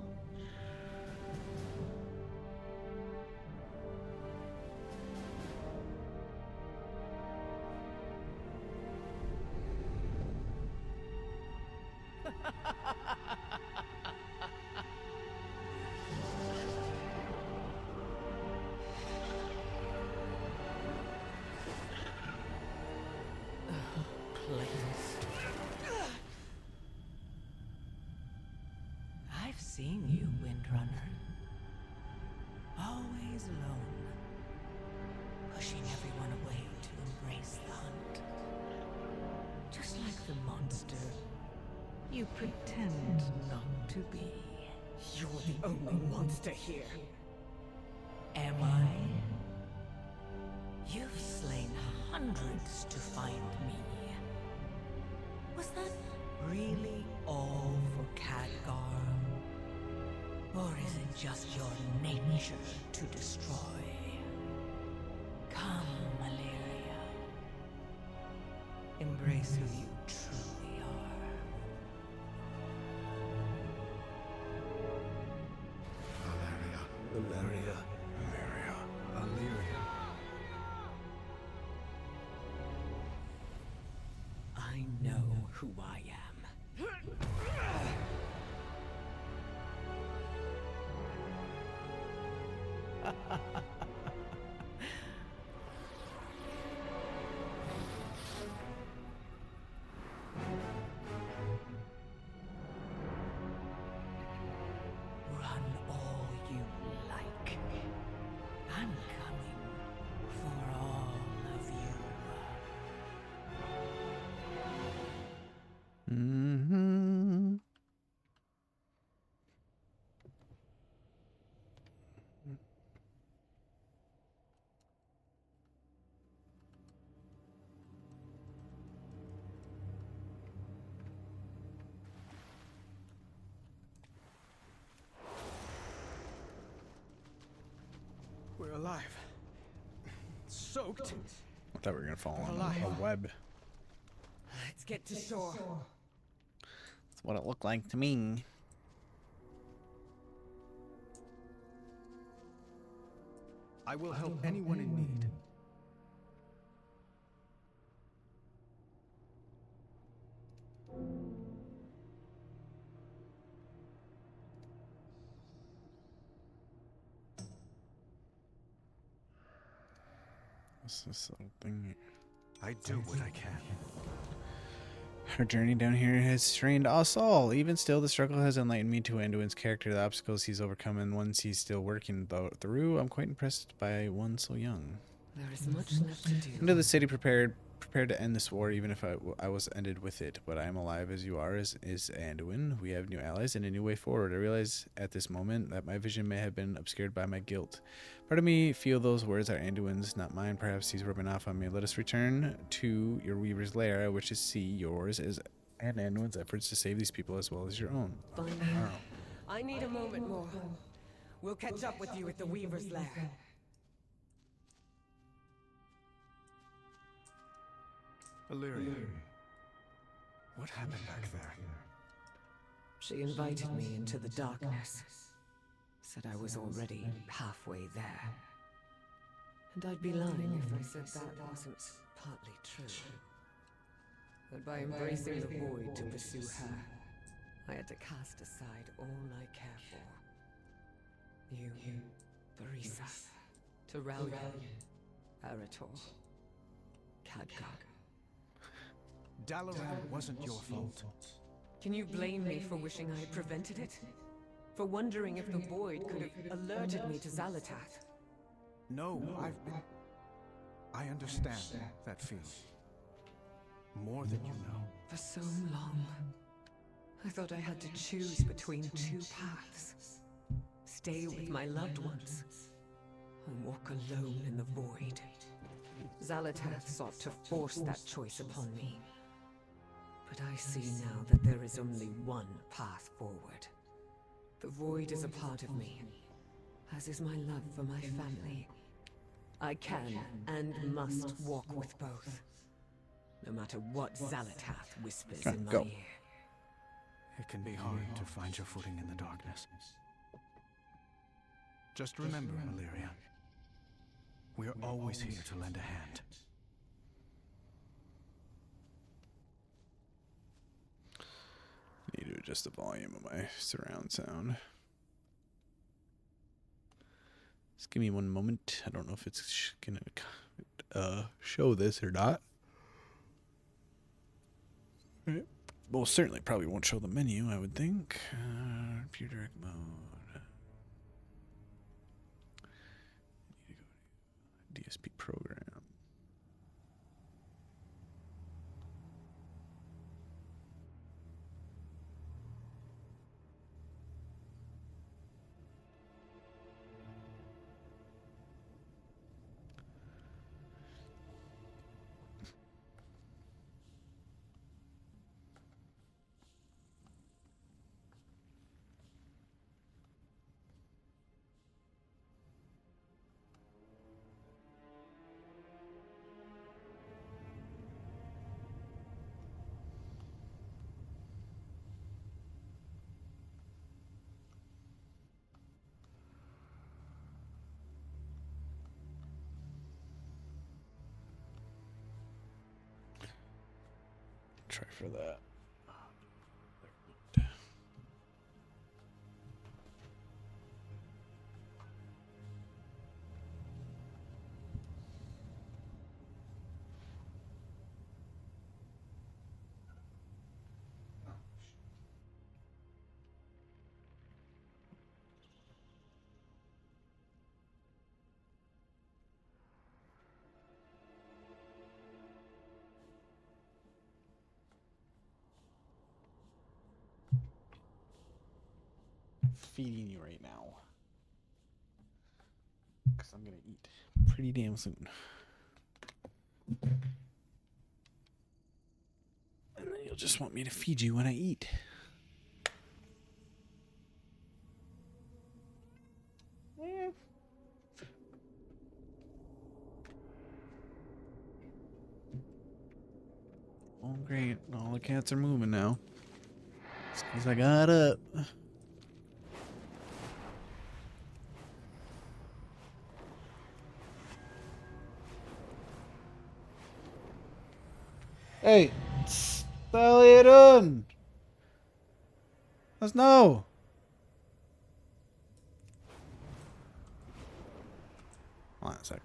I've seen you, Windrunner. Always alone. Pushing everyone away to embrace the hunt. Just like the monster you pretend not to be. You're the only monster here. Am I? You've slain hundreds to find me. Was that really all for Khadgar? Or is it just your nature to destroy? Come, Malaria. Embrace who you truly are. Valeria. Illyria. I know who I am. Run all you like. I'm coming for all of you. Mm-hmm. We're alive. Soaked. I thought we were gonna fall on Alive. a web. Let's get to shore. That's what it looked like to me. I will help anyone in need. What's this little thing? I do what I can. Our journey down here has strained us all. Even still, the struggle has enlightened me to Anduin's character, the obstacles he's overcome, and ones he's still working through. I'm quite impressed by one so young. There is much left to do. Into the city, prepared to end this war, even if I was ended with it. But I am alive as you are, is Anduin. We have new allies and a new way forward. I realize at this moment that my vision may have been obscured by my guilt. Part of me feel those words are Anduin's, not mine. Perhaps he's rubbing off on me. Let us return to your Weaver's lair. I wish to see yours and Anduin's efforts to save these people as well as your own. Fine. I need a moment more. We'll catch up with you at the Weaver's lair. Illyria. What happened back there? She invited me into the darkness. Said I was already halfway there. And I'd be lying if I said that wasn't partly true. That by embracing the void to pursue her, I had to cast aside all I care for. You, Barisa, Terralion, Arator, Khadgar. Dalaran wasn't your fault. Can you blame me for wishing I had prevented it? For wondering if the void could have alerted me to Xalatath? No, I understand that feeling. More than you know. For so long, I thought I had to choose between two paths. Stay with my loved ones, or walk alone in the void. Xalatath sought to force that choice upon me. But I see now that there is only one path forward. The void is a part of me, as is my love for my family. I can and must walk with both, no matter what Xalatath whispers in my ear. It can be hard to find your footing in the darkness. Just remember, Illyria, we're always here to lend a hand. I need to adjust the volume of my surround sound. Just give me one moment. I don't know if it's gonna show this or not. Right. Well, certainly probably won't show the menu, I would think. Pure direct mode. I need to go to DSP program. Try for that. Feeding you right now, because I'm gonna eat pretty damn soon, and then you'll just want me to feed you when I eat. Oh great, all the cats are moving now. It's 'cause I got up. Hey, what the hell are you doing? Let's know. Hold on a sec.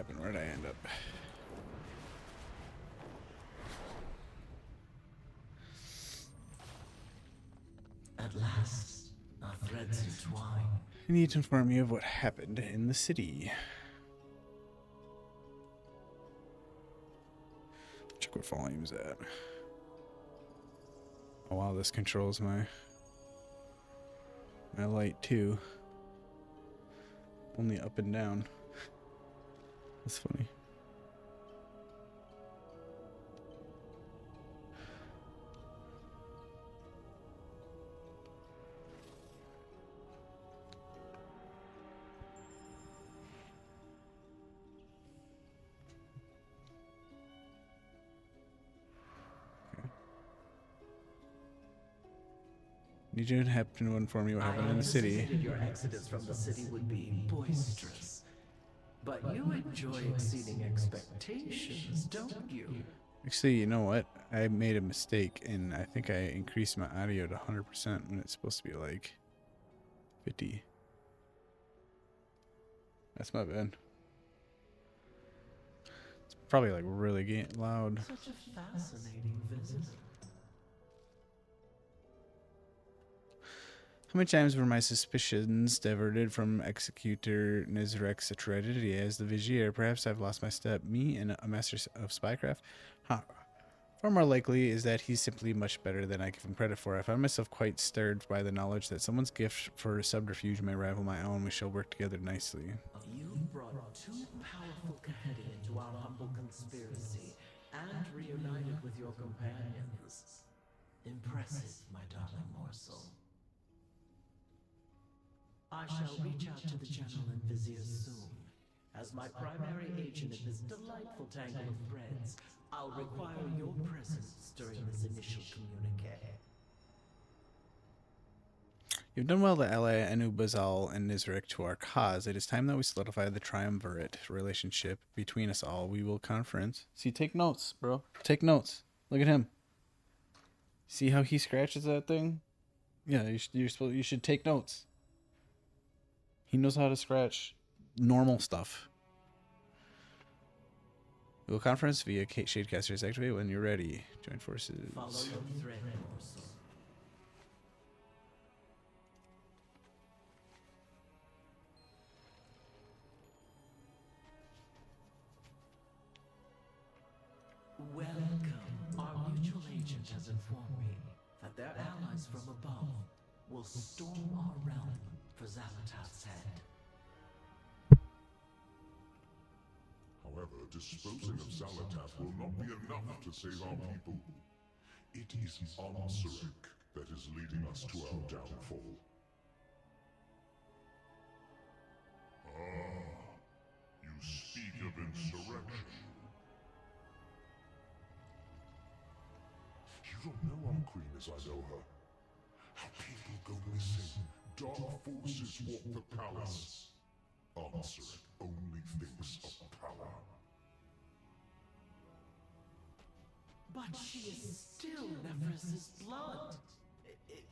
happened? Where did I end up? At last, our threads entwine. I need to inform you of what happened in the city. Check what volume's at. Oh wow, this controls my light too. Only up and down. That's funny. Need you to happen to inform me what happened in the city. I anticipated your exodus from the city would be boisterous. But you enjoy exceeding expectations, don't you? Actually, you know what? I made a mistake, and I think I increased my audio to 100% when it's supposed to be like 50. That's my bad. It's probably like really loud. Such a fascinating visitor. How many times were my suspicions diverted from Executor Nizrek's tragedy as the Vizier? Perhaps I've lost my step. Me and a master of spycraft? Huh. Far more likely is that he's simply much better than I give him credit for. I find myself quite stirred by the knowledge that someone's gift for subterfuge may rival my own. We shall work together nicely. You've brought two powerful Kahedi into our humble conspiracy and reunited with your companions. Impressive, my darling morsel. I shall reach out to the General and Vizier soon. As my primary agent in this delightful tangle of threads, I'll require your presence during this initial communique. You've done well to ally Anubazal and Nizrek to our cause. It is time that we solidify the triumvirate relationship between us all. We will conference. See, take notes, bro. Take notes. Look at him. See how he scratches that thing? Yeah, you should take notes. He knows how to scratch normal stuff. We will conference via Shadecasters. Activate when you're ready. Join forces. Follow your thread, morsel. Welcome. Our mutual agent has informed me that their allies from above will storm our realm for Zalatat's head. However, disposing of Zalatat will not be enough to save our people. It is Ansurek that is leading us to our downfall. Ah, you speak of insurrection. You don't know our queen as I know her. How people go missing. Dark forces walk the palace. Ansurek only thinks of power. But she is still Nephris' blood.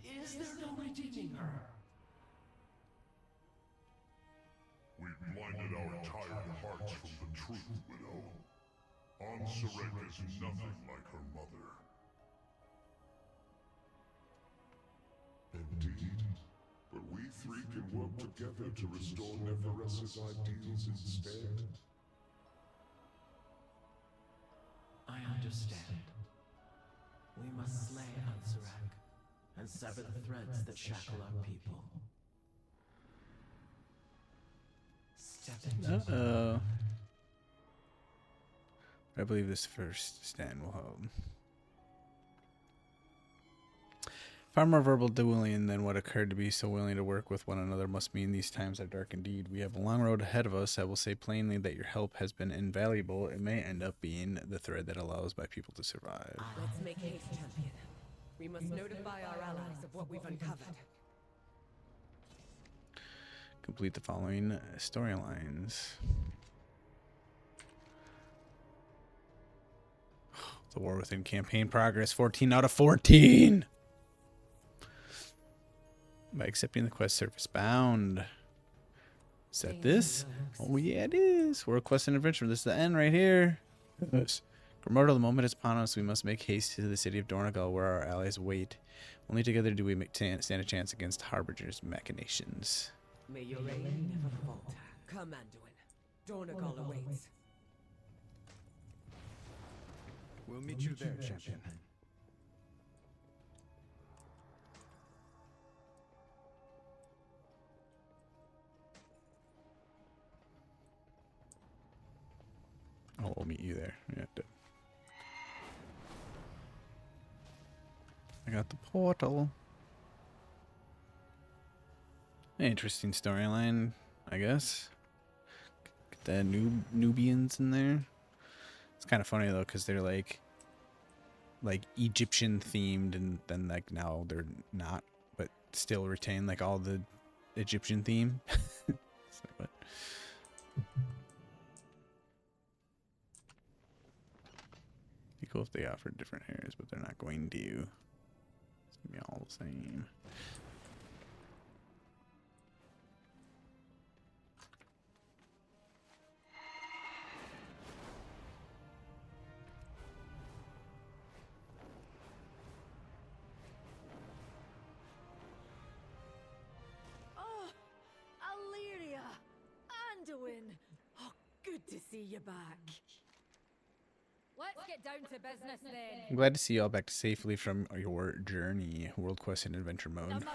Is there no redeeming her? We've blinded our tired hearts from the truth, Widow. Ansurek is nothing like her mother. Indeed, but we three can work together to restore Nephris' ideals instead. I understand. We must slay Ansurek and sever the threads that shackle our people. Step into Uh-oh. I believe this first stand will help. Far more verbal dueling than what occurred to be so willing to work with one another must mean these times are dark indeed. We have a long road ahead of us. I will say plainly that your help has been invaluable. It may end up being the thread that allows my people to survive. Let's make haste, champion. We must notify our allies of what we've uncovered. Complete the following storylines. The War Within campaign progress, 14 out of 14! By accepting the quest, surface bound. Is that this? Oh yeah, it is. World Quest and Adventure. This is the end right here. Yes. Grimortal, the moment is upon us. We must make haste to the city of Dornagal, where our allies wait. Only together do we stand a chance against Harbinger's machinations. May your aim never falter. Come, Anduin. Dornagal awaits. We'll meet you there, champion. Oh, we'll meet you there. Yeah. I got the portal. Interesting storyline, I guess. Get the Nubians in there. It's kind of funny though, because they're like Egyptian themed, and then like now they're not, but still retain like all the Egyptian theme. So, what? Be cool if they offered different hairs, but they're not going to. It's gonna be all the same. Oh, Illyria! Anduin! Oh, good to see you back. Let's get down to business then. I'm glad to see you all back safely from your journey. World Quest and Adventure The mode. mountain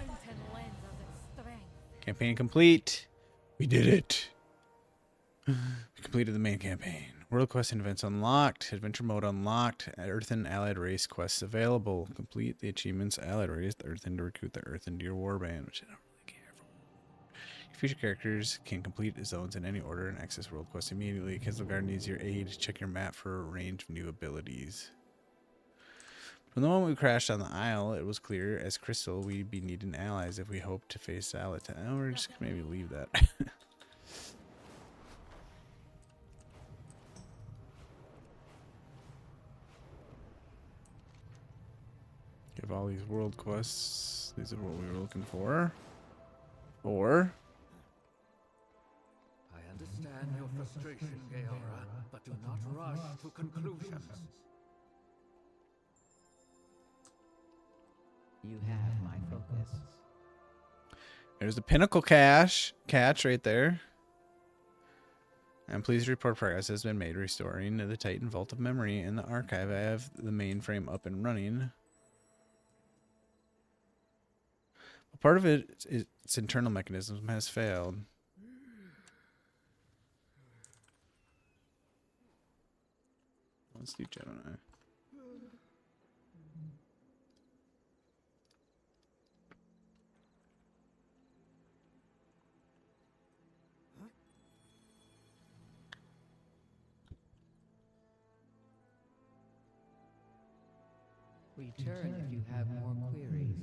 lends us its strength. Campaign complete. We did it. We completed the main campaign. World Quest and events unlocked. Adventure mode unlocked. Earthen allied race quests available. Complete the achievements. Allied race. The Earthen to recruit the Earthen to your warband, which I don't really care for. Your future characters can complete zones in any order and access World Quest immediately. Kisselguard needs your aid. Check your map for a range of new abilities. From the moment we crashed on the Isle, it was clear as crystal we'd be needing allies if we hoped to face Salata. Oh, we're just gonna maybe leave that. Give all these world quests. These are what we were looking for. Or I understand your frustration, Gaora, but do not rush to conclusions. You have my focus. there's the pinnacle catch right there. I'm pleased to report progress has been made restoring the Titan Vault of Memory in the archive. I have the mainframe up and running. But part of its internal mechanism has failed. Let's do Gemini. Return if you have more queries.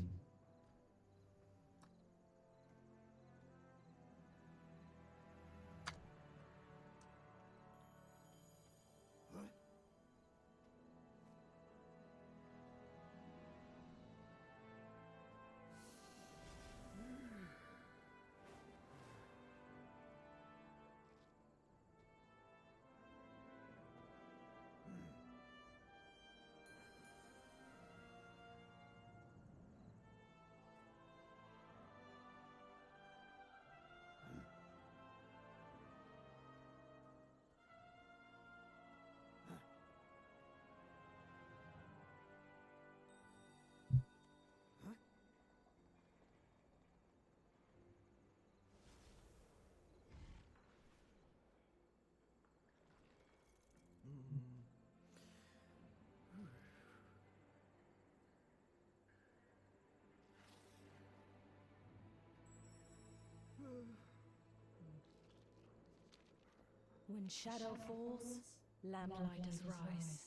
When shadow falls, lamplighters rise.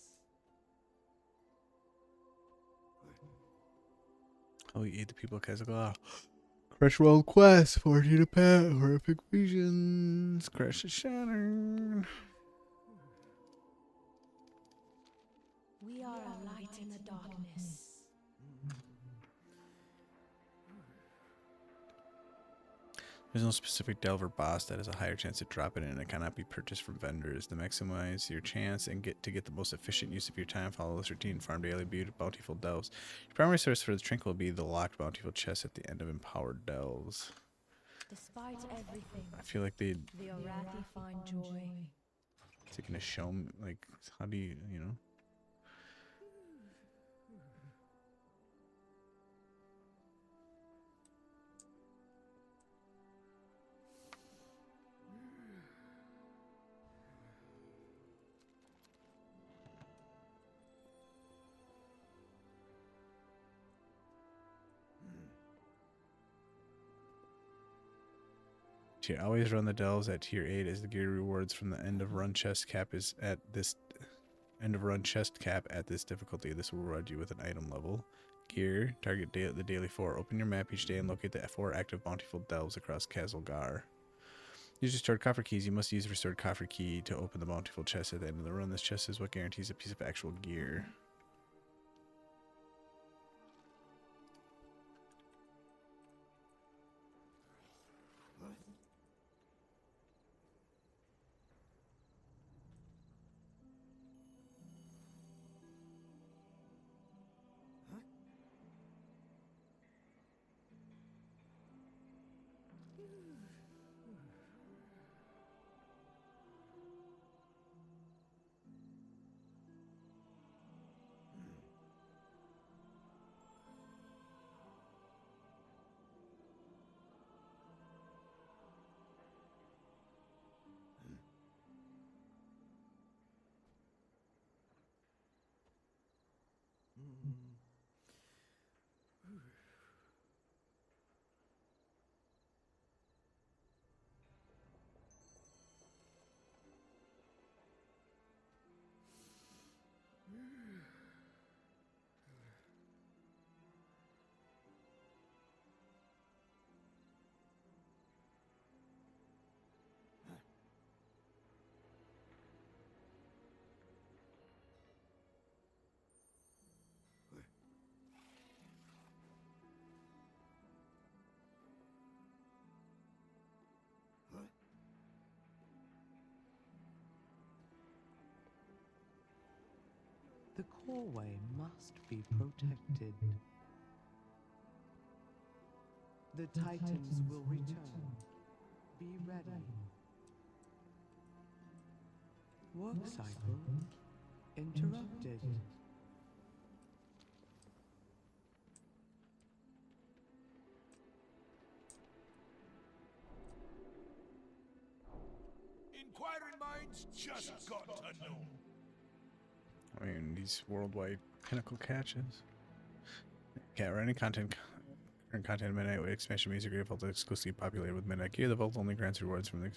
Oh, you eat the people of Kazagla. Crush World Quest, 40 to pet, horrific visions, crash and shatter. We are a light in the darkness. There's no specific delve or boss that has a higher chance to drop it in, and it cannot be purchased from vendors. To maximize your chance and get the most efficient use of your time, follow this routine. Farm daily bountiful delves. Your primary source for the trinket will be the locked bountiful chest at the end of empowered delves. Despite everything, I feel like the Arathi find joy. Is it gonna show me, like, how do you know? Always run the delves at tier 8 as the gear rewards from the end of run chest cap is at this difficulty. This will reward you with an item level. Gear, target the daily 4. Open your map each day and locate the 4 active bountiful delves across Kazalgar. Use restored coffer keys. You must use restored coffer key to open the bountiful chest at the end of the run. This chest is what guarantees a piece of actual gear. The coreway must be protected. The Titans will return. Be ready. Work cycle interrupted. Inquiring minds just got to know. I mean, these worldwide pinnacle catches. Yeah, running content. Current content Midnight with expansion music great vault exclusively populated with Midnight gear. The vault only grants rewards from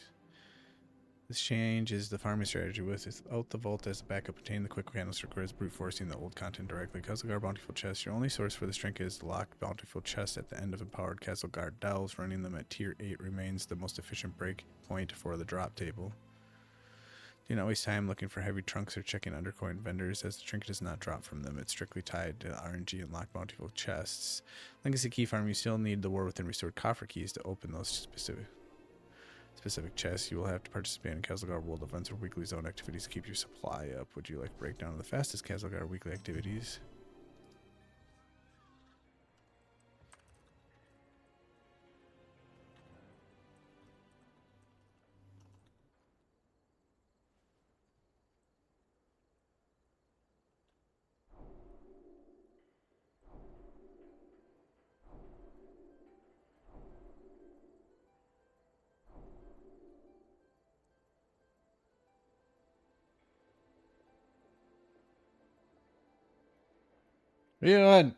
this change is the farming strategy. Without the vault as a backup, obtain the quick candles requires brute forcing the old content directly. Kazalgar Bountiful Chest. Your only source for this trinket is the locked Bountiful Chest at the end of empowered Kazalgar delves. Running them at tier 8 remains the most efficient break point for the drop table. Do not waste time looking for heavy trunks or checking undercoin vendors, as the trinket does not drop from them. It's strictly tied to RNG and locked bountiful chests. Legacy key farm, you still need the War Within restored coffer keys to open those specific chests. You will have to participate in Kazalgar world events or weekly zone activities to keep your supply up. Would you like a breakdown of the fastest Kazalgar weekly activities? What are you doing?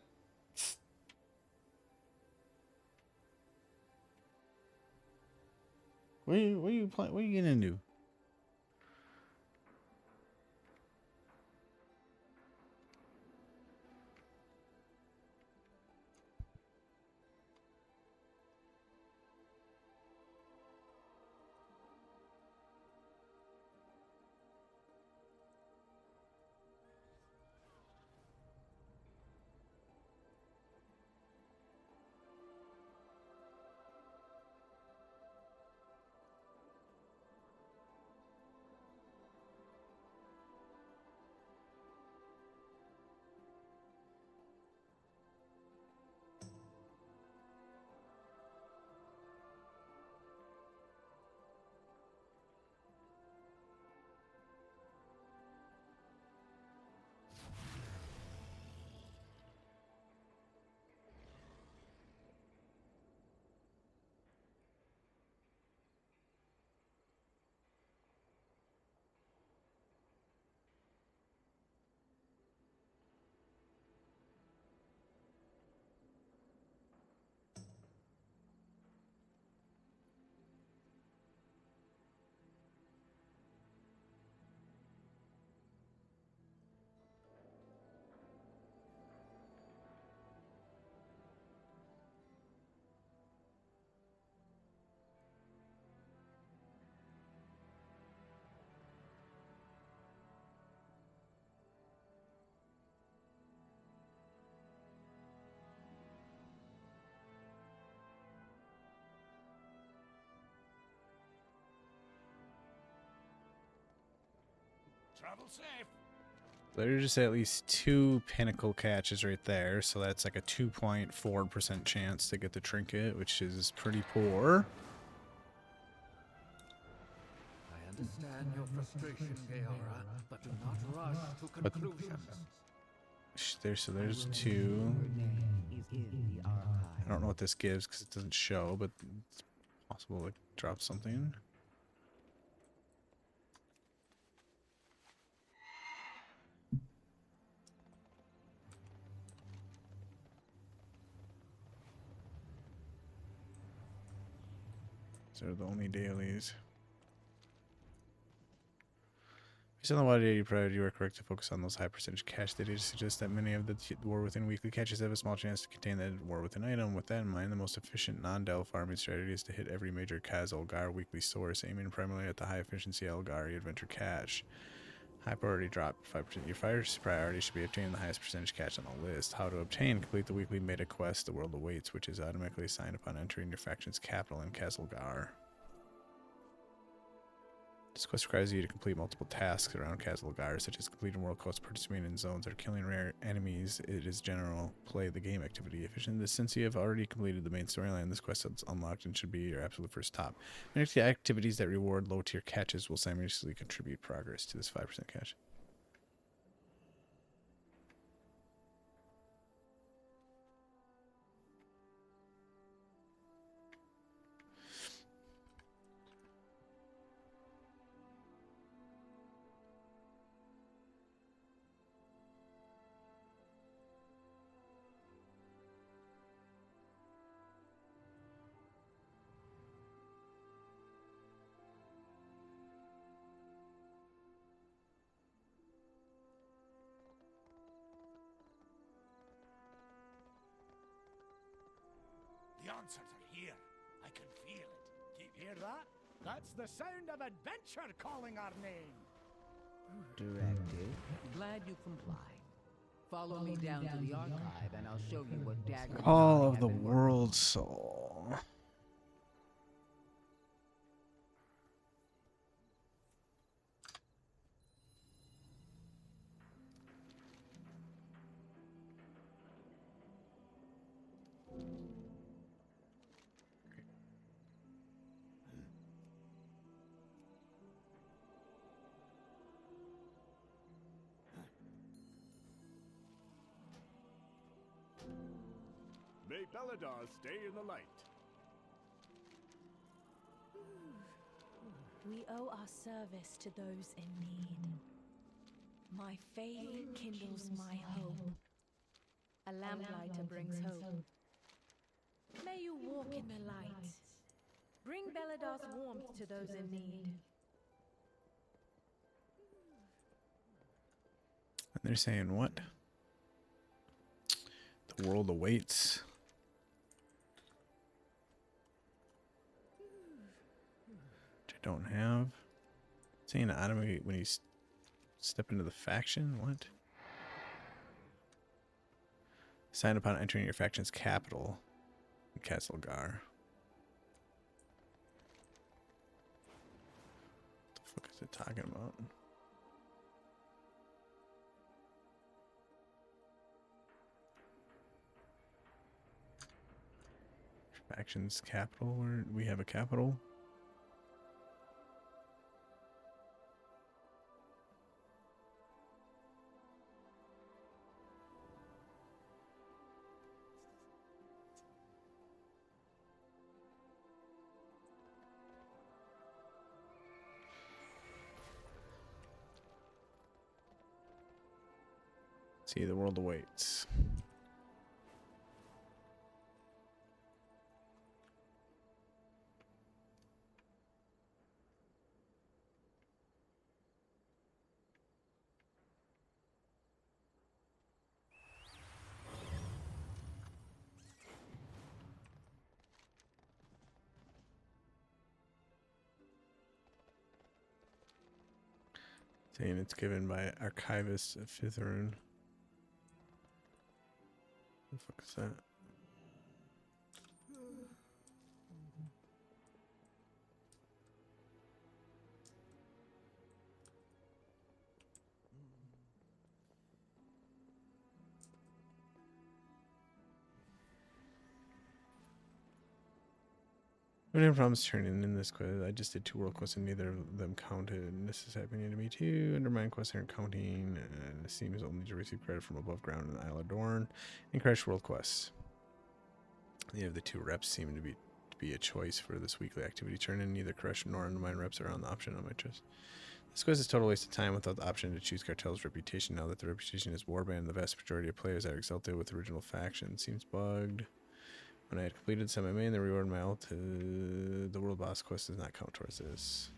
What are you playing? What are you getting into? Travel safe. There's just at least 2 pinnacle catches right there, so that's like a 2.4% chance to get the trinket, which is pretty poor. I understand your frustration, Gaora, but do not rush to conclusions. There's 2. I don't know what this gives because it doesn't show, but it's possible to drop something. These are the only dailies. Based on the water data you provided, you are correct to focus on those high percentage cache data. Suggests that many of the War Within weekly caches have a small chance to contain the War Within item. With that in mind, the most efficient non-Del farming strategy is to hit every major Kaz Elgar weekly source, aiming primarily at the high efficiency Elgari adventure cache. High priority drop 5%. Your first priority should be obtaining the highest percentage cache on the list. How to obtain: complete the weekly meta quest, The World Awaits, which is automatically assigned upon entering your faction's capital in Kazilgar. This quest requires you to complete multiple tasks around Kazilgar, such as completing world quests, participating in zones, or killing rare enemies. It is general play the game activity. Efficient. Since you have already completed the main storyline, this quest is unlocked and should be your absolute first top. Next, the activities that reward low tier catches will simultaneously contribute progress to this 5% catch. The answers are here. I can feel it. Do you hear that? That's the sound of adventure calling our name. Directive. Glad you comply. Follow me down to the archive and I'll show you what Dagger and Call I of have the been World Soul. May Belladar stay in the light. We owe our service to those in need. My faith kindles my hope. A lamplighter brings hope. May you walk in the light. Bring Belladar's warmth to those in need. And they're saying what? The world awaits. Which I don't have. Saying automatically when you step into the faction? What? Sign upon entering your faction's capital in Kazilgar. What the fuck is it talking about? Faction's capital? Where we have a capital? See, the world awaits. Saying it's given by Archivist Fitherun. What the fuck is that? No problems turning in this quest. I just did 2 world quests and neither of them counted. And this is happening to me too. Undermine quests aren't counting. And it seems only to receive credit from above ground in the Isle of Dorn. And crash world quests. Yeah, the 2 reps seem to be a choice for this weekly activity turn-in. Neither crush nor undermine reps are on the option on my choice. This quest is a total waste of time without the option to choose Cartel's reputation. Now that the reputation is warband, the vast majority of players are exalted with original faction. Seems bugged. When I had completed semi-main, the reward mile to the world boss quest does not count towards this.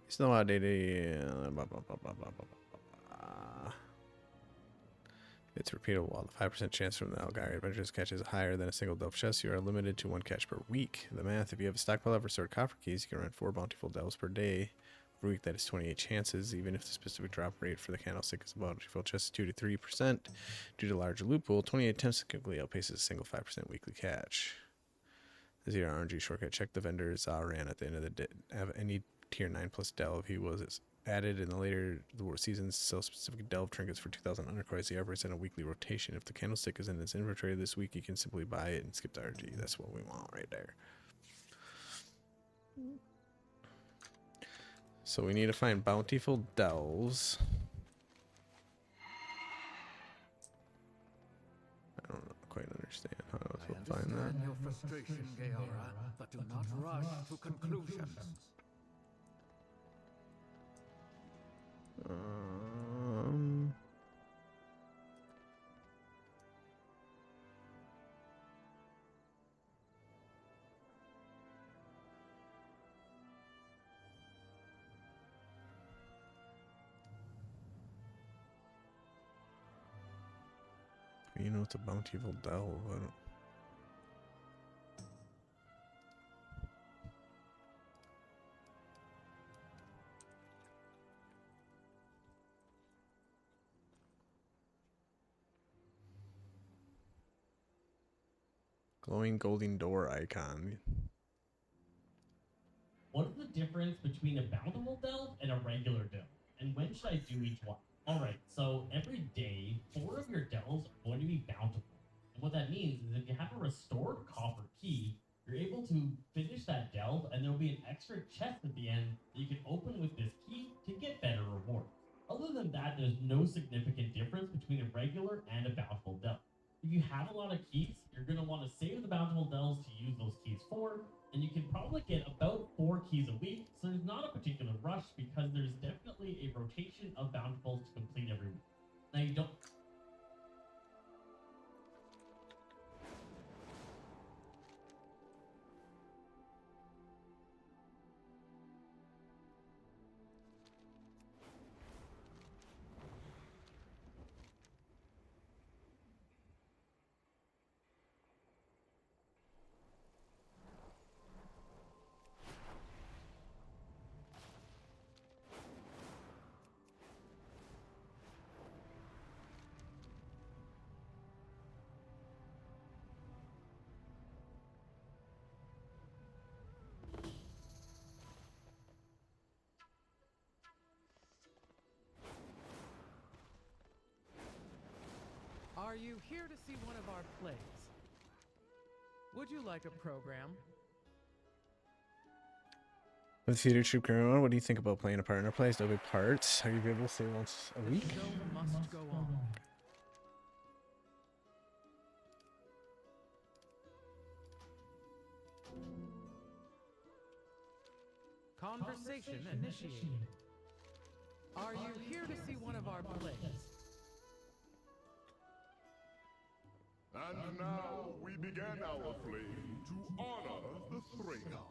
It's no outdated. It's repeatable. While the 5% chance from the Algari Adventures catch is higher than a single delve chest, you are limited to 1 catch per week. The math: if you have a stockpile of restored copper keys, you can run 4 bountiful delves per day. Per week, that is 28 chances, even if the specific drop rate for the candlestick is a bountiful chest is 2 to 3%. Due to larger loot pool, 28 attempts significantly outpaces a single 5% weekly catch. This is your RNG shortcut. Check the vendor's ran at the end of the day. Have any tier 9 plus delve. He was added in the later the war seasons. Sell specific delve trinkets for 2,000 undercoins. He operates in a weekly rotation. If the candlestick is in his inventory this week, you can simply buy it and skip the RNG. That's what we want right there. So we need to find bountiful delves. I don't quite understand how to find that. I understand your frustration, Gaora, but do not rush to conclusions. You know, it's a bountiful delve. I don't. Glowing golden door icon. What is the difference between a bountiful delve and a regular delve? And when should I do each one? Alright, so every day, 4 of your delves are going to be bountiful. And what that means is if you have a restored copper key, you're able to finish that delve and there'll be an extra chest at the end that you can open with this key to get better rewards. Other than that, there's no significant difference between a regular and a bountiful delve. If you have a lot of keys, you're going to want to save the bountiful delves to use those keys for, and you can probably get about 4 keys a week, so there's not a particular rush because there's definitely a rotation of bountifuls to complete every week. Now you don't... Are you here to see one of our plays? Would you like a program? With theater troupe going on, what do you think about playing a part in our plays? No big parts. Are you able to say once a week? The show must go on. Conversation initiated. Are you here to see one of our plays? And now we begin our flame to honor the Thraga.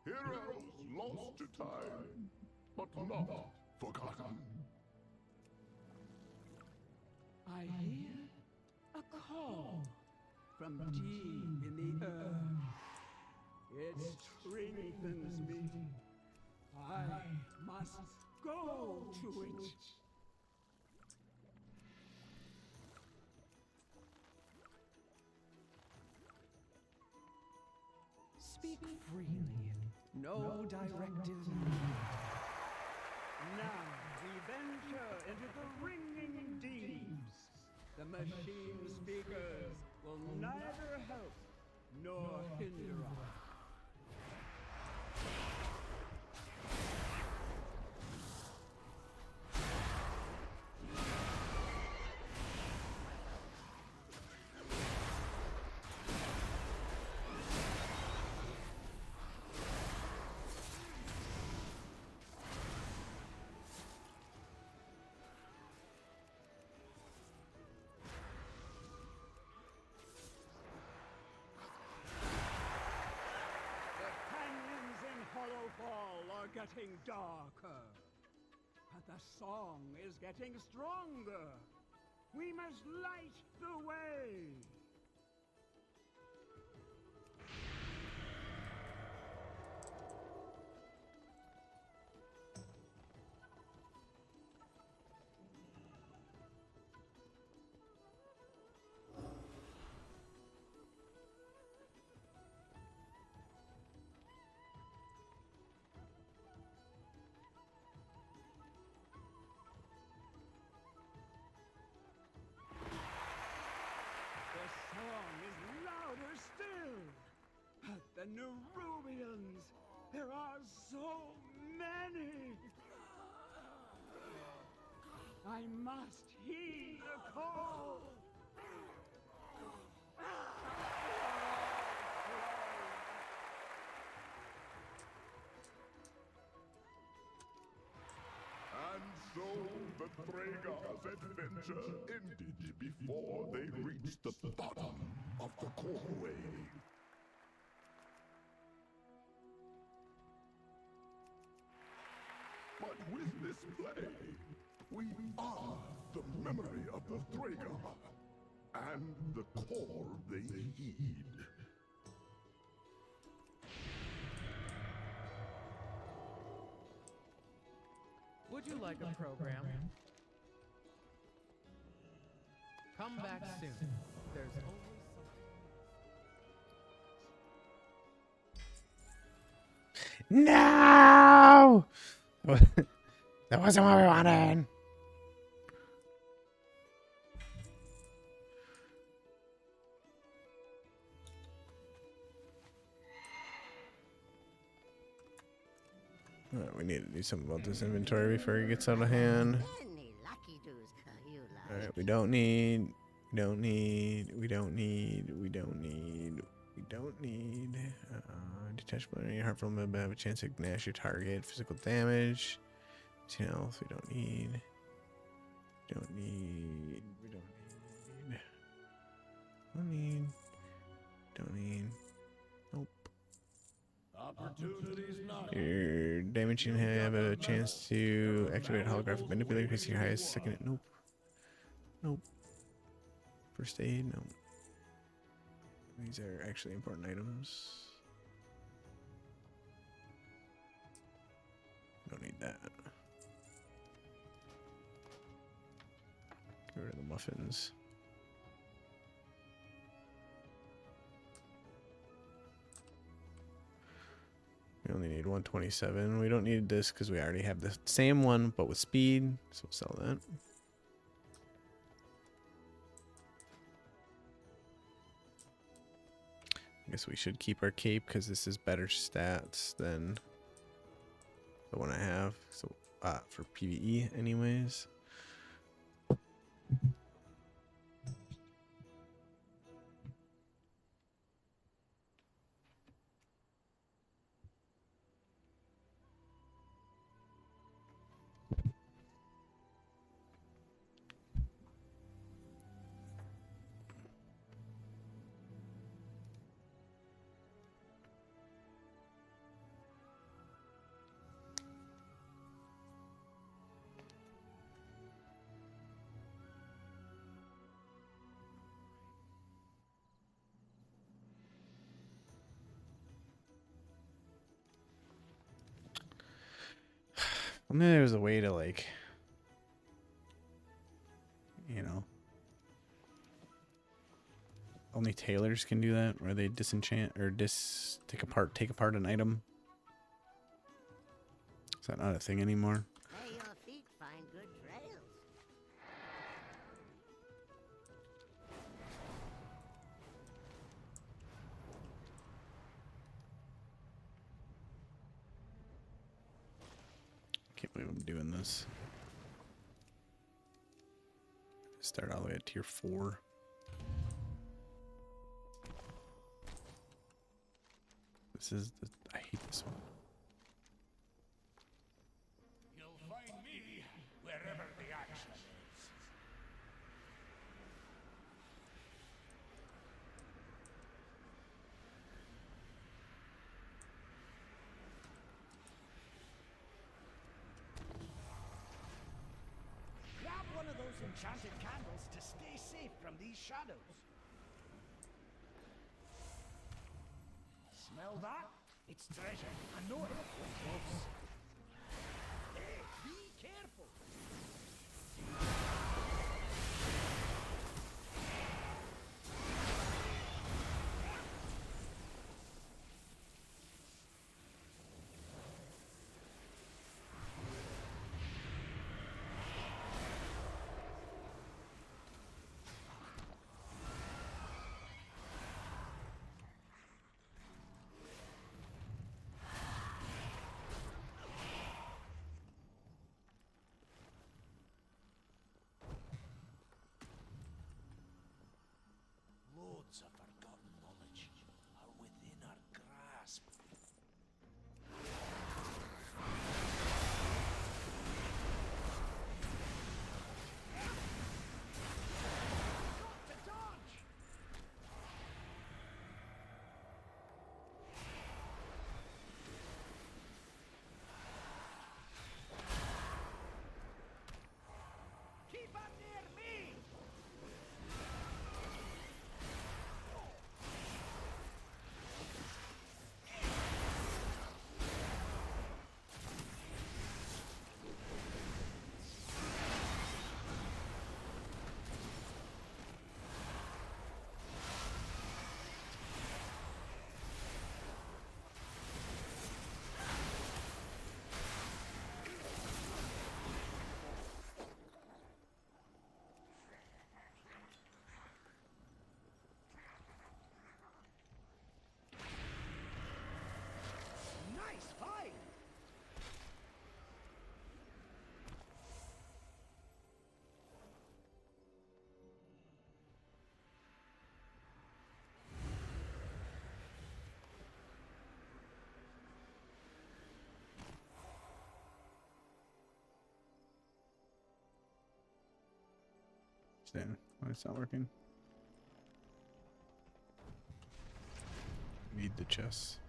Heroes lost to time, but not forgotten. I hear a call from deep in the earth. It strengthens me. I must go to it. Speak freely. No directives needed. Now we venture into the ringing deeps. The machine speakers will neither help nor hinder us. Are getting darker, but the song is getting stronger. We must light the way. The Nerubians! There are so many! I must heed the call! And so the Thragar's adventure ended before they reached the bottom of the causeway. But with this play, we honor the memory of the Thragar and the call they heed. Would you like a program? Come back soon. There's always something. No! That wasn't what we wanted. We need to do something about this inventory before it gets out of hand. Alright, we don't need. Detachable energy, harmful movement, have a chance to gnash your target. Physical damage. 10 health, we don't need. Nope. Opportunities not. Your damage can have a chance to activate holographic manipulator because your highest second. Nope. First aid, no. These are actually important items. Don't need that. Get rid of the muffins. We only need 127. We don't need this because we already have the same one, but with speed. So we'll sell that. I guess we should keep our cape because this is better stats than the one I have. So for PvE anyways. Only there was a way to, like, you know, only tailors can do that, where they disenchant or take apart an item. Is that not a thing anymore? May your feet find good trails. Can't believe I'm doing this. Start all the way at tier 4. I hate this one. You'll find me wherever the action is. Grab one of those enchanted candles to stay safe from these shadows. Smell that? It's treasure. I know it. We're close. Hey, be careful. Loads of forgotten knowledge are within our grasp. Got to dodge! Keep up near me! Nice fight! Damn, why it's not working? Need the chest.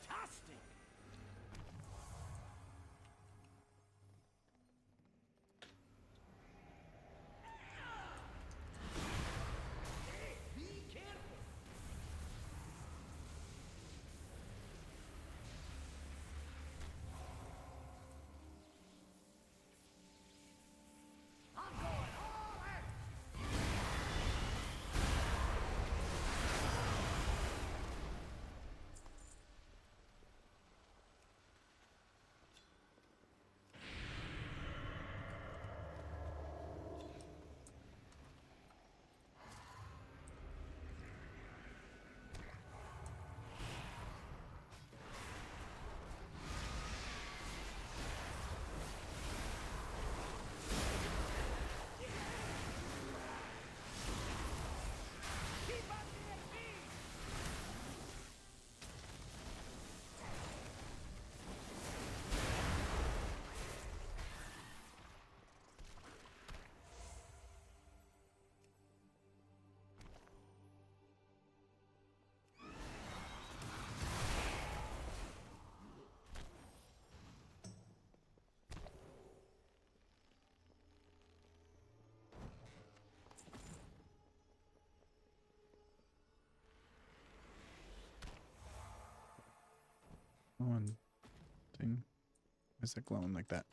Fantastic! Hey, be careful! I'm going all in! Come on, thing. Why is it glowing like that?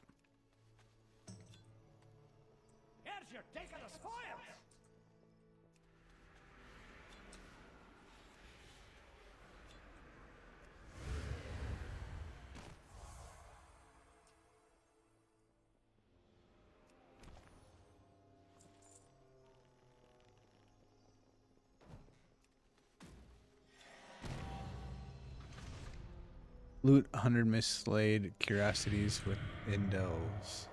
Here's your take of the spoils! Loot 100 mislaid curiosities with Indels.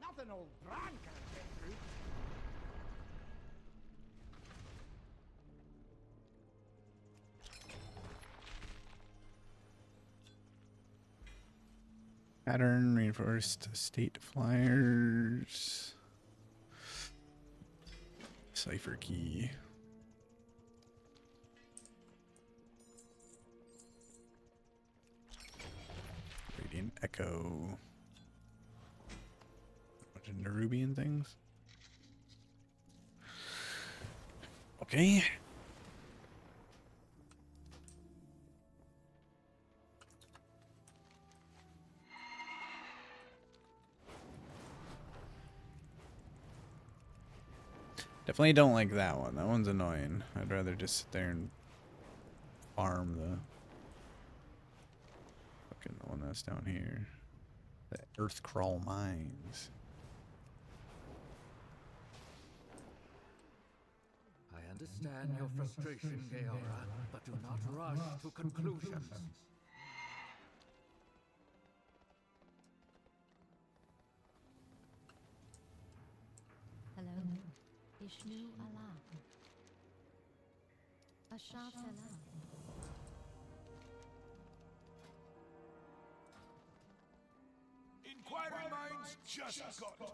Nothing old Bran can't get through. Pattern, reinforced state flyers. Cipher key. Radiant Echo. Bunch of Nerubian things. Okay. Definitely don't like that one. That one's annoying. I'd rather just sit there and farm the fucking one that's down here. The Earthcrawl Mines. I understand your frustration, Gaora, but do not rush to conclusions. Ishnu Allah. Asha Salam. Inquiring minds just got to know.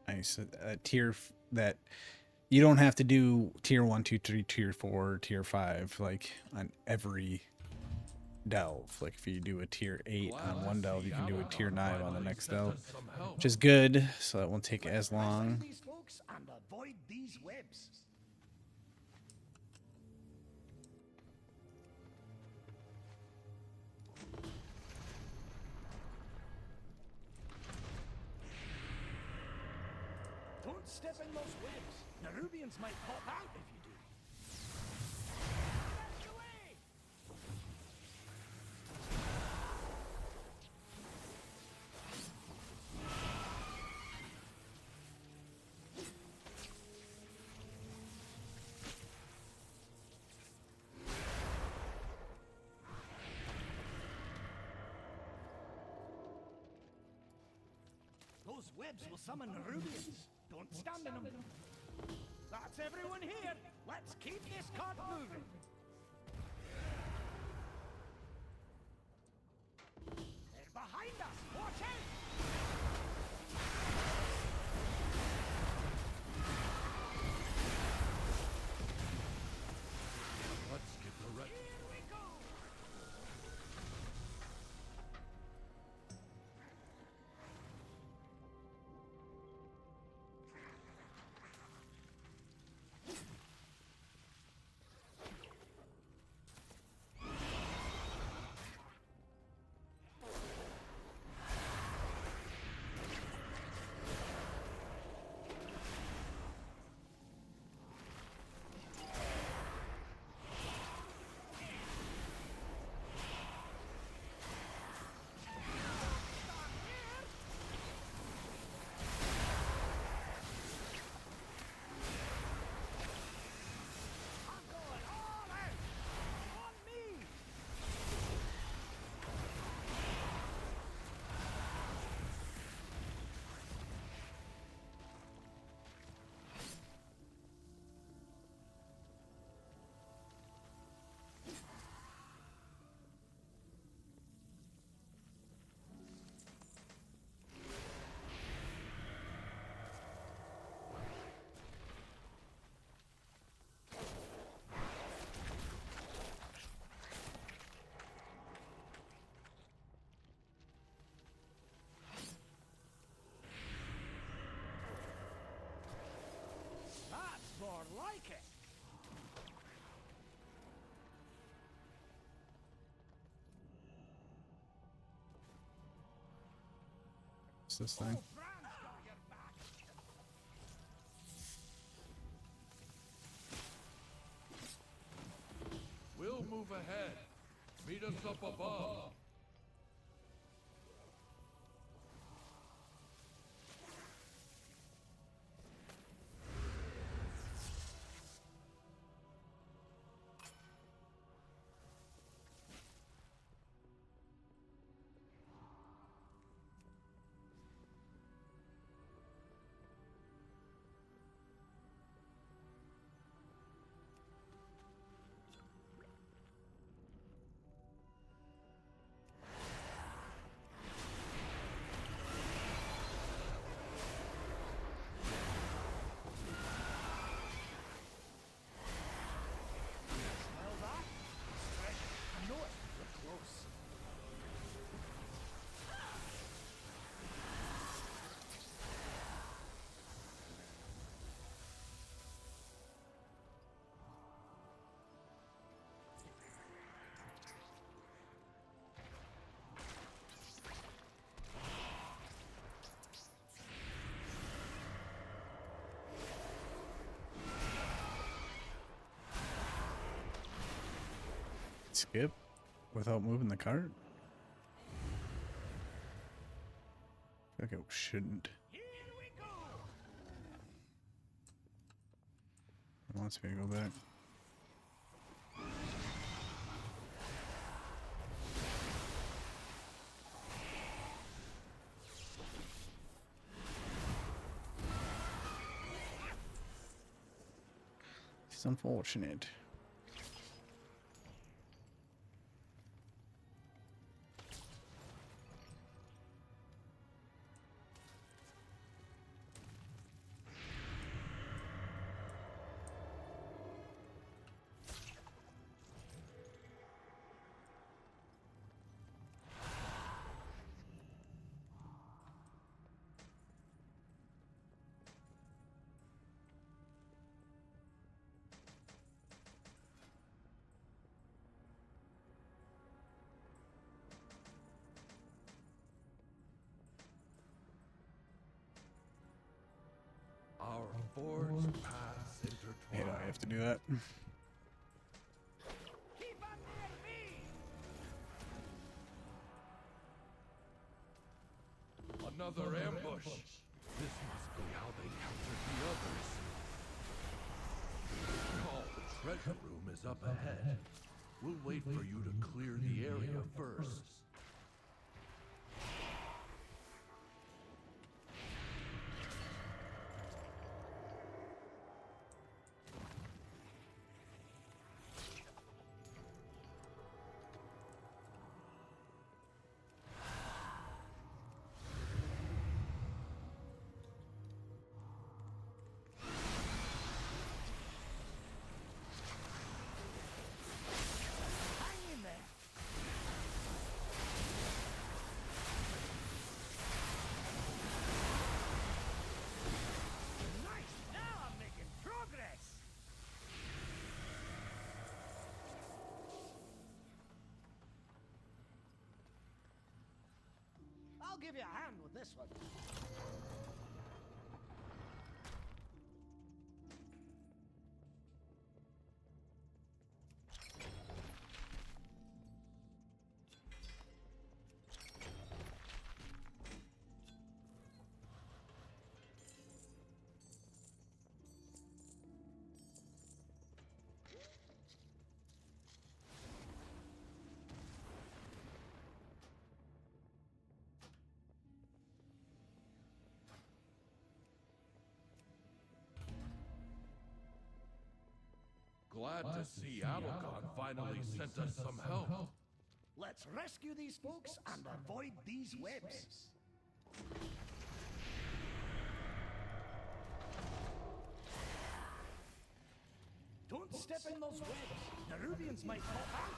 Nice. A tier that you don't have to do tier 1, 2, 3, tier 4, tier 5 like on every delve. Like if you do a tier 8 on one delve, you can do a tier 9 on the next delve, which is good. So that won't take as long. These folks and avoid these webs. Don't step in those webs. Nerubians might pop out if you do. That's the way! Those webs will summon Nerubians. Don't stand in them. That's everyone here. Let's keep this cart moving. They're behind us. Watch out! Let's get the right. Here we go! That's more like it. What's this thing? We'll move ahead. Meet us up above. skip without moving the cart? I feel like I shouldn't. It wants me to go back. It's unfortunate. Our forged paths intertwine. Hey, I have to do that. Another ambush. This must be how they countered the others. Oh, the treasure room is up ahead. We'll wait for you to clear the area first. I'll give you a hand with this one. Glad to see Abagon finally sent us some help. Let's rescue these folks and avoid these webs. Don't step in those webs. The Rubians might pop out.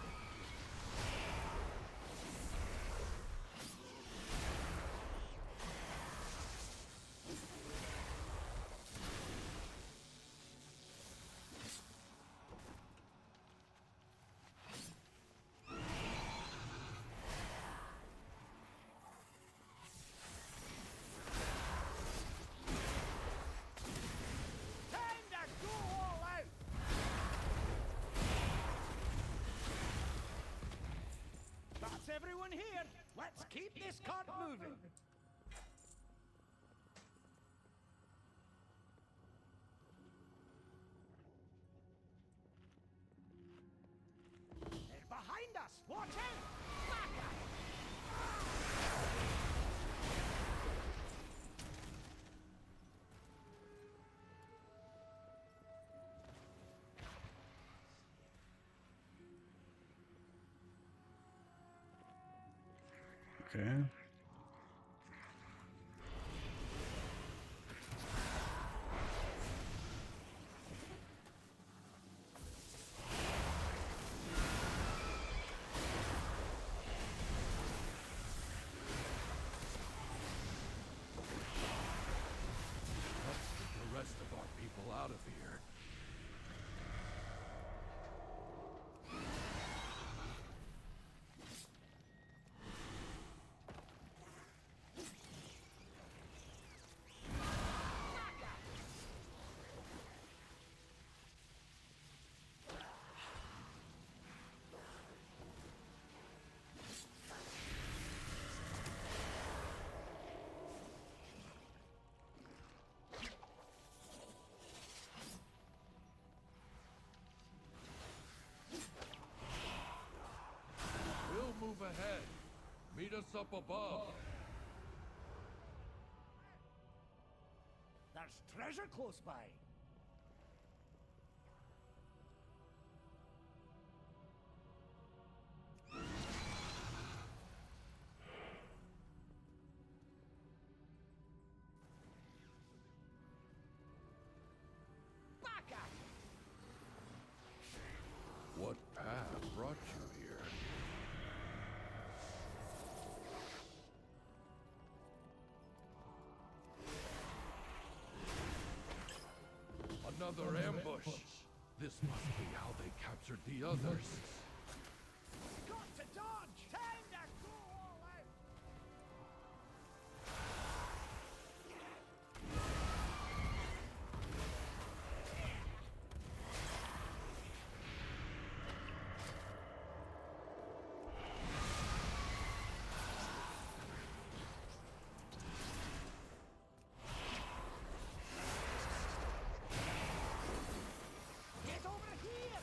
Everyone here, let's keep this cart moving. They're behind us. Watch out! Back up! Okay. Let's get the rest of our people out of here. ahead. Meet us up above. There's treasure close by. Back up! What path brought you here? Another ambush. This must be how they captured the others. Got to dodge! Time to go all out! Get over here!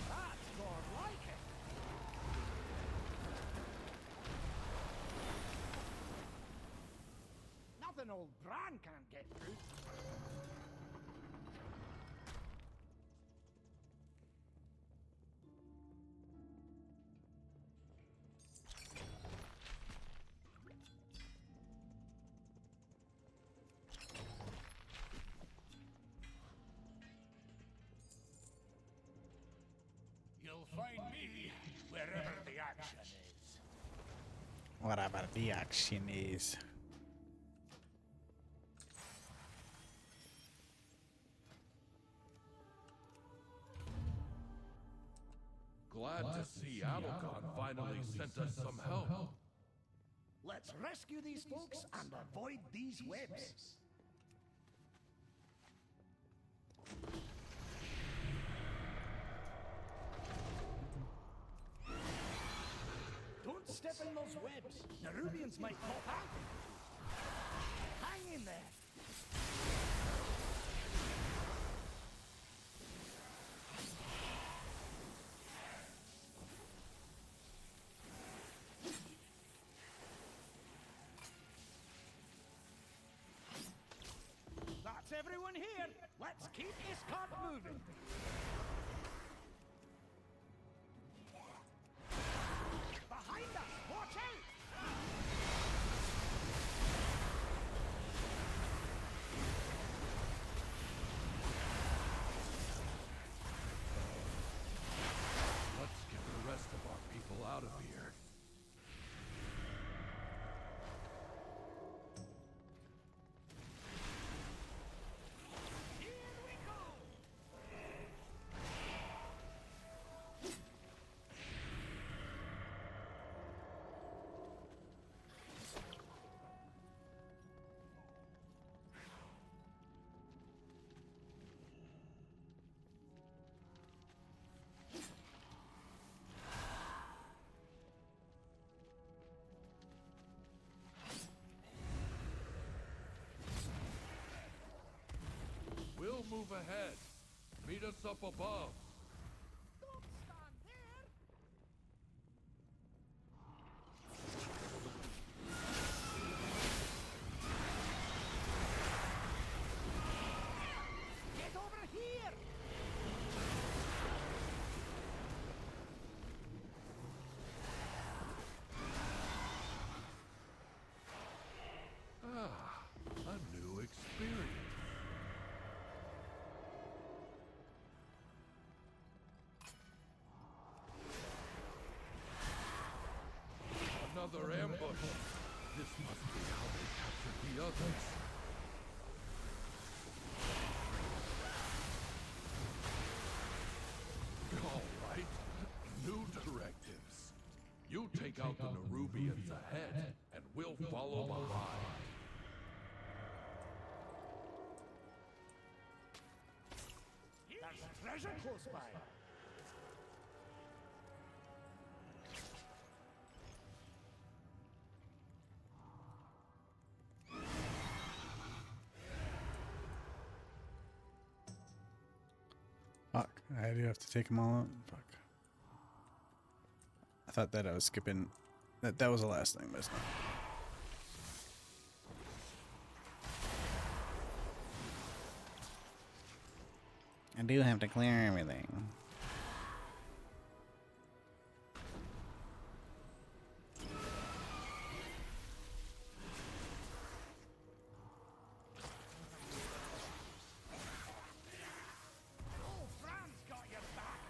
That's more like it! Nothing old Bran can't get through. You'll find me wherever the action is. Whatever the action is. Glad to see Avalgon finally sent us some help. Let's rescue these folks and avoid these webs. Don't step in those webs. Nerubians might pop out. Hang in there. That's everyone here. Let's keep Iscot moving. Behind us! Watch out! Let's get the rest of our people out of here. We'll move ahead. Meet us up above. Don't stand there! Get over here! Another ambush. This must be how they captured the others. All right. New directives. You take out the Nerubians ahead, and we'll follow behind. There's treasure close by. Fuck. I do have to take them all out. Fuck. I thought that I was skipping. That was the last thing, but it's not. I do have to clear everything. Oh, Fran's got your back.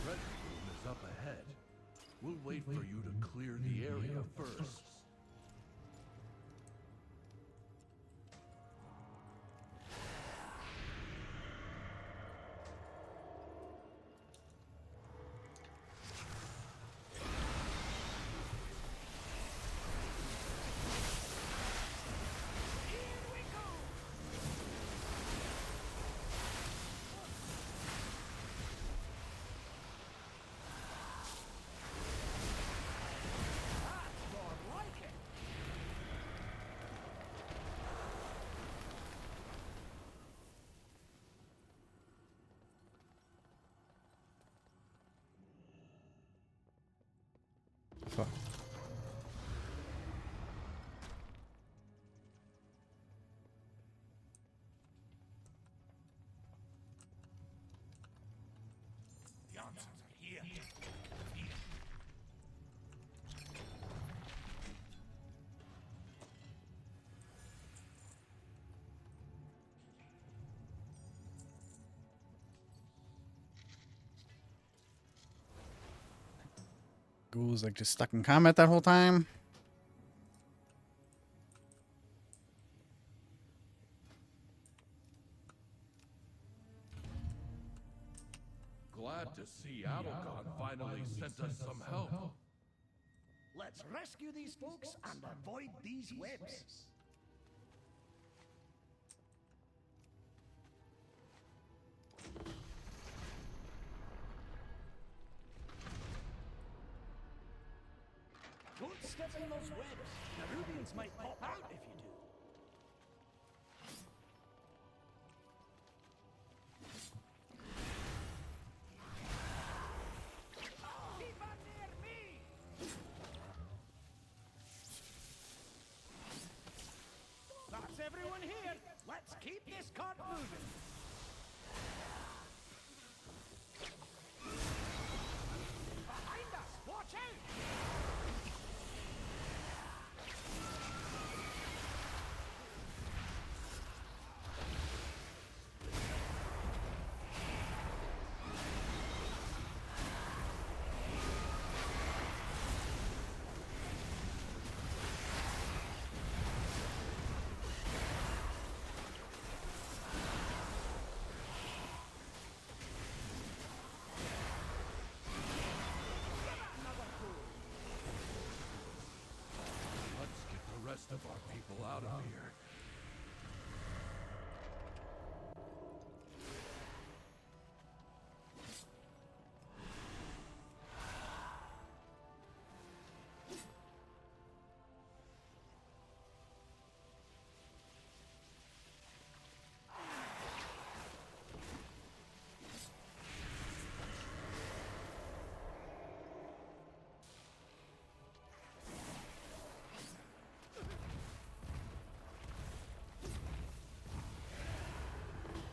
Treasure room is up ahead. We'll wait for you to clear the area first. More like it. Fuck. The answers are here. Ghoul's like just stuck in combat that whole time. Glad to see Adelgon finally sent us some help. Let's rescue these folks and avoid these webs. Don't step in those webs. The Nerubians might pop out if you do. Keep on near me! That's everyone here. Let's keep this cart moving. Behind us! Watch out! Let's get the rest of our people out of here.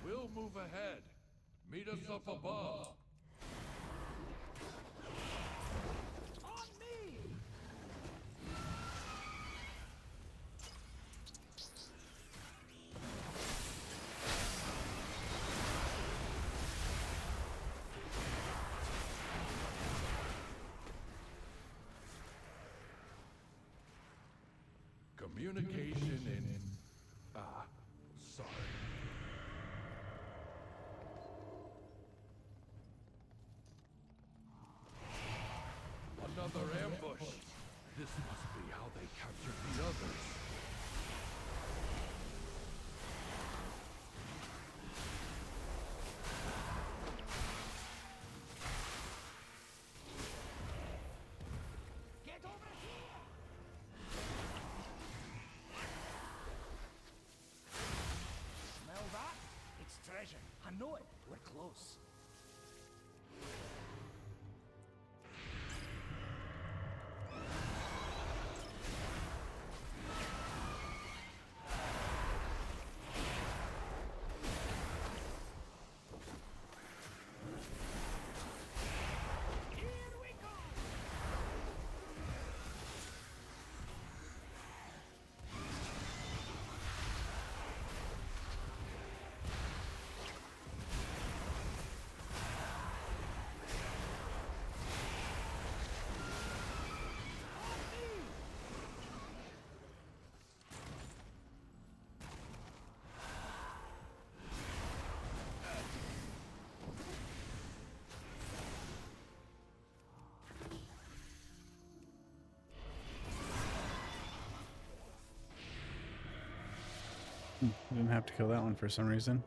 We'll move ahead. Meet us up above. Communication in... sorry. Another ambush. This must be how they captured the others. Get over here! Smell that? It's treasure. I know it. We're close. Didn't have to kill that one for some reason.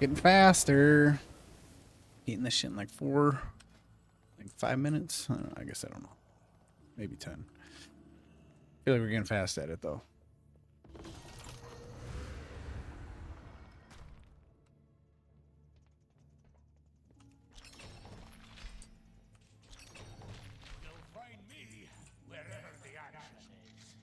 Getting faster. Eating this shit in like 5 minutes. I don't know, I guess I don't know. Maybe 10. I feel like we're getting fast at it though. You'll find me wherever the action is.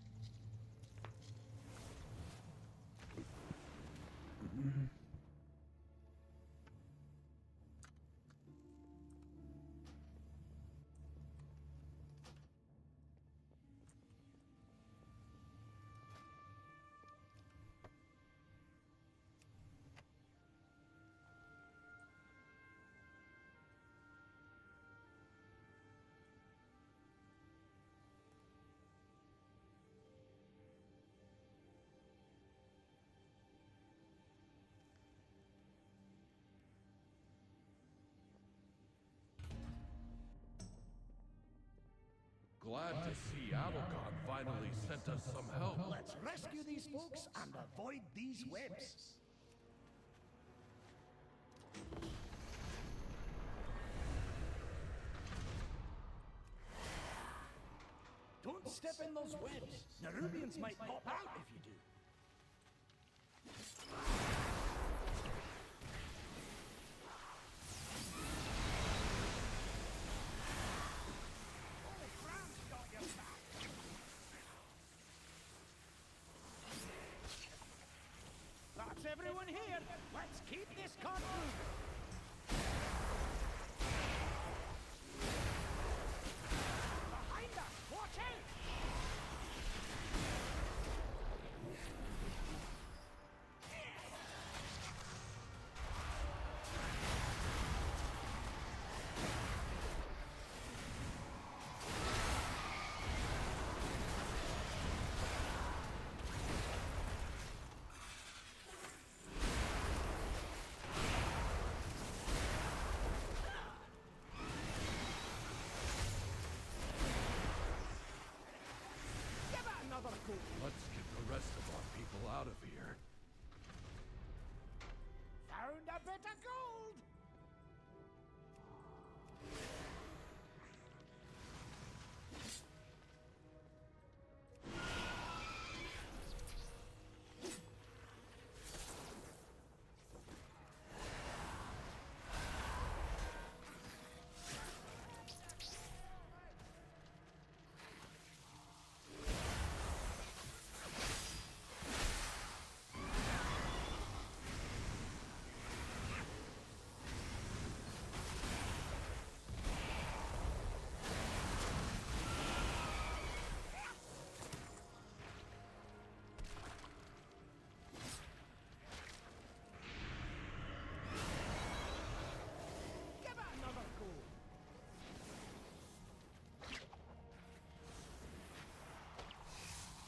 Glad to see Avalgon finally sent us some help. Let's rescue these folks and avoid these webs. Don't step in those webs. Nerubians might pop out if you do. That's everyone here. Let's keep this cart moving. Behind us! Watch out! Let's get the rest of our people out of here. Found a bit of gold!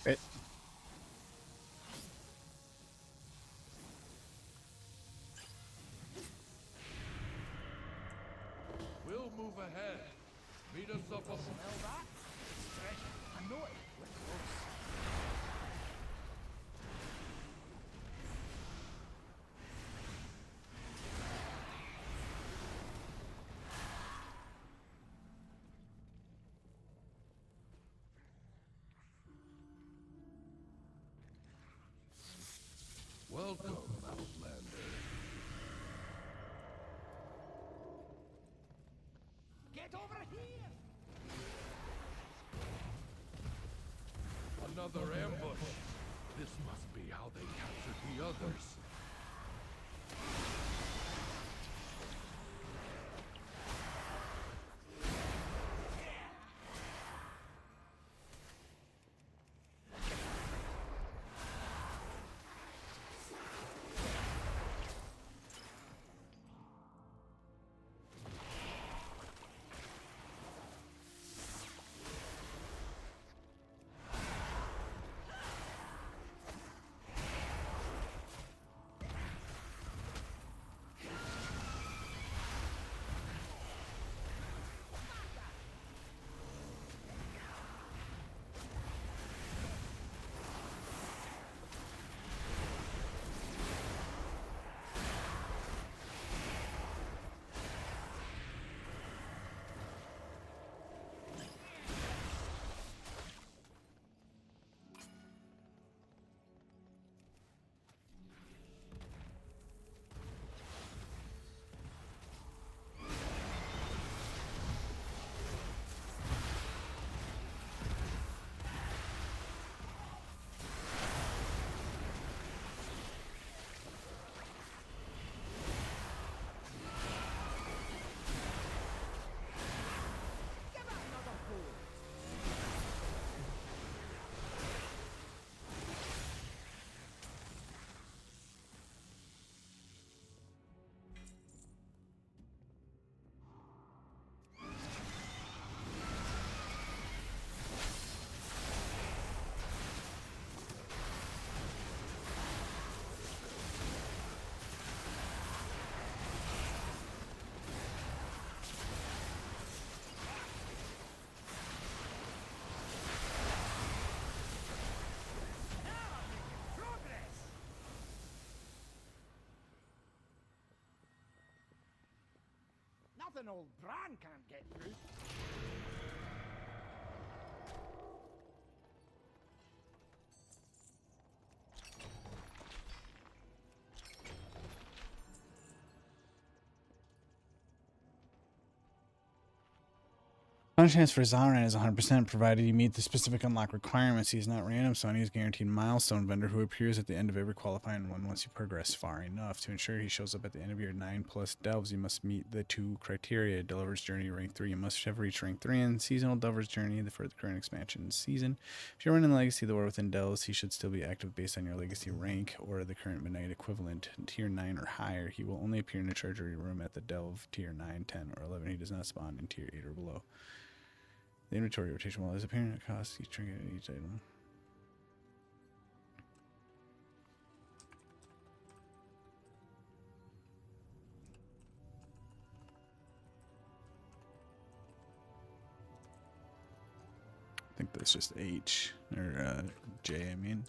It. We'll move ahead. Meet us up on... Smell that? Treasure. I know it. We're close. Welcome, Outlander. Get over here! Another ambush. This must be how they captured the others. Nothing old Bran can't get through. Spawn chance for Zaran is 100% provided you meet the specific unlock requirements. He is not random, so he is guaranteed milestone vendor who appears at the end of every qualifying one once you progress far enough. To ensure he shows up at the end of your 9+ delves, you must meet the 2 criteria. Delver's Journey rank 3. You must have reached rank 3 in Seasonal Delver's Journey for the current expansion season. If you're running Legacy the War Within delves, he should still be active based on your Legacy rank or the current Midnight equivalent. Tier 9 or higher, he will only appear in a treasury room at the delve Tier 9, 10, or 11. He does not spawn in Tier 8 or below. The inventory rotation while is appearing at cost each trinket and each item. I think that's just H or J, I mean.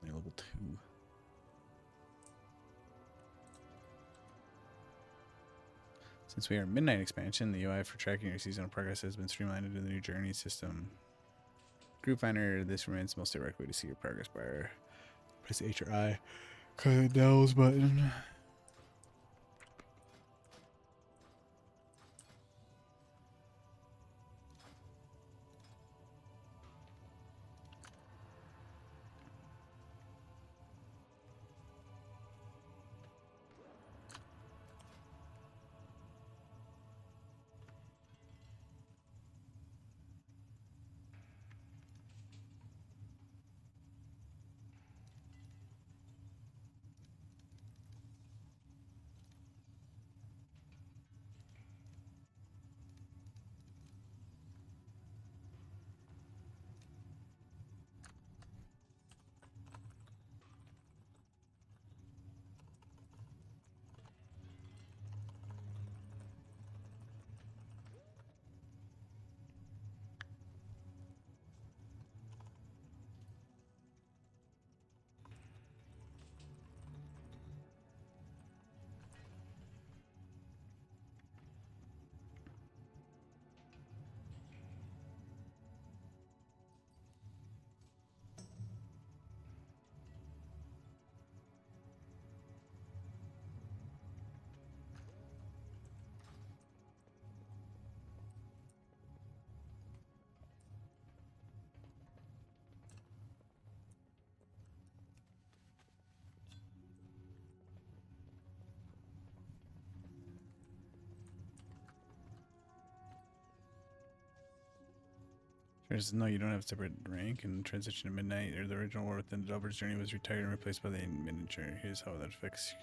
Only level 2. Since we are Midnight expansion, the UI for tracking your seasonal progress has been streamlined into the new journey system. Group Finder, this remains the most direct way to see your progress bar. Press H or I. Click the Delves button. There's no, you don't have a separate rank and transition to midnight or the original War Within the Delver's Journey was retired and replaced by the midnight journey. Here's how that affects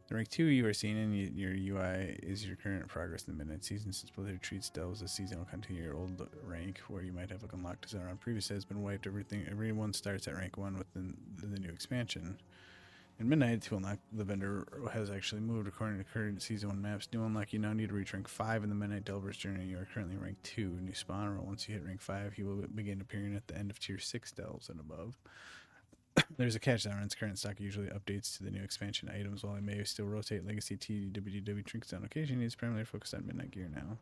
the rank 2 you are seeing in your UI is your current progress in the midnight season. Since Blizzard treats delves as seasonal, continue your old rank where you might have unlocked as on previous has been wiped. Everyone starts at rank 1 within the new expansion. In midnight, to unlock the vendor has actually moved according to current season 1 maps. New unlock, you now need to reach rank 5 in the midnight delver's journey. You are currently rank 2. New spawner, once you hit rank 5, he will begin appearing at the end of tier 6 delves and above. There's a catch that runs current stock usually updates to the new expansion items. While it may still rotate legacy TWW trinkets on occasion, he's primarily focused on midnight gear now.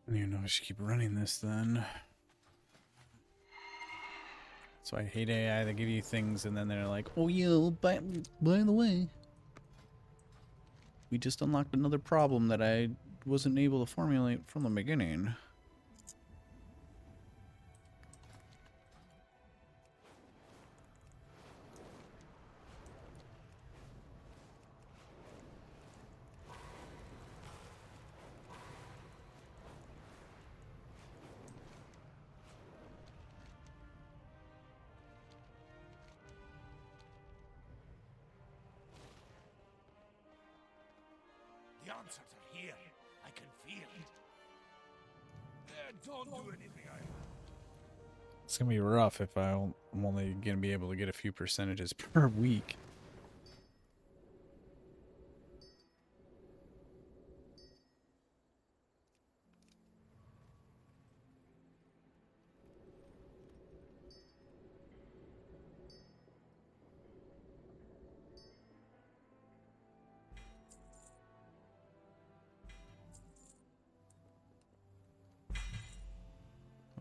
I don't even know if I should keep running this then. So I hate AI. They give you things and then they're like, oh yeah, by the way, we just unlocked another problem that I wasn't able to formulate from the beginning. The answers are here. I can feel it. Don't do anything I... It's gonna be rough if I'm only gonna be able to get a few percentages per week.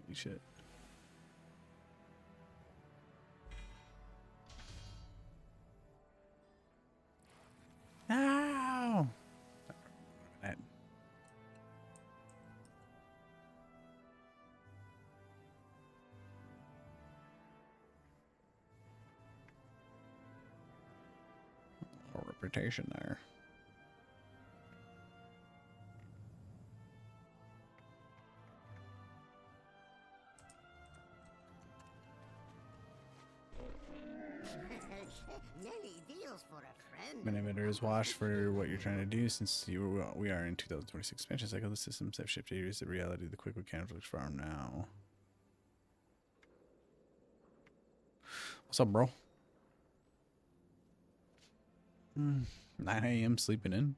Holy shit. Ow! That. A reputation there. Many deals for a friend. Many is watched for what you're trying to do. Since we are in 2026 expansion cycle, the systems have shifted. Here's the reality of the quick mechanics farm now. What's up, bro? 9 a.m. sleeping in.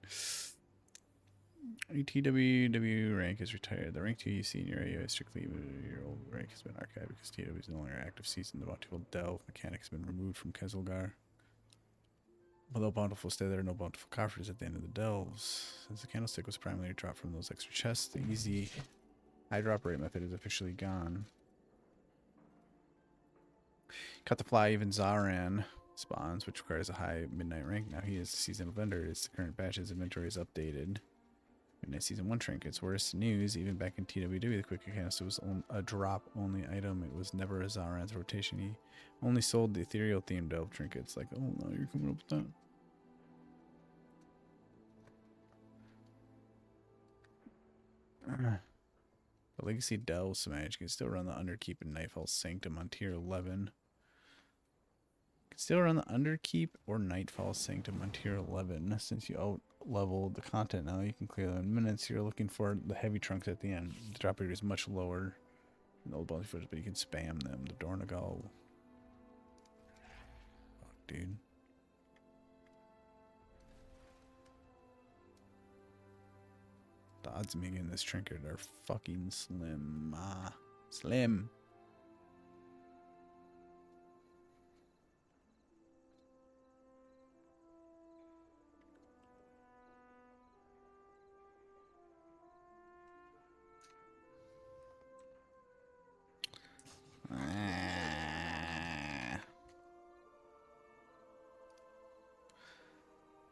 TWW rank is retired. The rank 2 you see in your AO is strictly your old rank has been archived because TW is no longer active season. The bountiful delve mechanic has been removed from Kezelgar. Although bountiful stay there, no bountiful coffers at the end of the delves. Since the candlestick was primarily dropped from those extra chests, the easy high drop rate method is officially gone. Cut the fly, even Zaran spawns, which requires a high midnight rank. Now he is a seasonal vendor. Its current batch's inventory is updated. Midnight season 1 trinkets. Worse news, even back in TWW, the quick canister was a drop only item. It was never a Zaran's rotation. He only sold the ethereal themed delve trinkets. Like, oh no, you're coming up with that. The Legacy Delve Smash can still run the Underkeep and Nightfall Sanctum on tier 11. Can still run the Underkeep or Nightfall Sanctum on tier 11. Since you out-leveled the content now, you can clear them in minutes. You're looking for the heavy trunks at the end. The drop rate is much lower than the old bounty footage, but you can spam them. The Dornagal. Fuck, dude. The odds of me getting this trinket are fucking slim. Slim.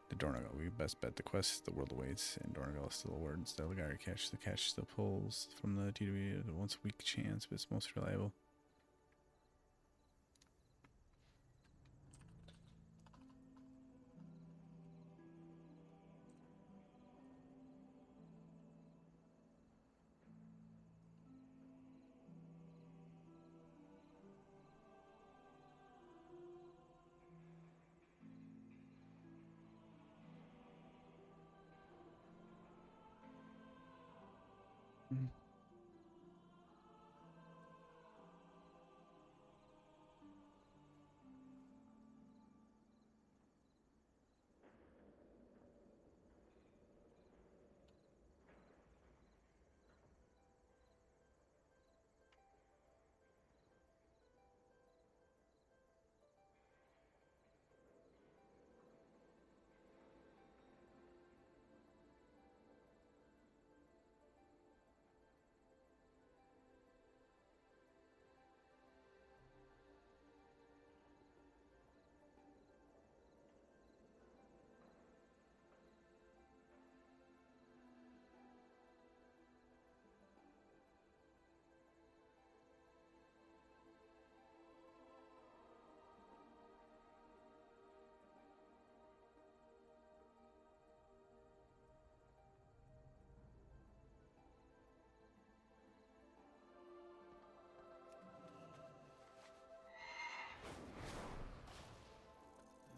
The Dornagal, we best bet the quest, the world awaits, and Dornagal is still a word. Still the guy to catch. The catch still pulls from the TW. The once a week chance, but it's most reliable.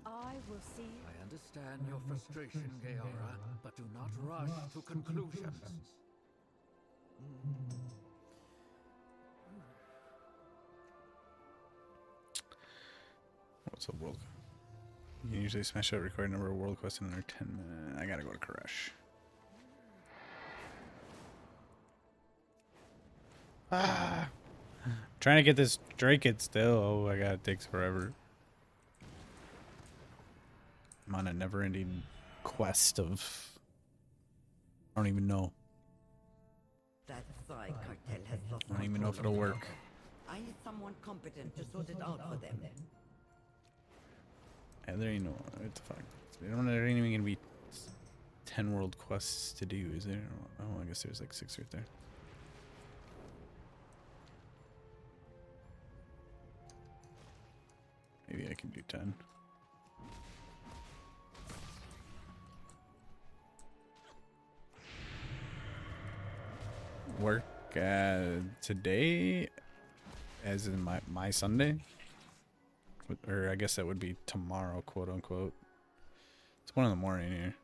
I will see. I understand your frustration, Gaora, but do not rush to conclusions. What's a world? You can usually smash out required number of world quests in under 10 minutes. I gotta go to Koresh. Trying to get this Drake still. Oh my god, it takes forever. I'm on a never-ending quest of... I don't even know. That Psy cartel has lost I don't even know if it'll work. I need someone competent to sort it out for them. Yeah, there ain't no... What the fuck? There ain't even gonna be 10 world quests to do, is there? Oh, I guess there's like 6 right there. Maybe I can do 10. Work today, as in my Sunday, or I guess that would be tomorrow, quote unquote. It's 1 in the morning here.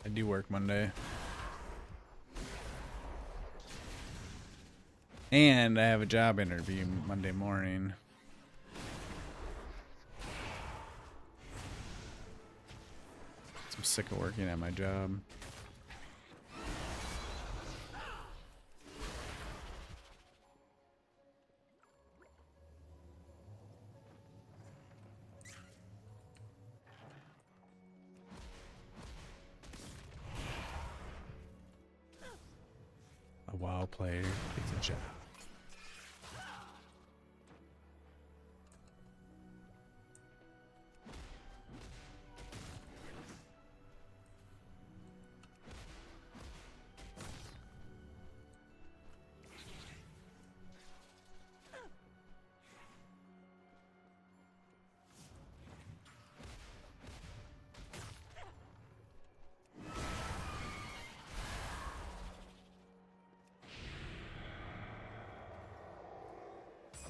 I do work Monday. And I have a job interview Monday morning. I'm sick of working at my job. A WoW player is a job.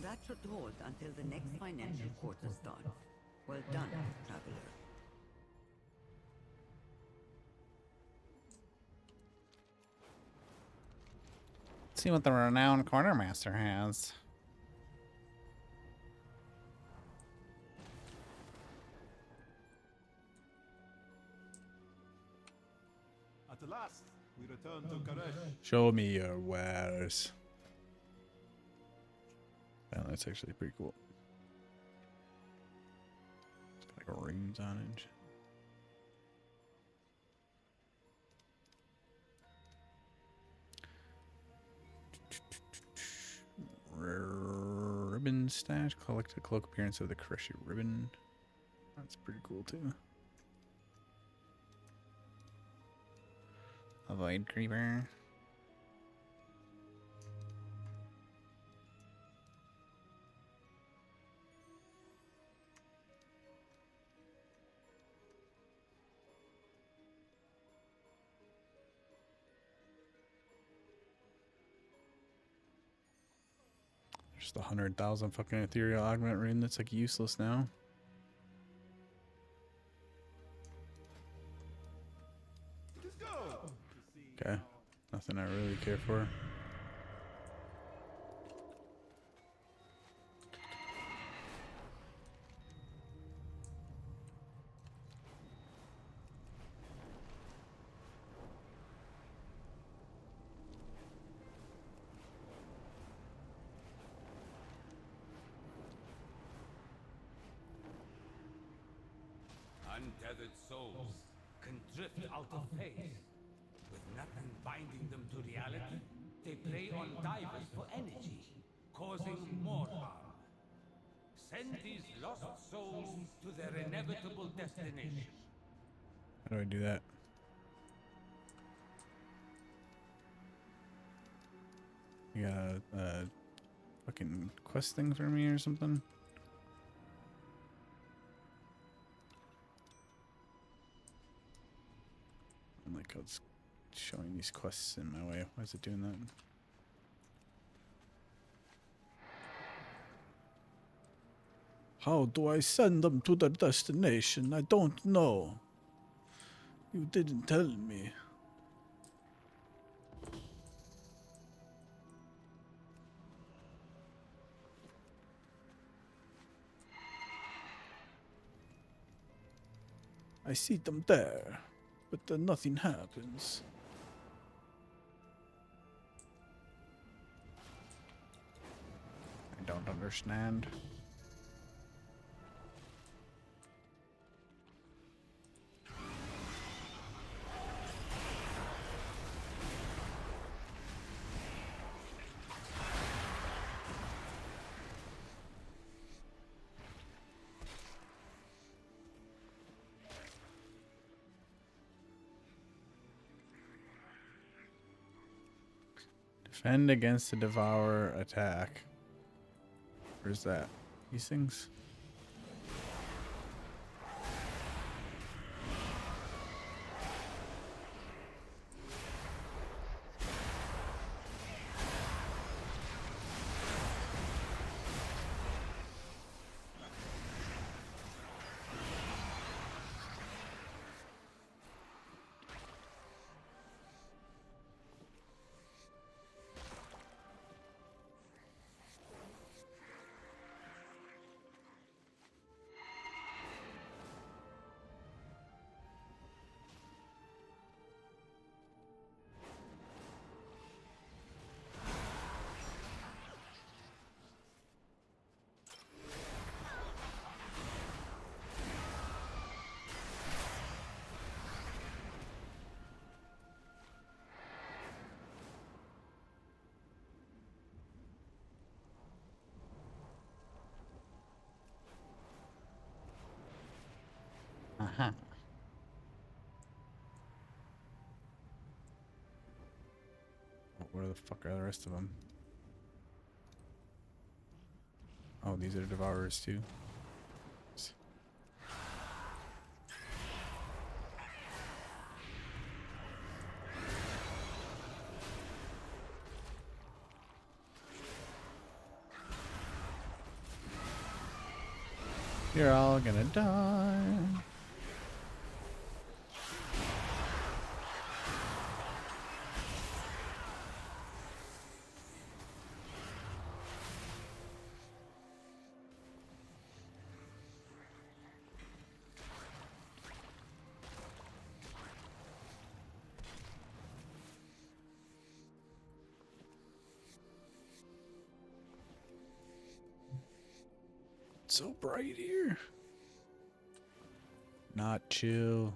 That should hold until the next financial quarter starts. Well done, traveler. Let's see what the renowned quartermaster has. At last, we return to Karesh. Show me your wares. Yeah, that's actually pretty cool. It's got like rings on it. Ribbon stash. Collect a cloak appearance of the Koreshi ribbon. That's pretty cool too. Avoid creeper. Just 100,000 fucking ethereal augment rune that's like useless now. Okay, nothing I really care for. Untethered souls can drift out of phase. With nothing binding them to reality, they prey on divers for energy, causing more harm. Send these lost souls to their inevitable destination. How do I do that? You got a fucking quest thing for me or something? Like how it's showing these quests in my way. Why is it doing that? How do I send them to their destination? I don't know. You didn't tell me. I see them there, but then nothing happens. I don't understand. Defend against the Devourer attack. Where's that? These things? Uh-huh. Where the fuck are the rest of them? Oh, these are Devourers too. You're all gonna die. So bright here. Not chill.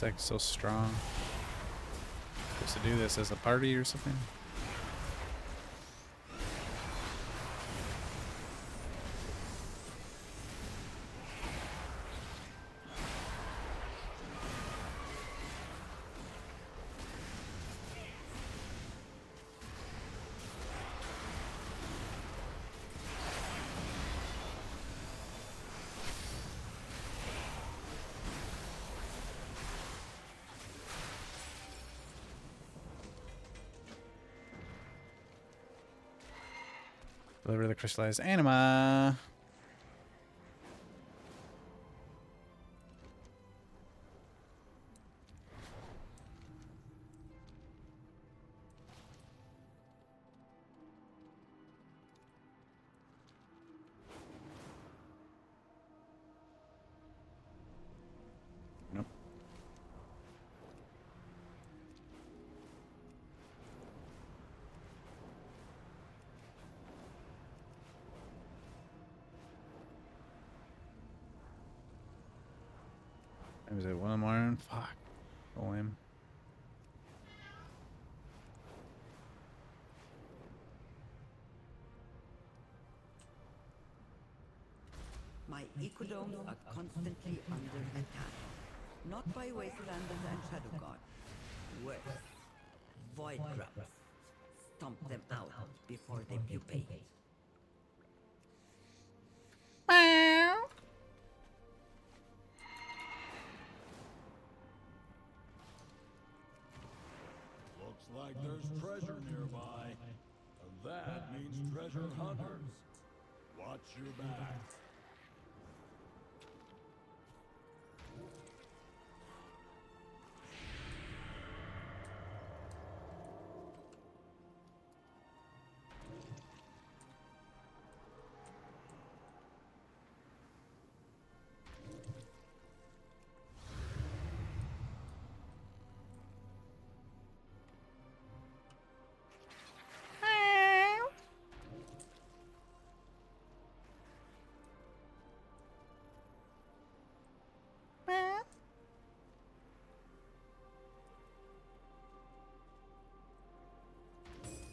It's so strong. Supposed to do this as a party or something? Deliver the crystallized anima. Nope. Was it one more? Fuck. Oh, him. My ecodomes are constantly under attack. Not by Wastelanders and Shadow God. Worse. Void grubs. Stomp them out before they pupate. Looks like there's treasure nearby. And that means treasure hunters. Watch your back.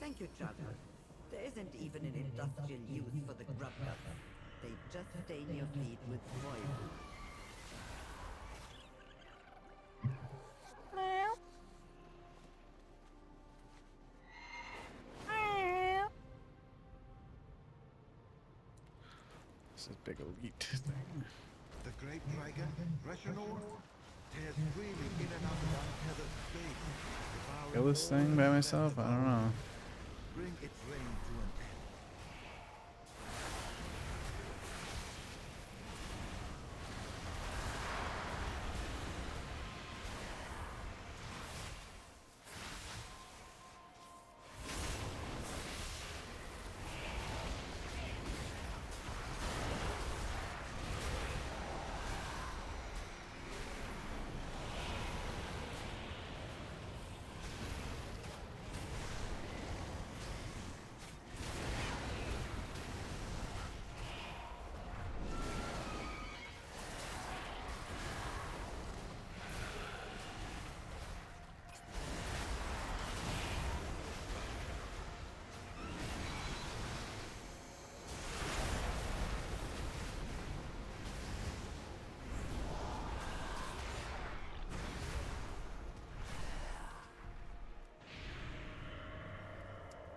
Thank you, Traveler. There isn't even an industrial use for the grub guts. They just stain your feet with void. This is big elite thing. The great dragon, Reshinor, tears freely in and out of untethered space. Kill this thing by myself? I don't know. Bring its reign to an end.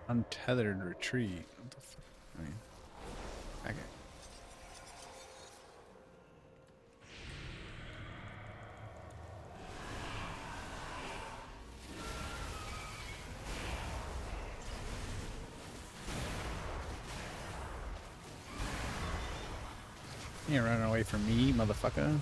Untethered retreat. What the fuck? I mean, okay. You ain't running away from me, motherfucker.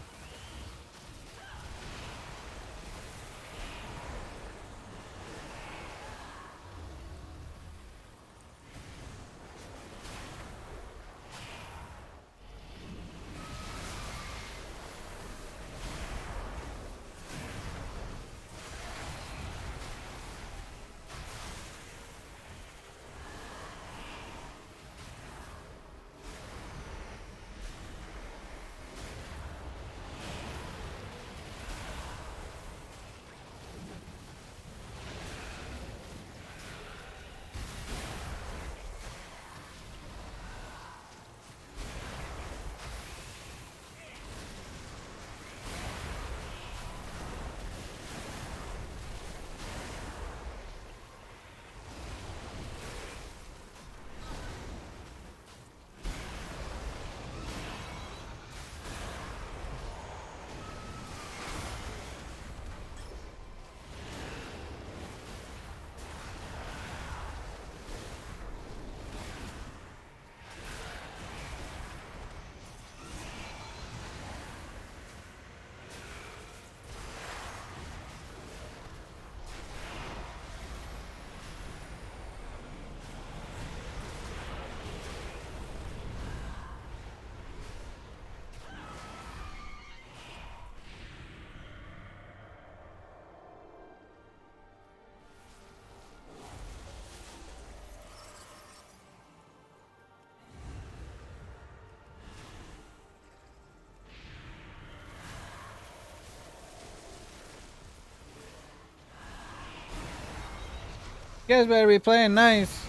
You guys better be playing nice.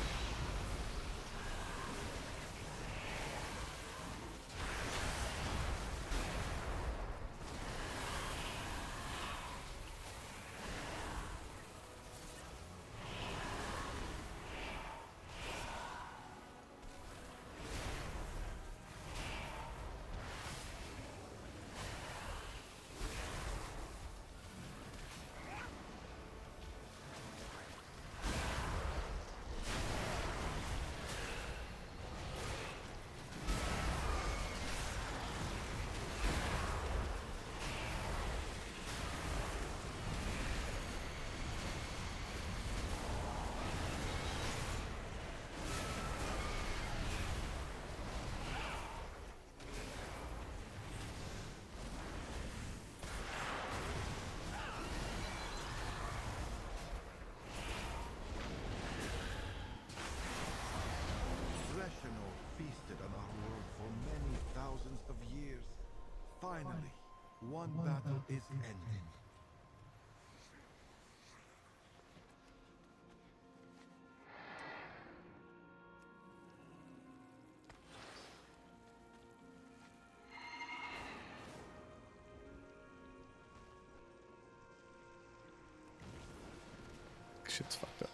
Feasted on our world for many thousands of years. Finally, one battle is ended. Shit's fucked up.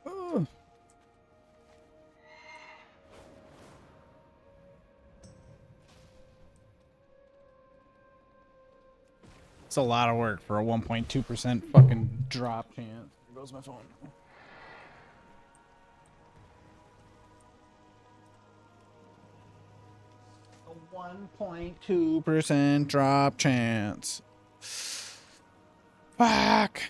Oh. It's a lot of work for a 1.2% fucking drop chance. There goes my phone. A 1.2% drop chance. Fuck.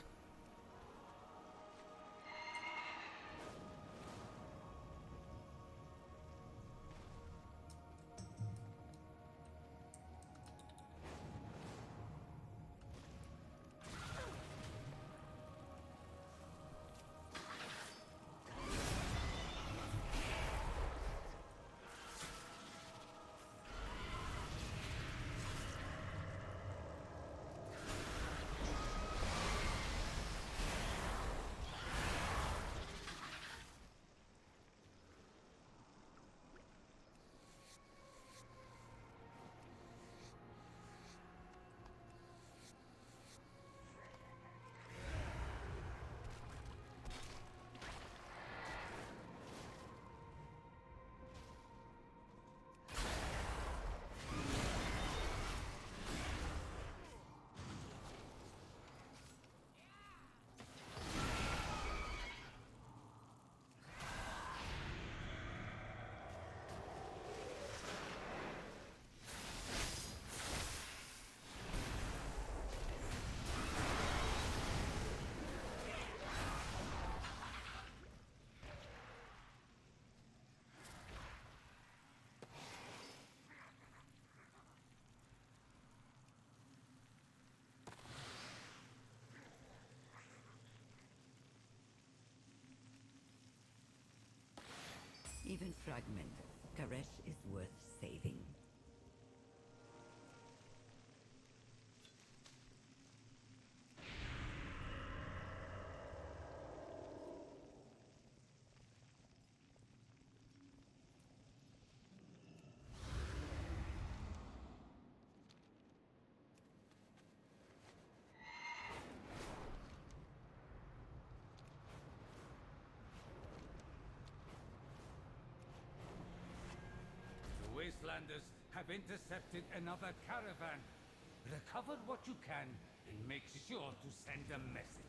Even fragmented, Karesh is worth saving. The Wastelanders have intercepted another caravan. Recover what you can and make sure to send a message.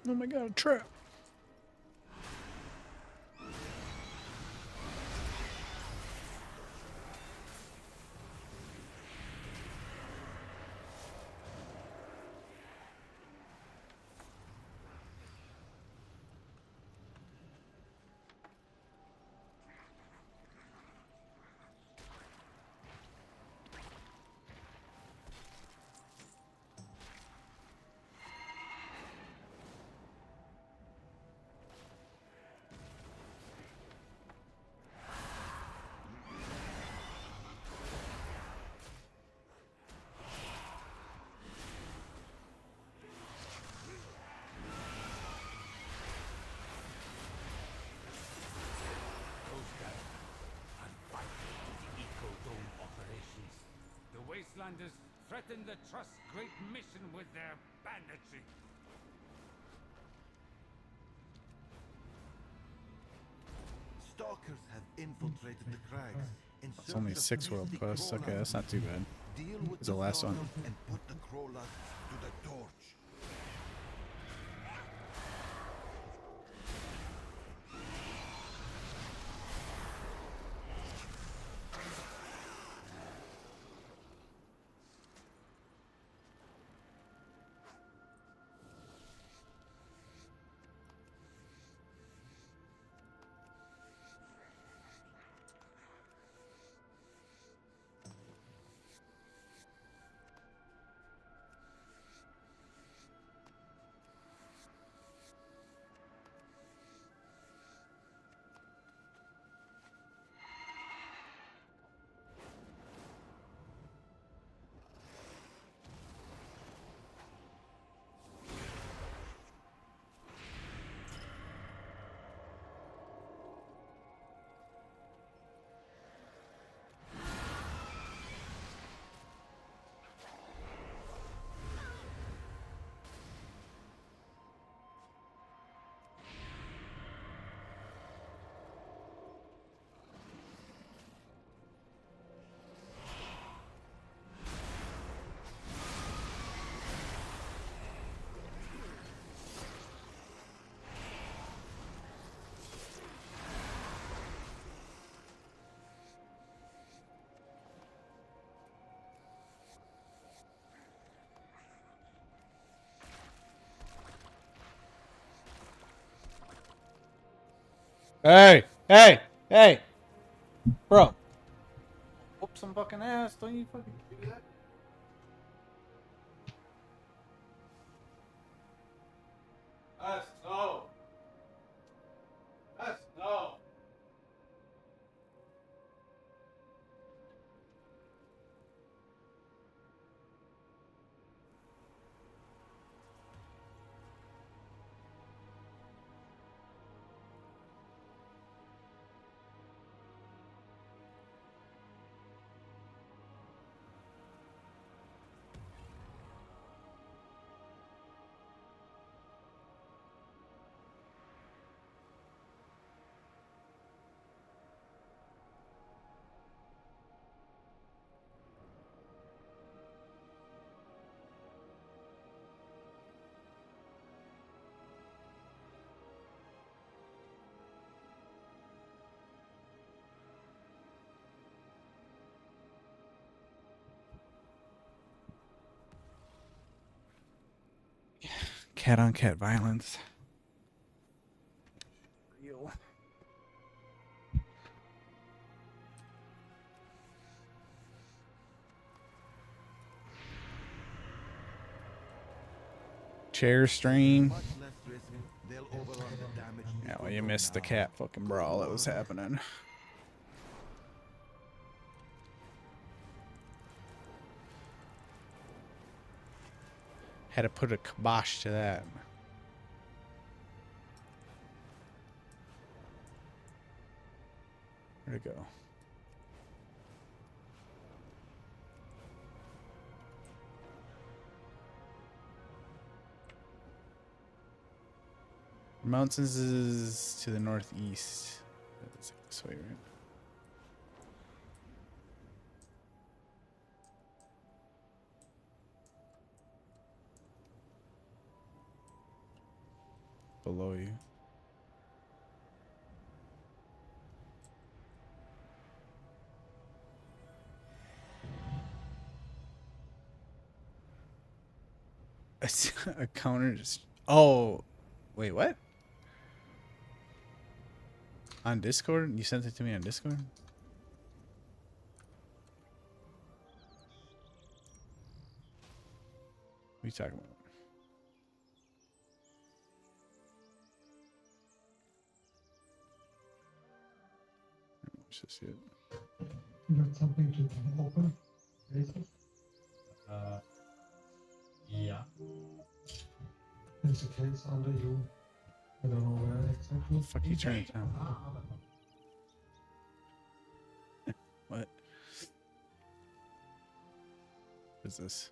Oh my god, a trap. Wastelanders threaten the Trust's great mission with their banditry. Stalkers have infiltrated the crags. It's only 6 world quests. Okay, that's not too bad. Deal with It's the last one. and put the crawlers to the torch. Hey! Hey! Hey! Bro! Whoop some fucking ass. Don't you fucking do that? No! No! cat on cat violence. Real. Chair stream. Yeah, well, you missed the cat fucking brawl that was happening. Had to put a kibosh to that. Where'd it go? Mountains is to the northeast. It's like this way, right? Below you. A counter just. Oh, wait, what? On Discord? You sent it to me on Discord? What are you talking about? What's this yet? You got something to open? Yeah. There's a case under you. I don't know where exactly. The fuck you turn it down? What? What is this?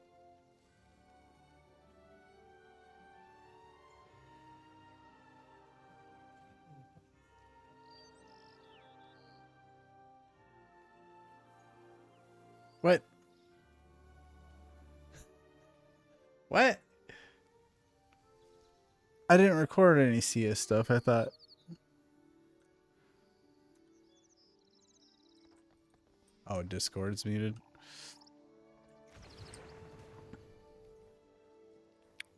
What? What? I didn't record any CS stuff, I thought. Oh, Discord's muted.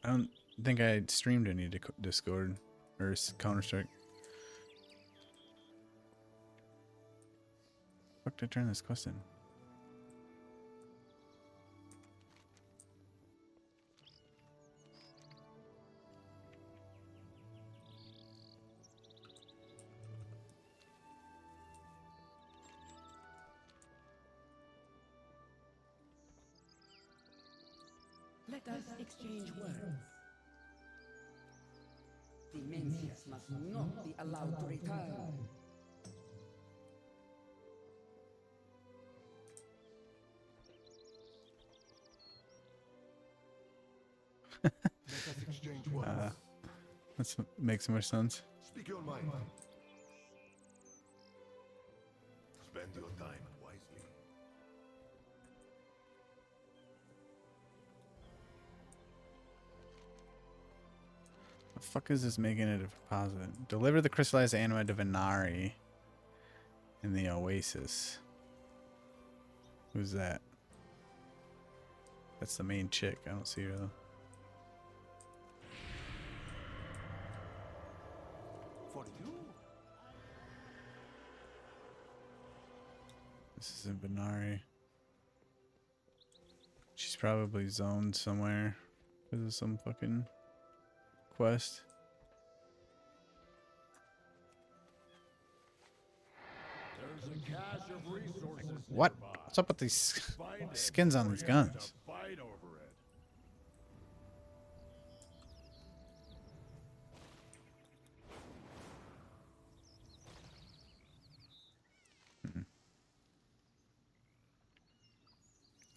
I don't think I streamed any Discord or Counter-Strike. Fuck, did I turn this quest in? Let us exchange words. The Mencius must not be allowed to return. Let us exchange words. That makes more sense. Speak your mind. Spend your time wisely. The fuck is this making a deposit? Deliver the crystallized anima to Venari in the Oasis. Who's that? That's the main chick. I don't see her though. For you. This is in Venari. She's probably zoned somewhere because of some fucking quest. There's a cache of resources What? nearby. What's up with these Find it skins on or these you have guns? to fight over it.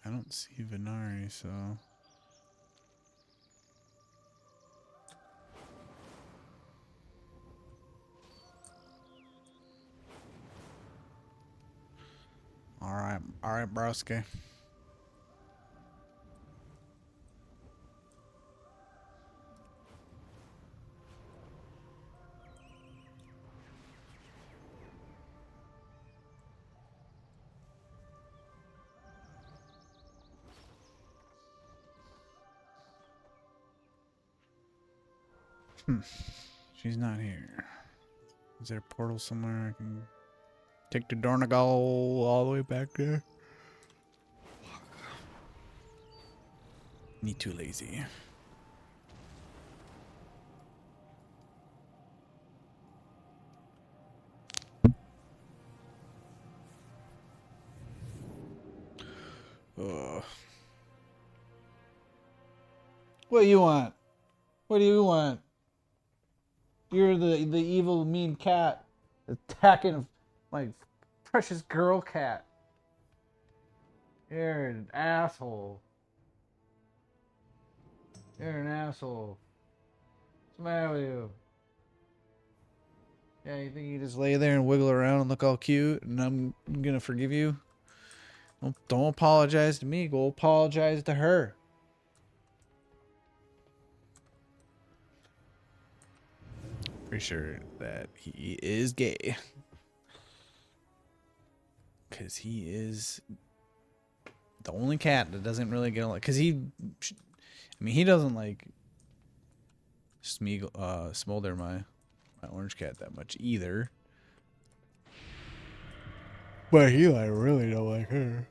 I don't see Venari, so. All right, broski. She's not here. Is there a portal somewhere I can take to Dornagal all the way back there? Me too lazy. What do you want? What do you want? You're the evil mean cat attacking my precious girl cat. You're an asshole. You're an asshole. What's the matter with you? Yeah, you think you just lay there and wiggle around and look all cute and I'm gonna forgive you? Don't apologize to me. Go apologize to her. Pretty sure that he is gay. Because he is the only cat that doesn't really get along. Because he doesn't like smolder my orange cat that much either. But he like really don't like her.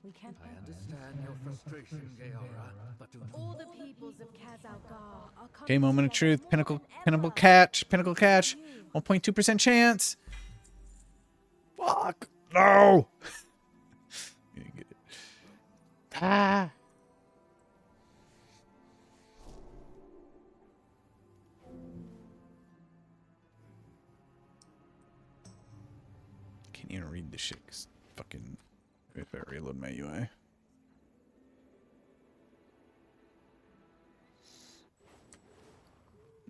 We can't. I understand your frustration, Gaora, but do not. All the peoples of Khazalgar are Okay, coming moment of together truth. more Pinnacle than catch. Pinnacle catch. 1.2% chance. Fuck. No. You get it. Ah. Can't even read this shit. 'Cause fucking. If I reload my UI.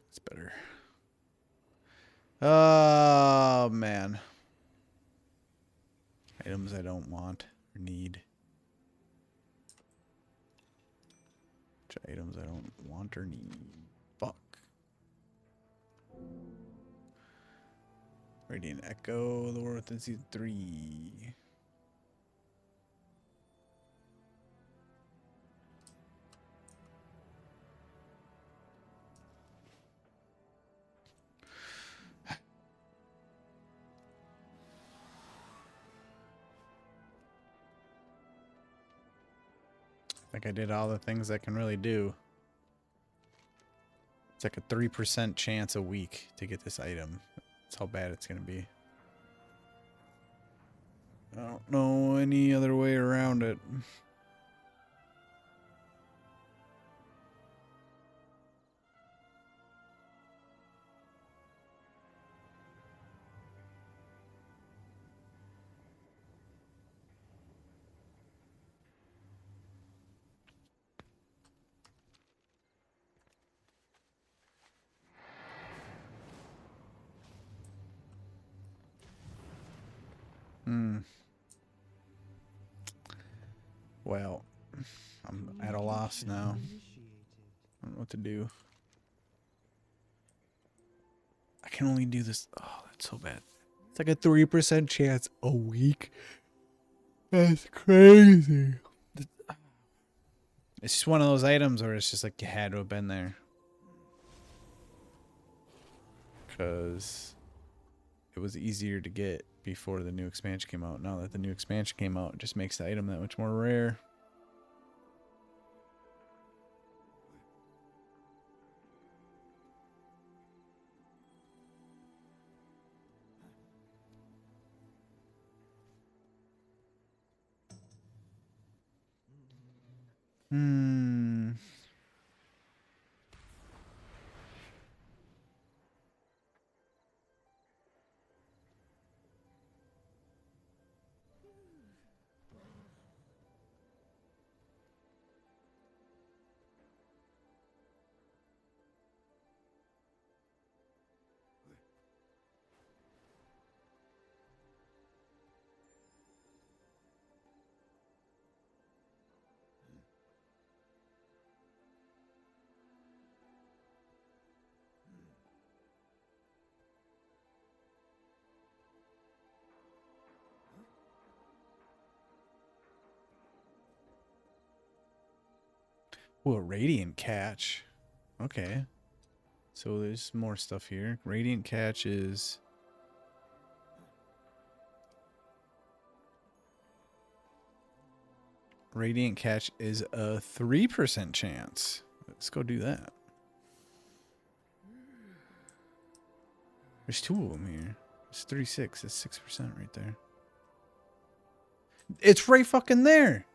It's better. Oh, man. Items I don't want or need. Which items I don't want or need. Fuck. Radiant Echo, the War Within Season 3. I think I did all the things I can really do. It's like a 3% chance a week to get this item. That's how bad it's going to be. I don't know any other way around it. Well, I'm at a loss now. I don't know what to do. I can only do this. Oh, that's so bad. It's like a 3% chance a week. That's crazy. It's just one of those items where it's just like you had to have been there. Because it was easier to get before the new expansion came out. Now that the new expansion came out, it just makes the item that much more rare. Oh, a radiant catch. Okay. So there's more stuff here. Radiant catch is... Radiant catch is a 3% chance. Let's go do that. There's 2 of them here. It's 36. It's 6% right there. It's right fucking there.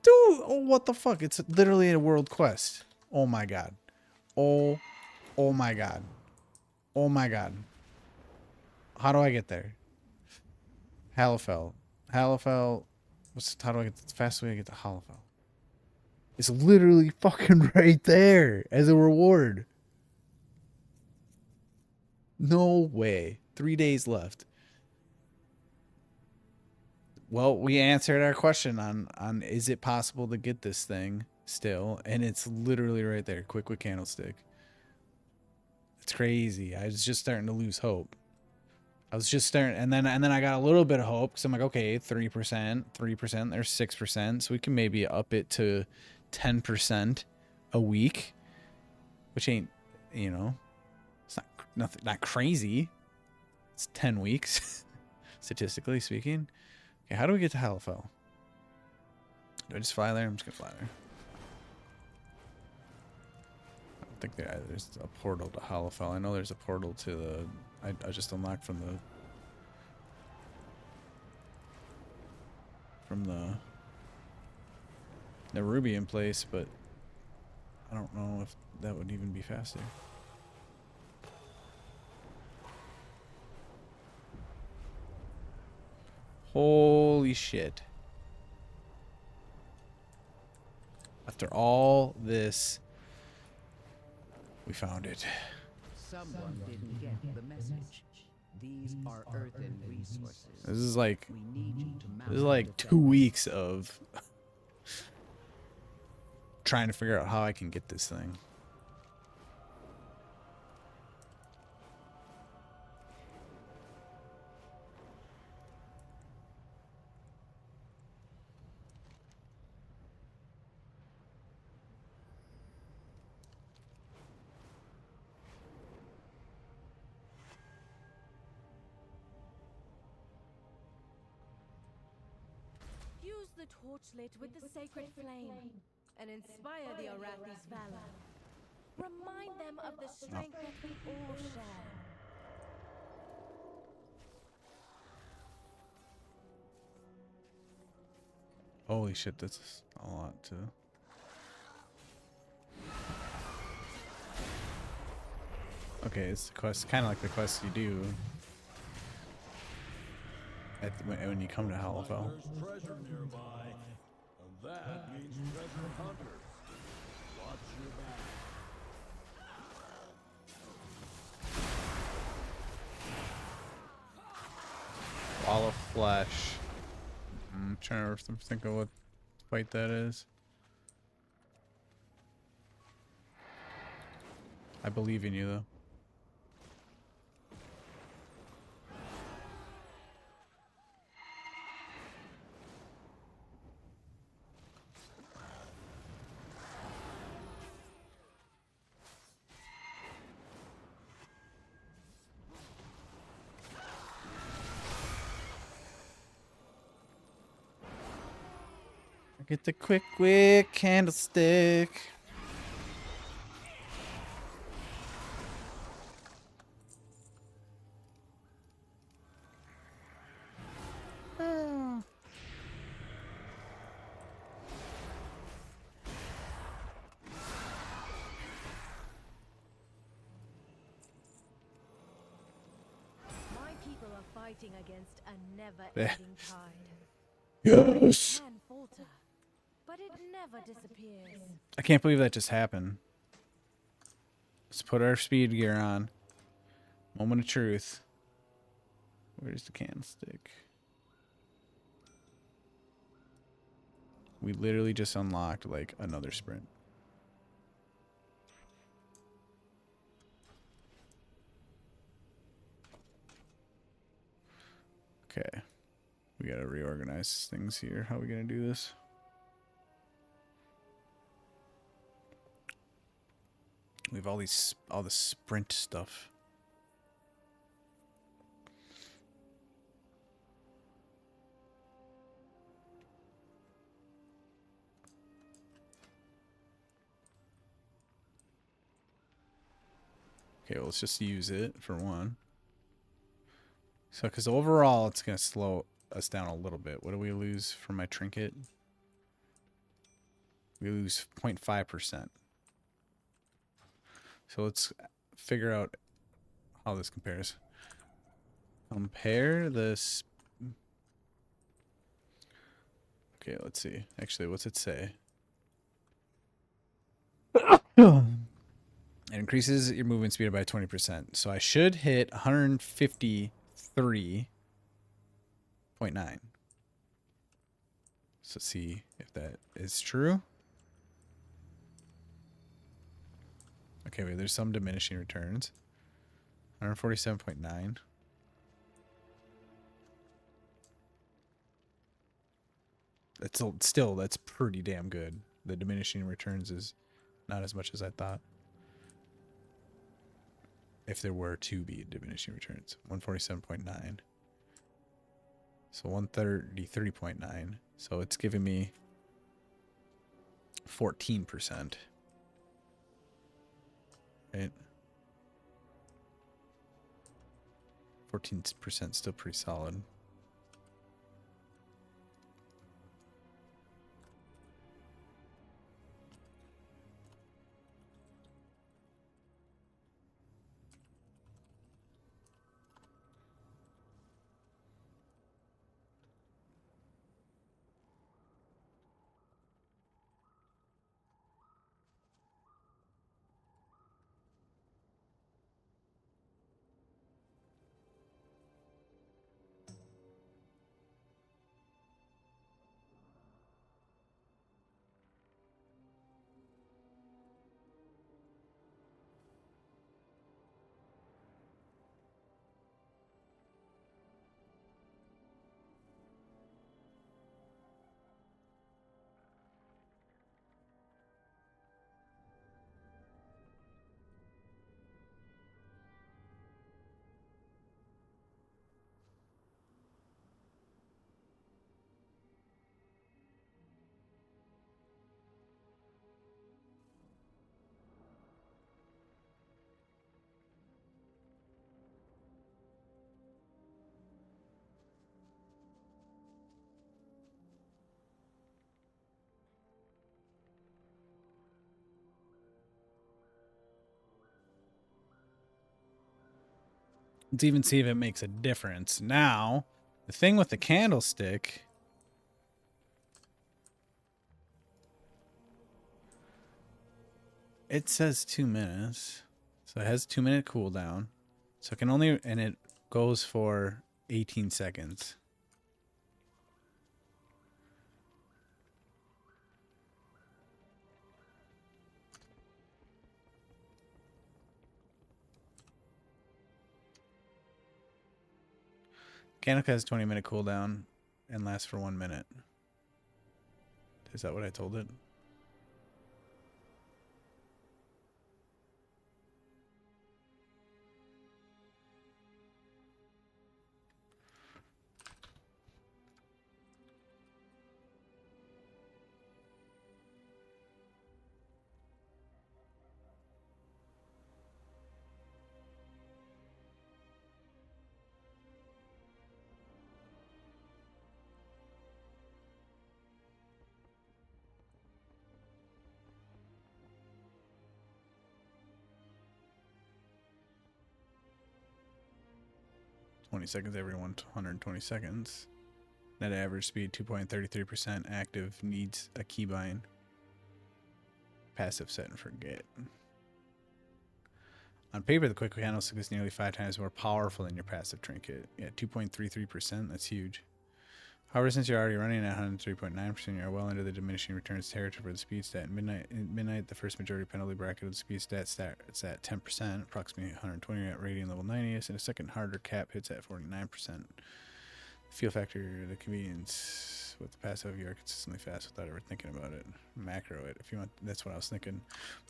Dude, oh, what the fuck? It's literally a world quest. Oh my god. Oh my god. Oh my god. How do I get there? Halifel. Halifel. How do I get the fastest way to get to Halifel? It's literally fucking right there as a reward. No way. 3 days left. Well, we answered our question on is it possible to get this thing still, and it's literally right there. Quick with candlestick. It's crazy. I was just starting to lose hope. I was just starting, and then I got a little bit of hope because I'm like, okay, 3%, 3%, there's 6%, so we can maybe up it to 10% a week, which ain't, you know, it's not crazy. It's 10 weeks, statistically speaking. Okay, how do we get to Halifel? Do I just fly there? I'm just gonna fly there. I don't think there's a portal to Halifel. I know there's a portal to the... I just unlocked from the Nerubian place, but I don't know if that would even be faster. Holy shit. After all this, we found it. Someone didn't get the message. These are earthen resources. This is like We need you to this is like 2 weeks of trying to figure out how I can get this thing. Use the torchlit with the sacred flame and inspire the Arathi's valor. Remind them of the strength that we all share. Holy shit, that's a lot too. Okay, it's the quest, kind of like the quests you do when you come to Halifel. There's treasure nearby, and that means treasure hunters. Watch your back. Wall of Flesh. I'm trying to think of what fight that is. I believe in you, though. Get the quick candlestick. My people are fighting against a never-ending tide. Yes. It can falter, but it never disappears. I can't believe that just happened. Let's put our speed gear on. Moment of truth. Where's the candlestick? We literally just unlocked like another sprint. Okay. We gotta reorganize things here. How are we gonna do this? We have all the sprint stuff. Okay, well, let's just use it for one. So, because overall, it's going to slow us down a little bit. What do we lose from my trinket? We lose 0.5%. So let's figure out how this compares. Compare this. Okay, let's see. Actually, what's it say? It increases your movement speed by 20%. So I should hit 153.9. So let's see if that is true. Okay, wait, there's some diminishing returns. 147.9. That's pretty damn good. The diminishing returns is not as much as I thought. If there were to be diminishing returns. 147.9. So 133.9. So it's giving me 14%. Right? 14% still pretty solid. Let's even see if it makes a difference. Now, the thing with the candlestick, it says 2 minutes. So it has 2-minute cooldown. So it can only, and it goes for 18 seconds. Candlestick has 20-minute cooldown and lasts for 1 minute. Is that what I told it? Seconds every 120 seconds. Net average speed 2.33%. Active needs a keybind. Passive set and forget. On paper, the quick candlestick is nearly 5 times more powerful than your passive trinket. Yeah, 2.33%. That's huge. However, since you're already running at 103.9%, you're well into the diminishing returns territory for the speed stat. At midnight, the first majority penalty bracket of the speed stat it's at 10%, approximately 120 at rating level 90th, and a second harder cap hits at 49%. Feel factor, the convenience. with the passive, you are consistently fast without ever thinking about it. Macro it if you want. That's what I was thinking.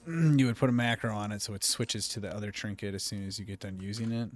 You would put a macro on it so it switches to the other trinket as soon as you get done using it.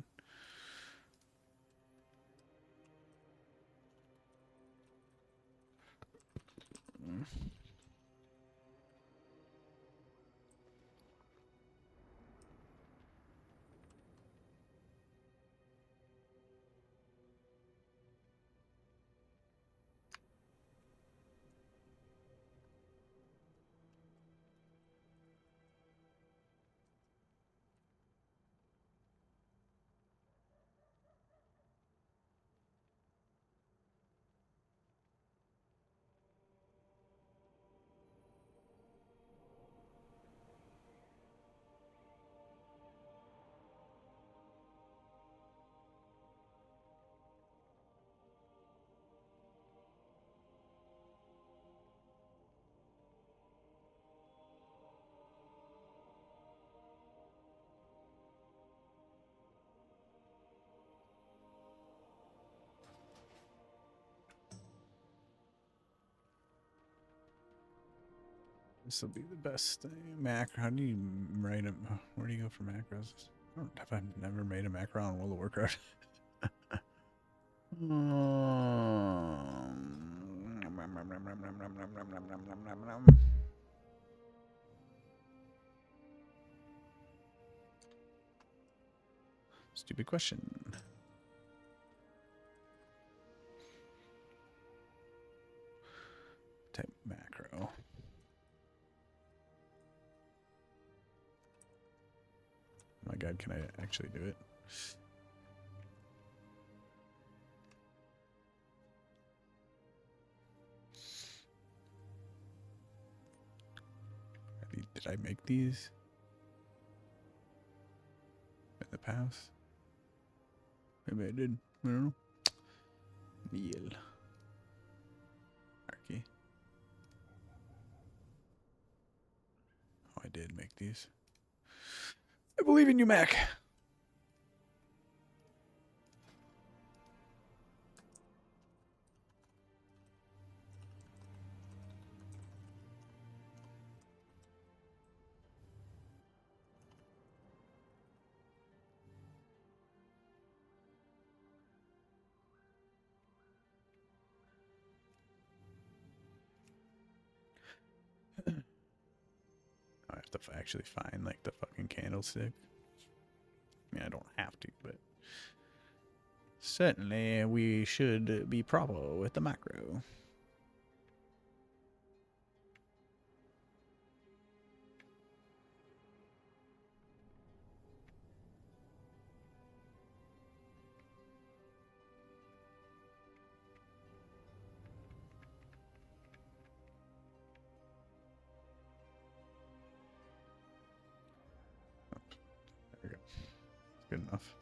This will be the best thing. Macro. How do you write them? Where do you go for macros? I've never made a macro on World of Warcraft. Stupid question. Type macro. Oh my god, can I actually do it? Did I make these in the past? Maybe I did. I don't know. Meal. Arky. Oh, I did make these. I believe in you, Mac. I have to actually find like the fucking candlestick. I mean, I don't have to, but certainly we should be proper with the macro. There we go. Good enough.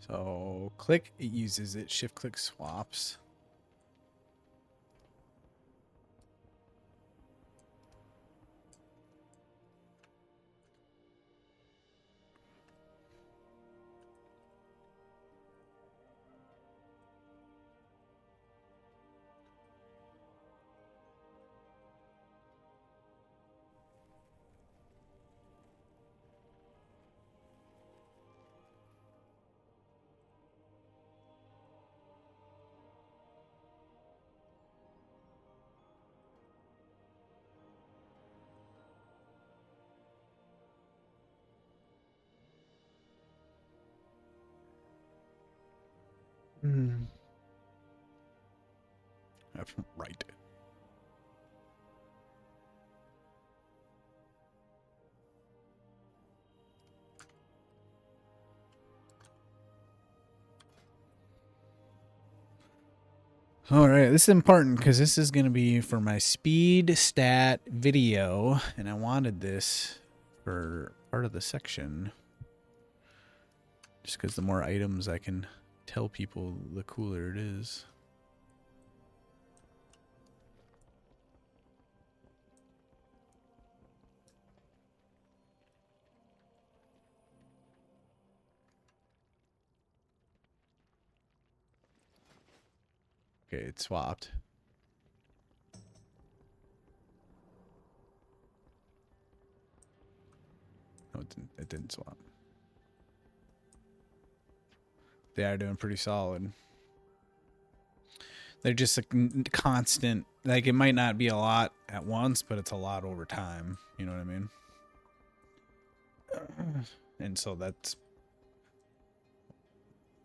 So click, it uses it. Shift click swaps. That's right. All right, this is important because this is going to be for my speed stat video, and I wanted this for part of the section. Just because the more items I can tell people, the cooler it is. Okay, it swapped. No, it didn't swap. They are doing pretty solid. They're just a constant, like it might not be a lot at once, but it's a lot over time. You know what I mean? And so that's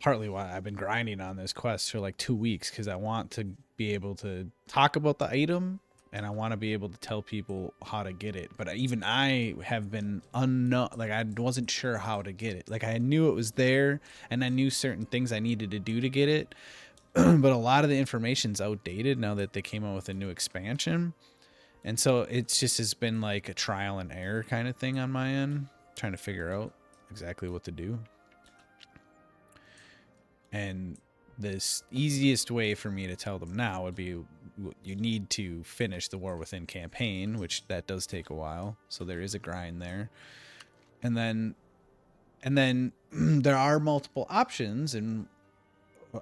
partly why I've been grinding on this quest for like 2 weeks, because I want to be able to talk about the item and I want to be able to tell people how to get it. But even I have been unknown, like I wasn't sure how to get it. Like I knew it was there and I knew certain things I needed to do to get it. But a lot of the information's outdated now that they came out with a new expansion. And so it's just has been like a trial and error kind of thing on my end, trying to figure out exactly what to do. And this easiest way for me to tell them now would be you need to finish the War Within campaign, which that does take a while. So there is a grind there. And then there are multiple options, and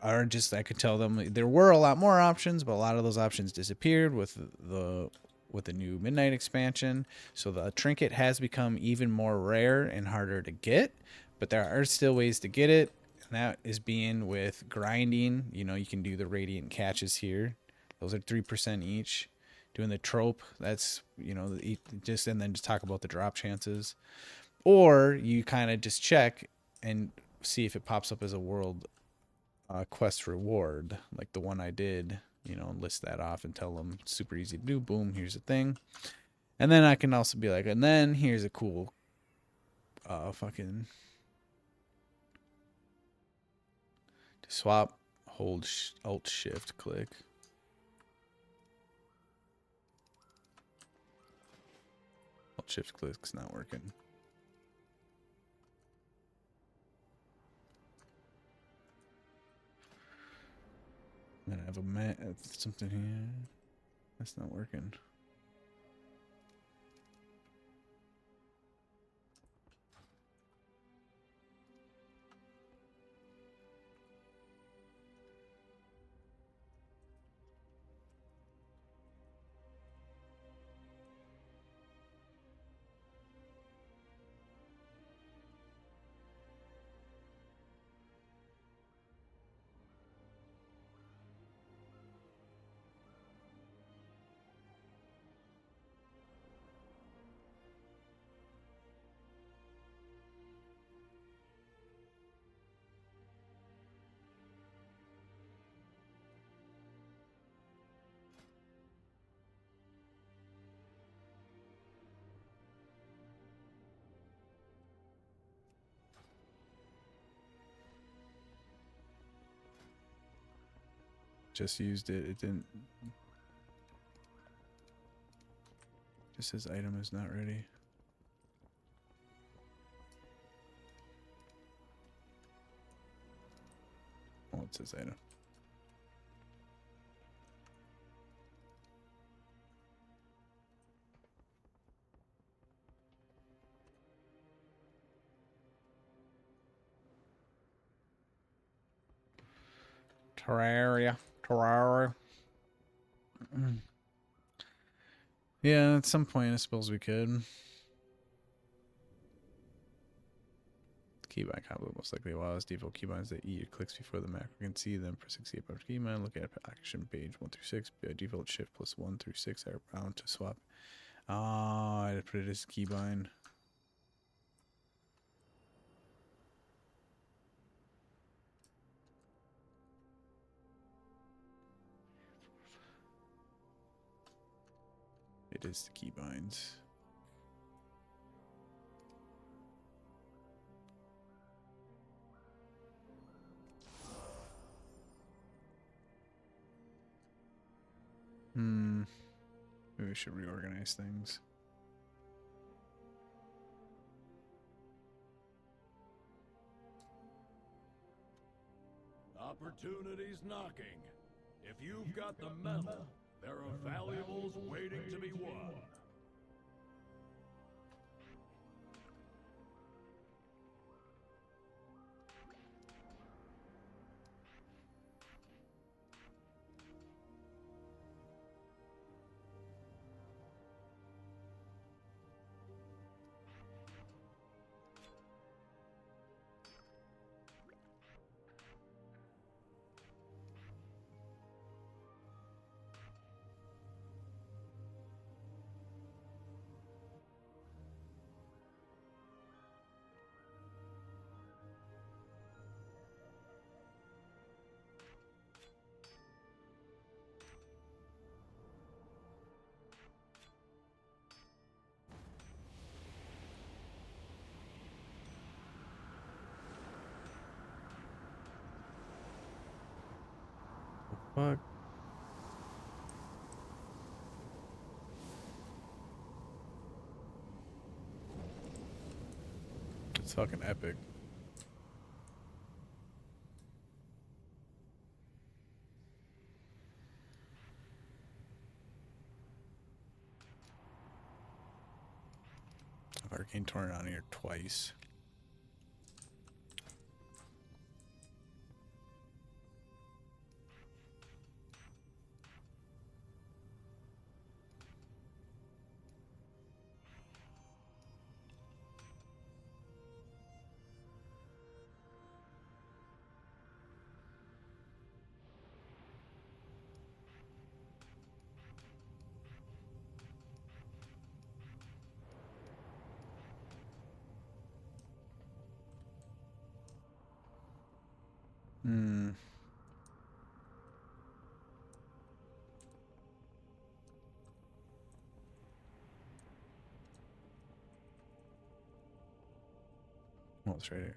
are just, I could tell them there were a lot more options, but a lot of those options disappeared with the new Midnight expansion. So the trinket has become even more rare and harder to get, but there are still ways to get it. And that is being with grinding. You know, you can do the radiant catches here. Those are 3% each. Doing the trope, that's, you know, just, and then just talk about the drop chances. Or you kind of just check and see if it pops up as a world quest reward, like the one I did, you know, list that off and tell them it's super easy to do. Boom, here's the thing. And then I can also be like, and then here's a cool fucking to swap, hold alt shift click. Alt shift click's not working. I'm gonna have a something here. That's not working. Just used it. It didn't. It says item is not ready. Oh, it says item. Terraria. Terraria. Yeah, at some point I suppose we could. Keybind combo most likely allows default keybinds that eat your clicks before the macro can see them. Press escape after keybind. Look at action page 1 through 6. By default shift plus 1 through 6 are bound to swap. Oh, I put it as keybind. It is the keybinds. Maybe we should reorganize things. Opportunity's knocking. If you've got the metal, there are valuables waiting to be won. Fuck. It's fucking epic. Arcane Torrent on here twice. Oh, it's right here.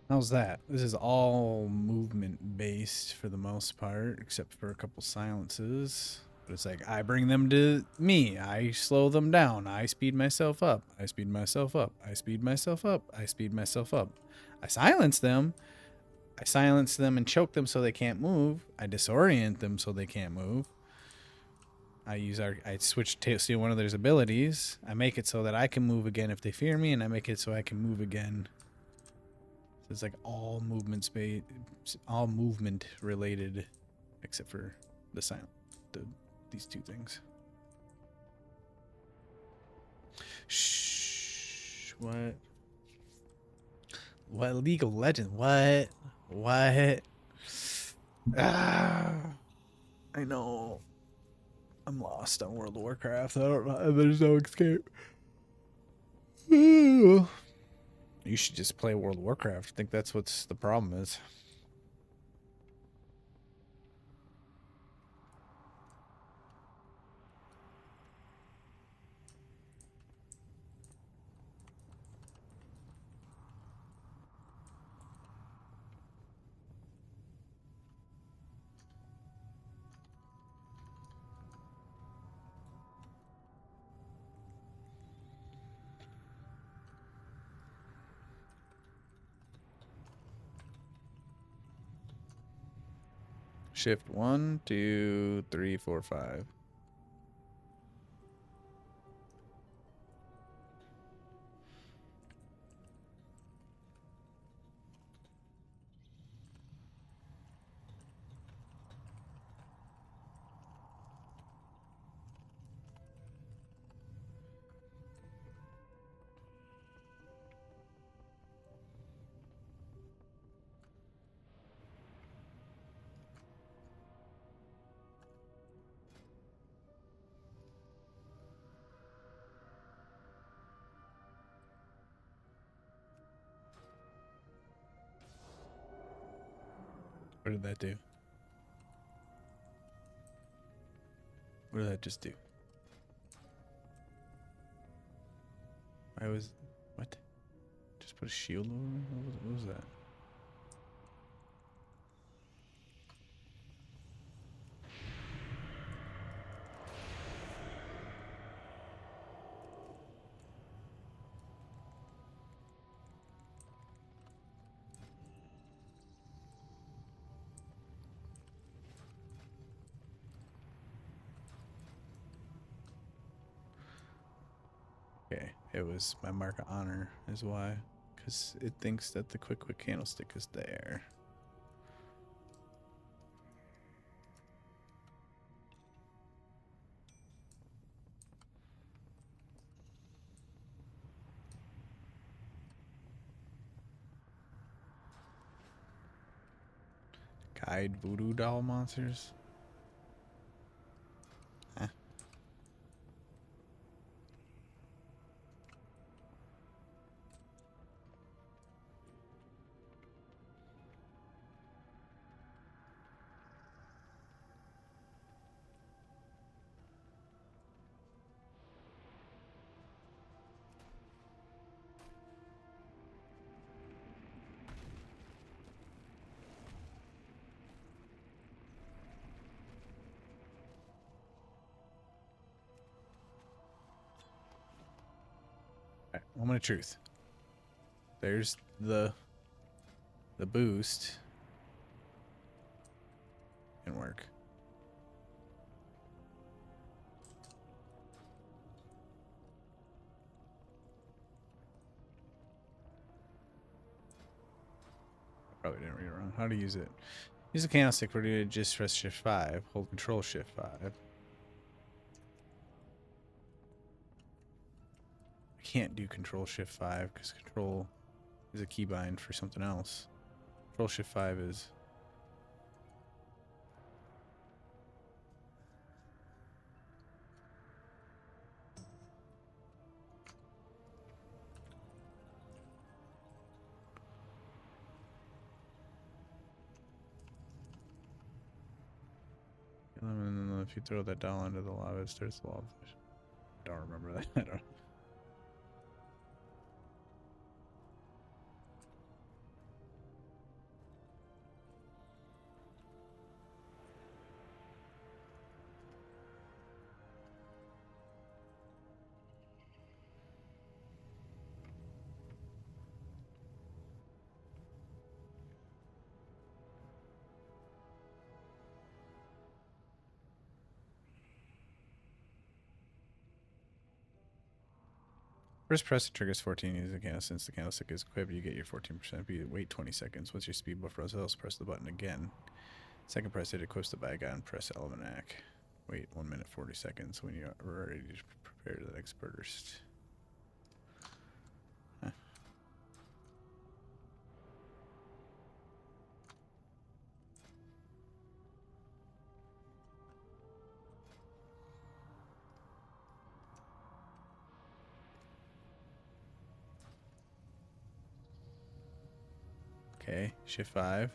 How's that? This is all movement based for the most part, except for a couple silences. But it's like I bring them to me. I slow them down. I speed myself up. I speed myself up. I speed myself up. I speed myself up. I silence them. I silence them and choke them so they can't move. I disorient them so they can't move. I switch to steal one of their abilities. I make it so that I can move again if they fear me, and I make it so I can move again. So it's like all movement related, except for the silent, these two things. Shh. What? What? League of Legends? What? What? Ah. I know. I'm lost on World of Warcraft. I don't know. There's no escape. You should just play World of Warcraft. I think that's what's the problem is. Shift 1, 2, 3, 4, 5. What did that do? What did that just do? I was... What? Just put a shield over me? What was that? Okay, it was my mark of honor is why. Because it thinks that the quick candlestick is there. Guide voodoo doll monsters? Huh. Alright, moment of truth. There's the boost. Didn't work. Probably didn't read it wrong. How to use it. Use the candlestick for to just press shift 5. Hold control shift 5. I can't do control shift 5 because control is a keybind for something else. Control shift 5 is... And then if you throw that doll into the lava, it starts the lava fish. I don't remember that. I don't. First press the triggers 14 using the candle. Since the candlestick is equipped, you get your 14%. Wait 20 seconds. Once your speed buff runs out, press the button again. Second press it equips the bygone. Press Almanac. Wait 1 minute 40 seconds when you are ready to prepare the next burst. Huh. Okay, shift 5.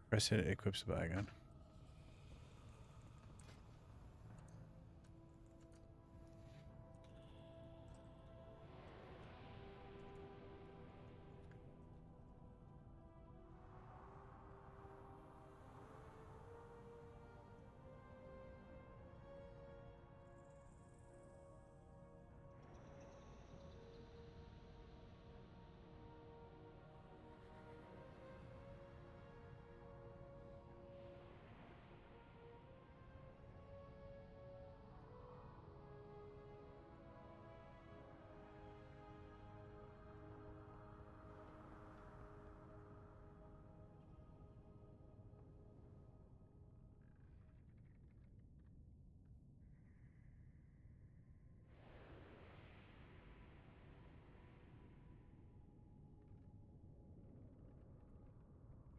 Press it equips the bygone.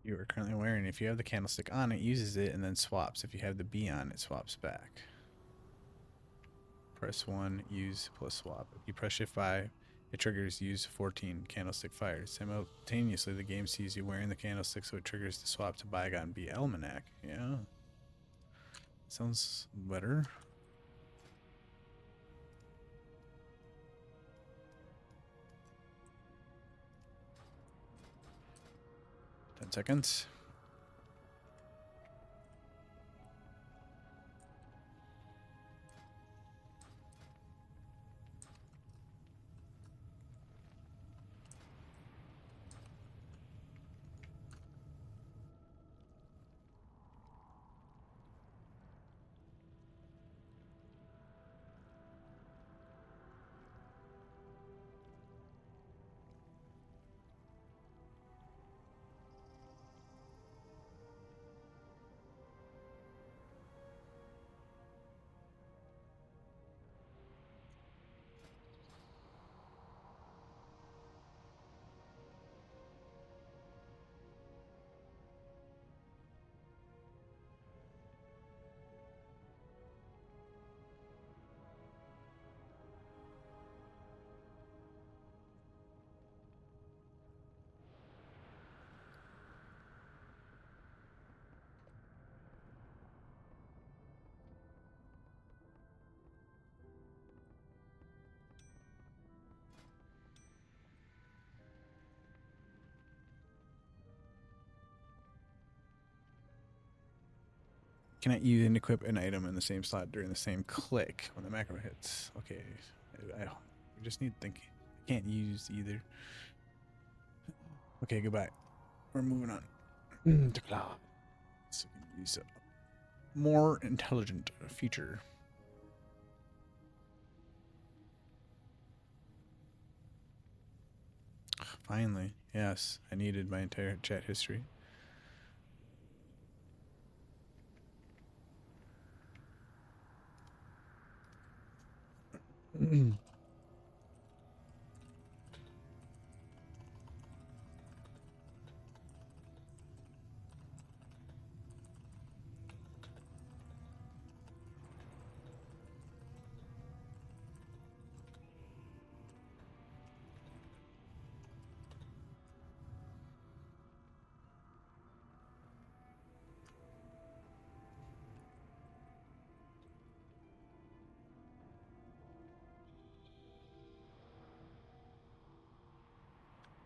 you are currently wearing. If you have the candlestick on, it uses it and then swaps. If you have the B on, it swaps back. Press 1, use plus swap. If you press shift 5, it triggers use 14 candlestick fires. Simultaneously, the game sees you wearing the candlestick, so it triggers the swap to Bygone B Almanac. Yeah. Sounds better. Seconds. Cannot use and equip an item in the same slot during the same click when the macro hits. Okay, we just need thinking. I can't use either. Okay, goodbye. We're moving on to cloud. So we can use a more intelligent feature. Finally, yes, I needed my entire chat history.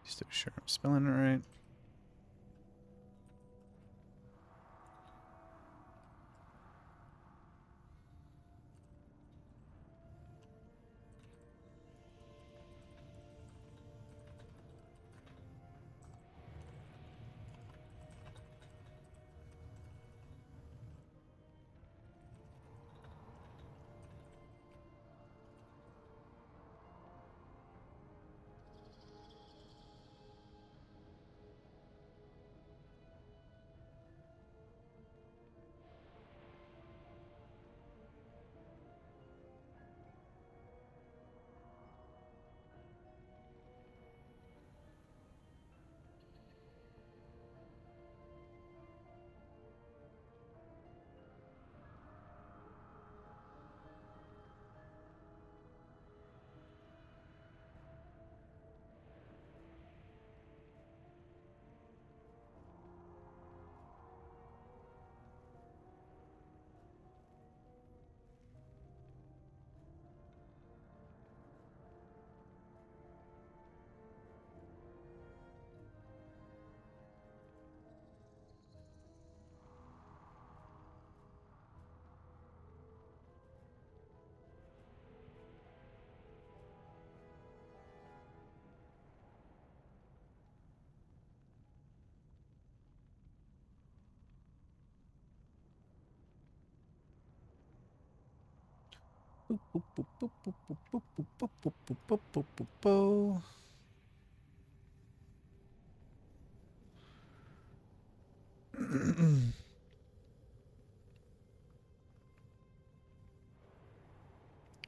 Just to be sure I'm spelling it right.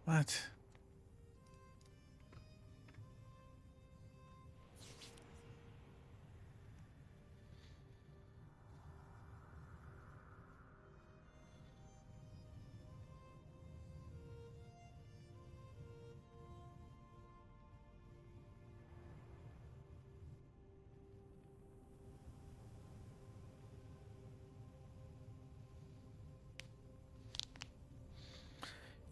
What?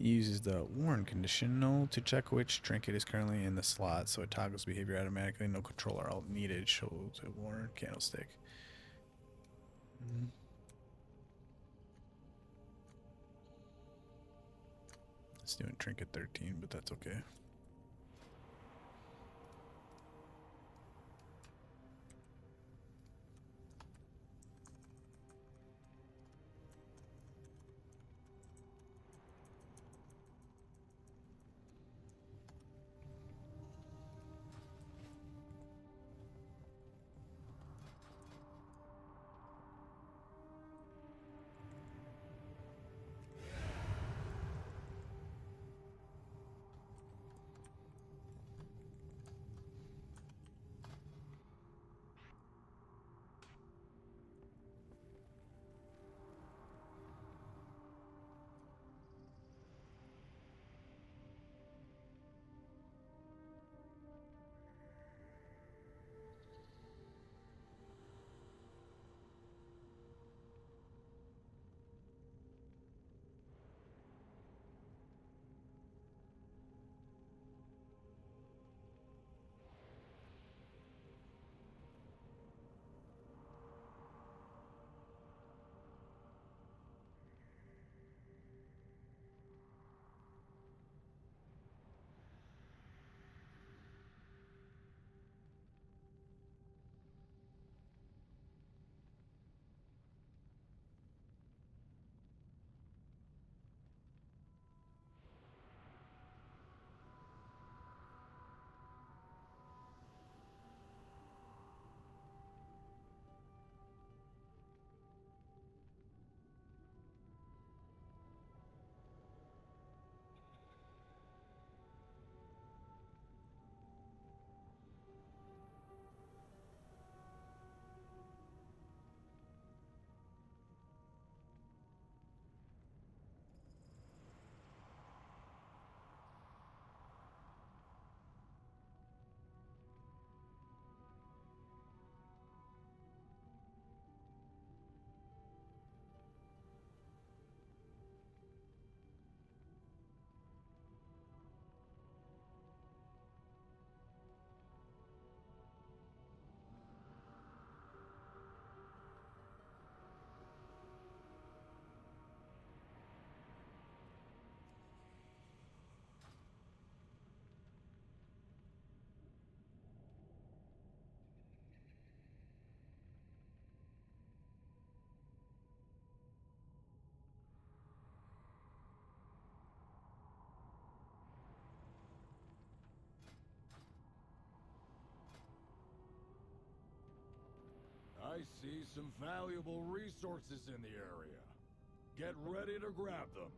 Uses the warn conditional to check which trinket is currently in the slot, so it toggles behavior automatically. No controller alt needed. Shows a warn candlestick. It's doing trinket 13, but that's okay. I see some valuable resources in the area. Get ready to grab them.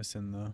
missing though.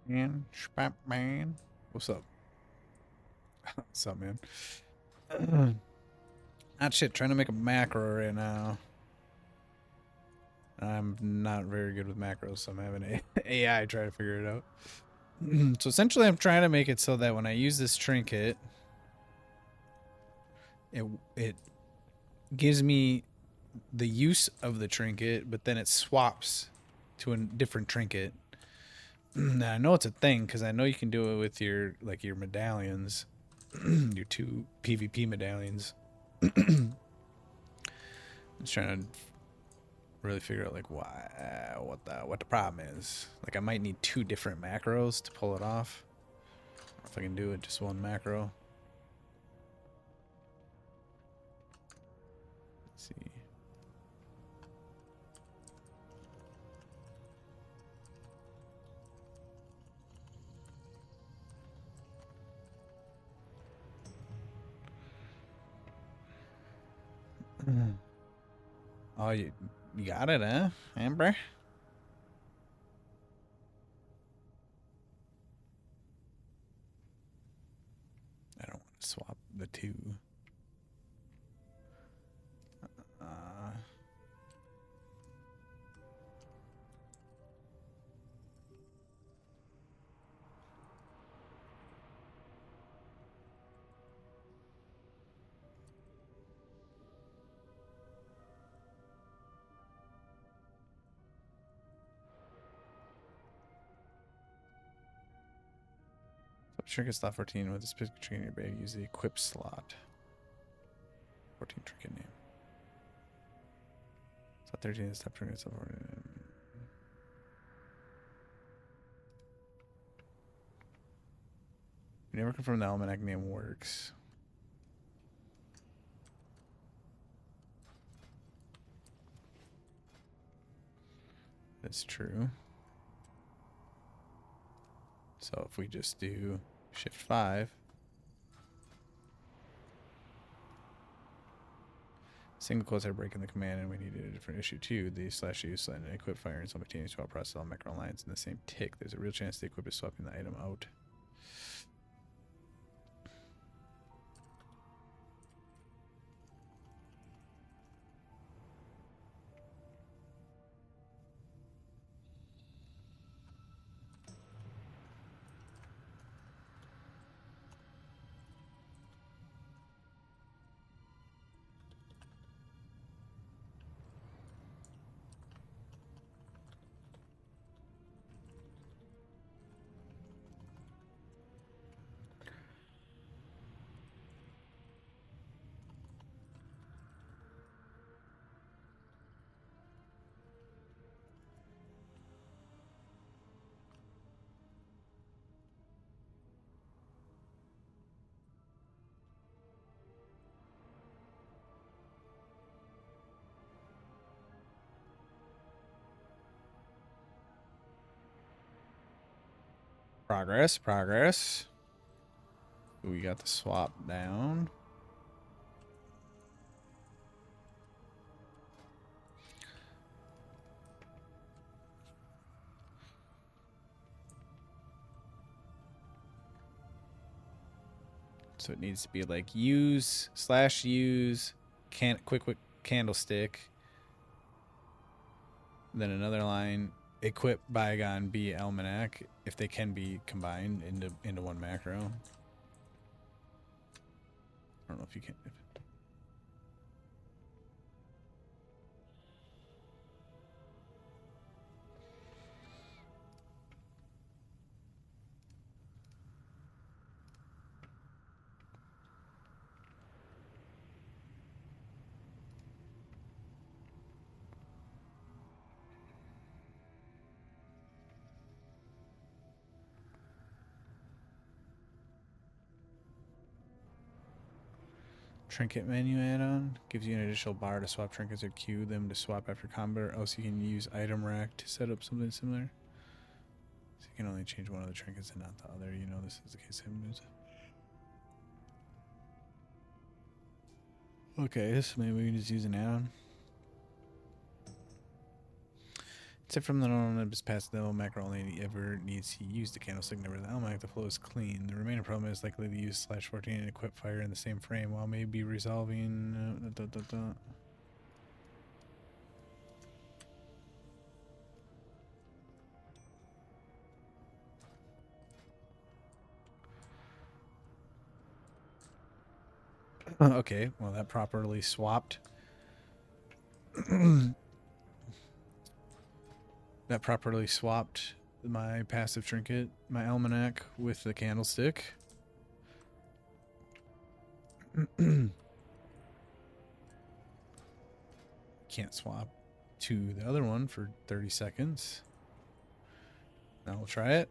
Man, Spap man. What's up? What's up, man? Shit, trying to make a macro right now. I'm not very good with macros, so I'm having AI try to figure it out. So essentially, I'm trying to make it so that when I use this trinket, it gives me the use of the trinket, but then it swaps to a different trinket. Now, I know it's a thing because I know you can do it with your medallions, your 2 PvP medallions. I'm just trying to really figure out like what the problem is. Like I might need 2 different macros to pull it off. Or if I can do it just one macro. Let's see. Oh, you got it, huh, Amber? I don't want to swap the 2. Trinket slot 14 with a specific trinket in your bag. Use the equip slot. 14 trinket name. Slot 13 is top trinket. You never confirm the almanac name works. That's true. So if we just do Shift 5. Single quotes are breaking the command, and we needed a different issue too. The /use and equip fire and simultaneous swap process all macro lines in the same tick. There's a real chance the equip is swapping the item out. Progress, progress. We got the swap down. So it needs to be like use quick candlestick. Then another line, equip bygone be almanac, if they can be combined into one macro. I don't know if you can. Trinket menu add-on gives you an additional bar to swap trinkets or queue them to swap after combat, or else you can use item rack to set up something similar. So you can only change one of the trinkets and not the other. You know this is the case. Okay, so maybe we can just use an add-on. Except from the non-Olympus past, the macro only ever needs to use the candlestick. Never the almanac, the flow is clean. The remaining problem is likely to use /14 and equip fire in the same frame, while maybe resolving. Okay, well that properly swapped. That properly swapped my passive trinket, my almanac, with the candlestick. Can't swap to the other one for 30 seconds. Now we'll try it.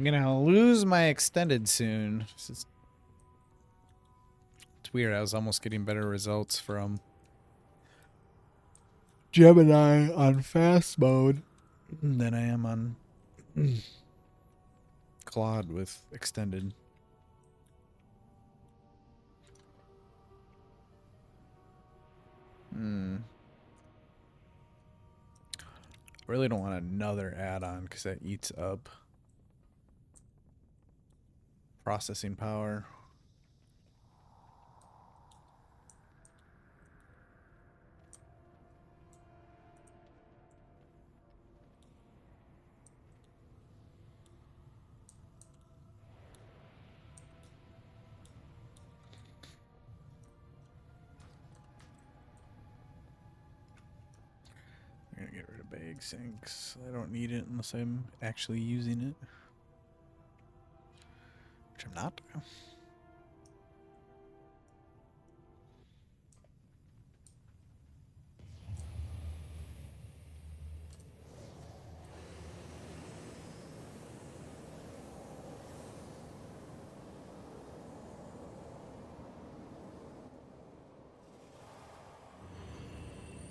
I'm gonna lose my extended soon. It's weird. I was almost getting better results from Gemini on fast mode than I am on Claude with extended. Really don't want another add-on because that eats up processing power. egg sinks. I don't need it unless I'm actually using it. Which I'm not.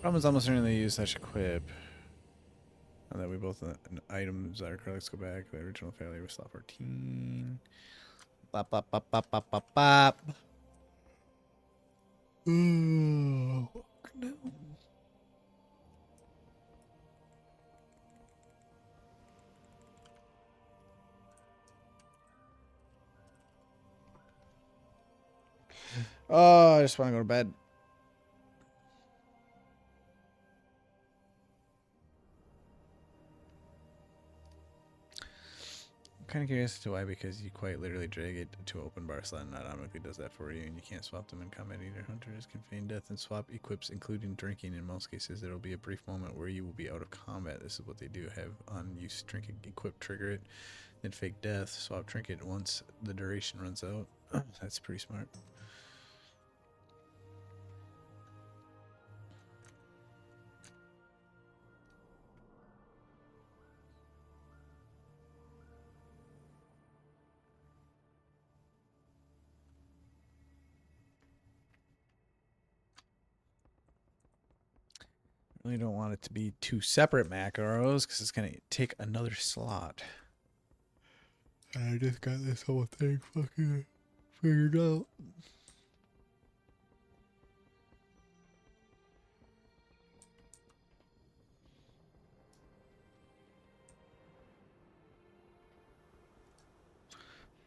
Problem is almost certainly use such equip. And that we both items are correct. Let's go back. The original failure was slot 14. Bop, bop, bop, bop, bop, bop, bop. No. Oh, I just want to go to bed. I'm kind of curious to why, because you quite literally drag it to open bar slot and automatically does that for you, and you can't swap them in combat either. Hunters can feign death and swap equips, including drinking. In most cases, there will be a brief moment where you will be out of combat. This is what they do. Have unused trinket equip, trigger it, then fake death, swap trinket once the duration runs out. That's pretty smart. Really don't want it to be two separate macros because it's gonna take another slot. And I just got this whole thing fucking figured out.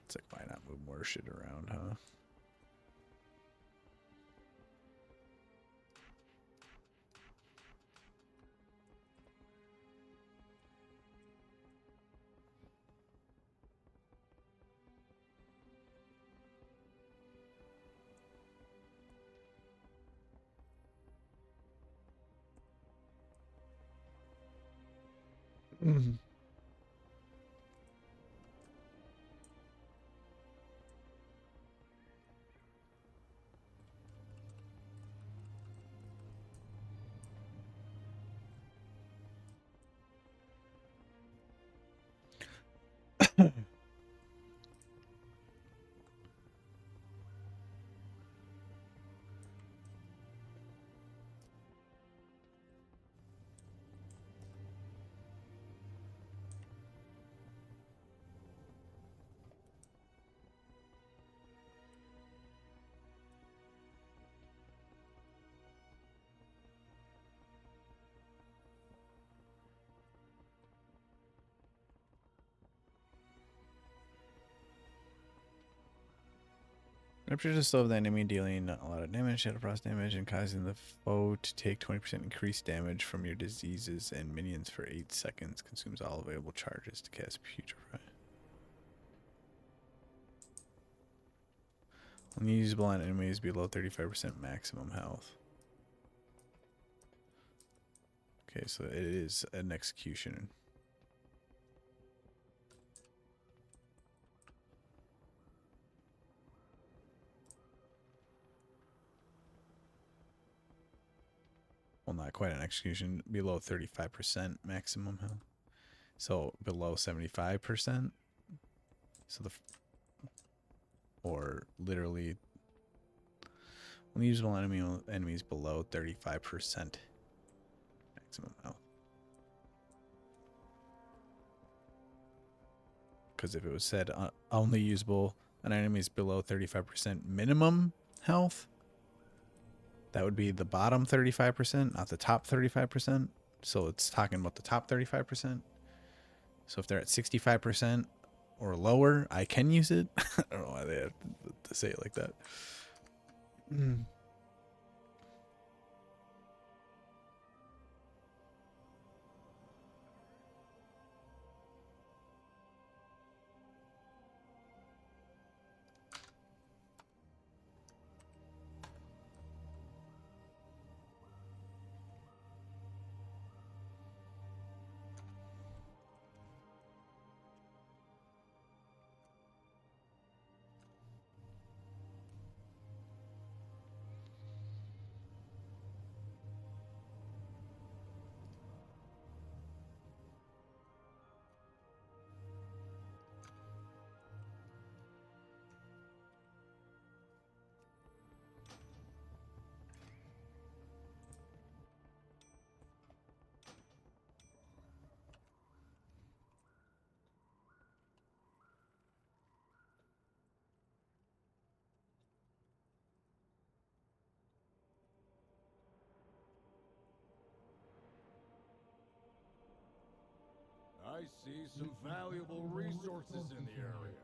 It's like, why not move more shit around, huh? Mm-hmm. Rupture to slow the enemy, dealing a lot of damage, shadow frost damage, and causing the foe to take 20% increased damage from your diseases and minions for 8 seconds. Consumes all available charges to cast Putrefy. Unusable on enemies below 35% maximum health. Okay, so it is an execution. Well, not quite an execution. Below 35% maximum health. So below 75%. So or literally unusable enemies below 35% maximum health. Because if it was said only usable on enemies below 35% minimum health, that would be the bottom 35%, not the top 35%. So it's talking about the top 35%. So if they're at 65% or lower, I can use it. I don't know why they have to say it like that. I see some valuable resources in the area.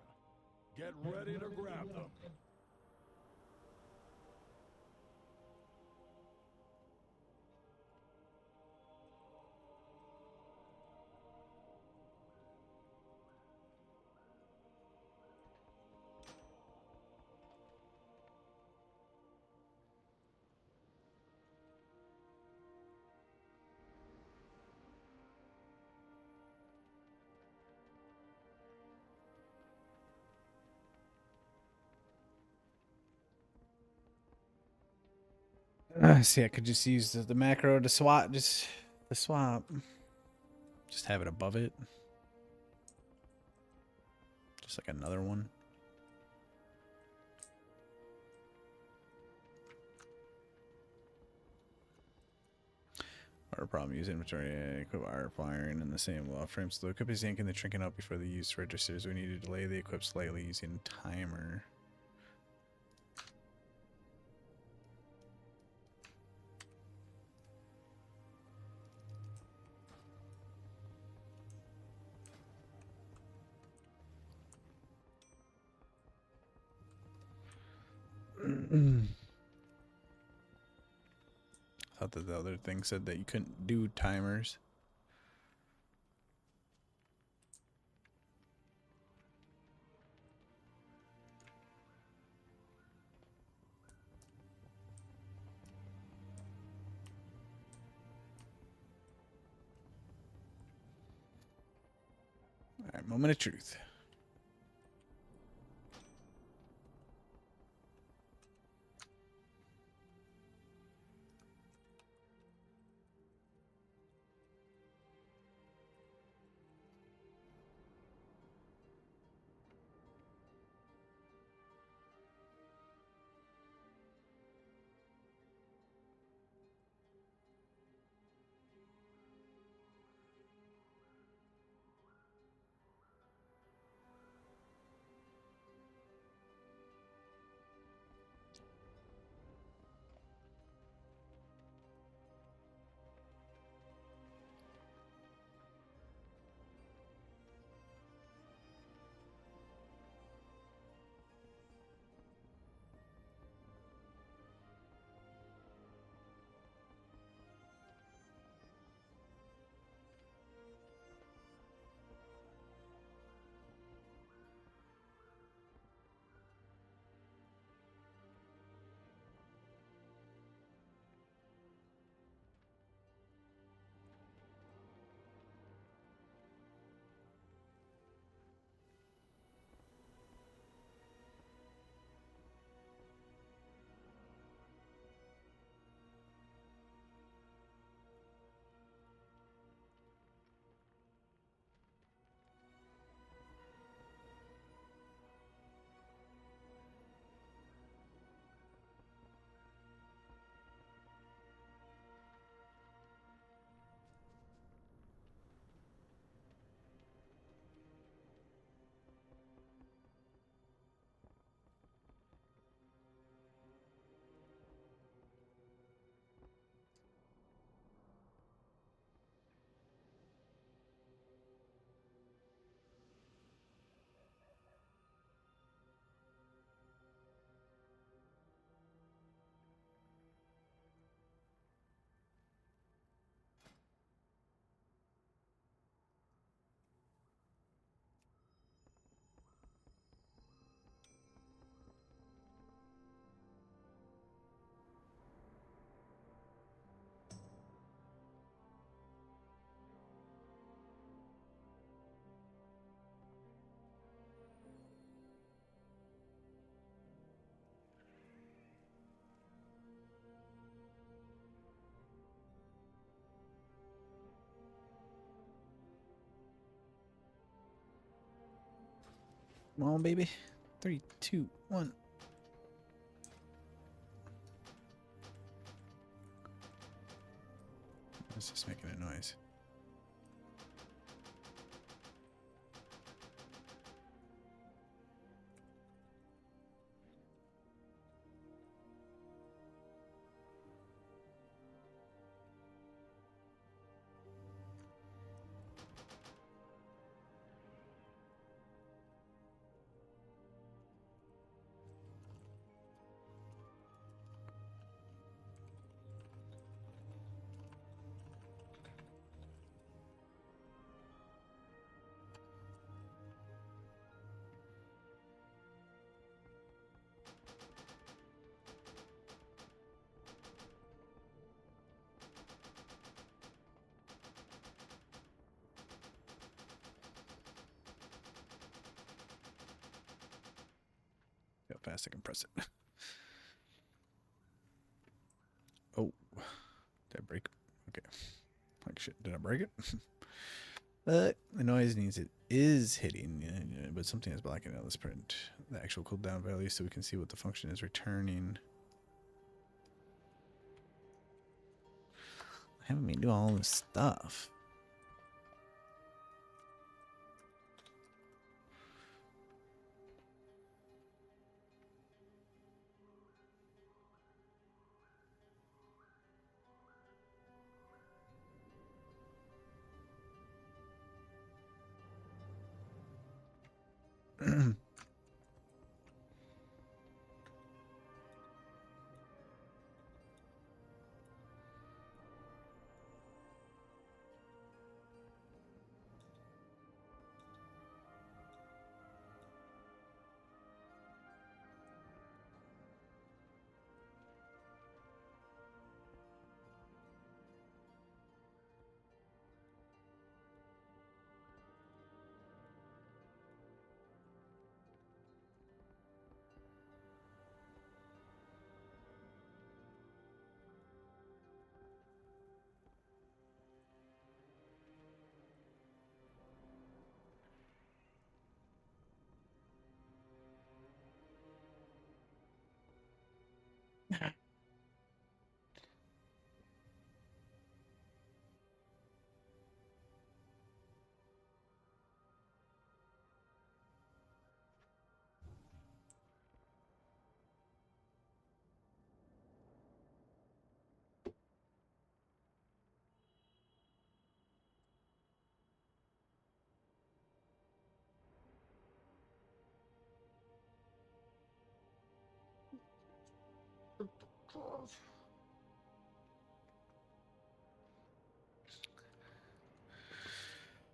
Get ready to grab them. See, I could just use the macro to swap, just the swap. Just have it above it. Just like another one. Our problem, use inventory, equip our firing in the same wall frame. So the equip is yanking the trinket out before the use registers. We need to delay the equip slightly using timer. I thought that the other thing said that you couldn't do timers. All right, moment of truth. Come on, baby. 3, 2, 1. It's just making a noise. fast I can press it. Oh, did I break? Okay. Like shit, did I break it? But the noise means it is hitting, but something is blocking out. Let's print the actual cooldown value so we can see what the function is returning. Having me do all this stuff.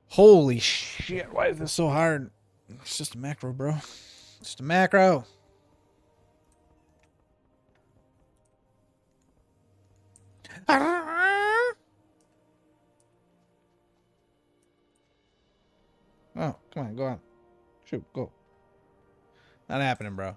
Holy shit, why is this so hard? It's just a macro, bro. Just a macro. Oh, come on, go on. Shoot, go. Not happening, bro.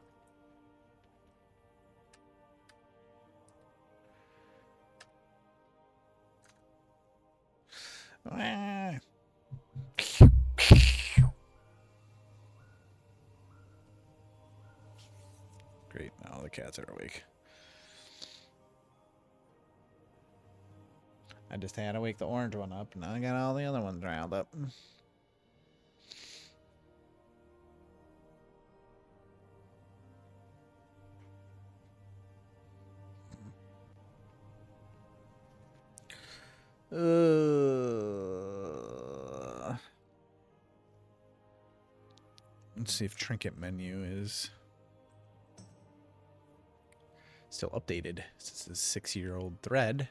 Great, now the cats are awake. I just had to wake the orange one up, and now I got all the other ones riled up. Let's see if trinket menu is still updated. This is a 6-year-old thread.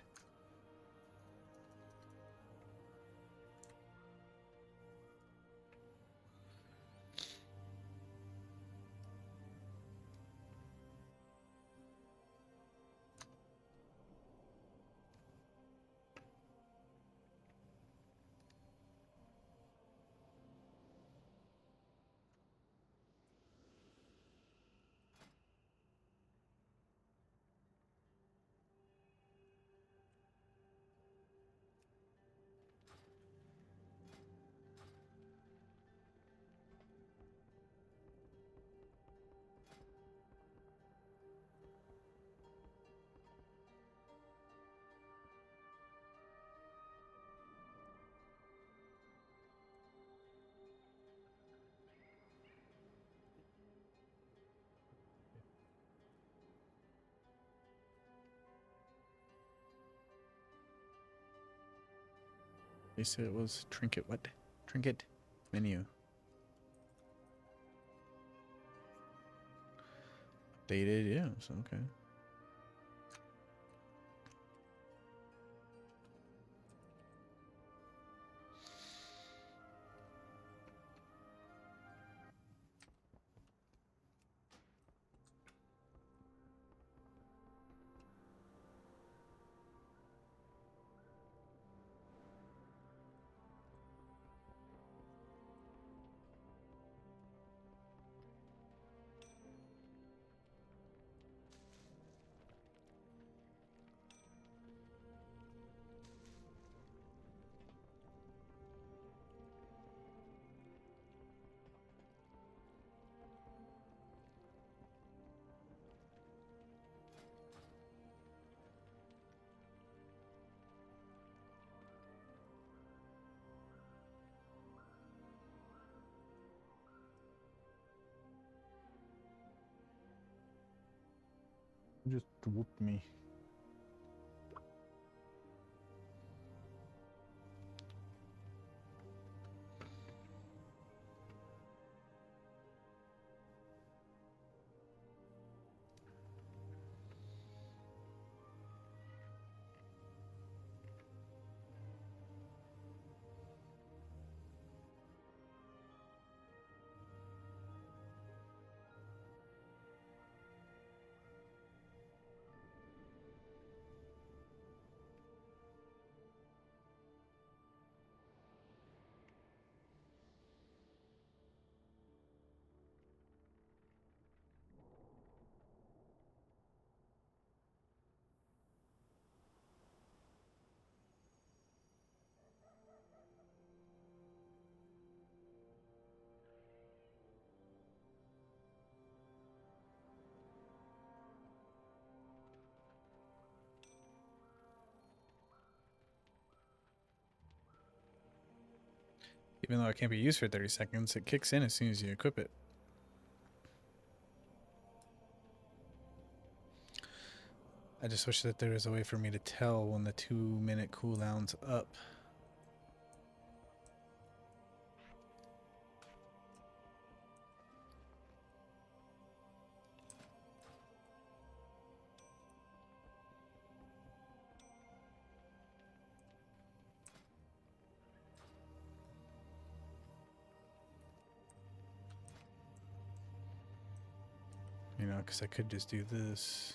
They said it was trinket. What? Trinket menu. Updated, yeah, so okay. Just whooped me. Even though it can't be used for 30 seconds, it kicks in as soon as you equip it. I just wish that there was a way for me to tell when the 2-minute cooldown's up. You know, because I could just do this.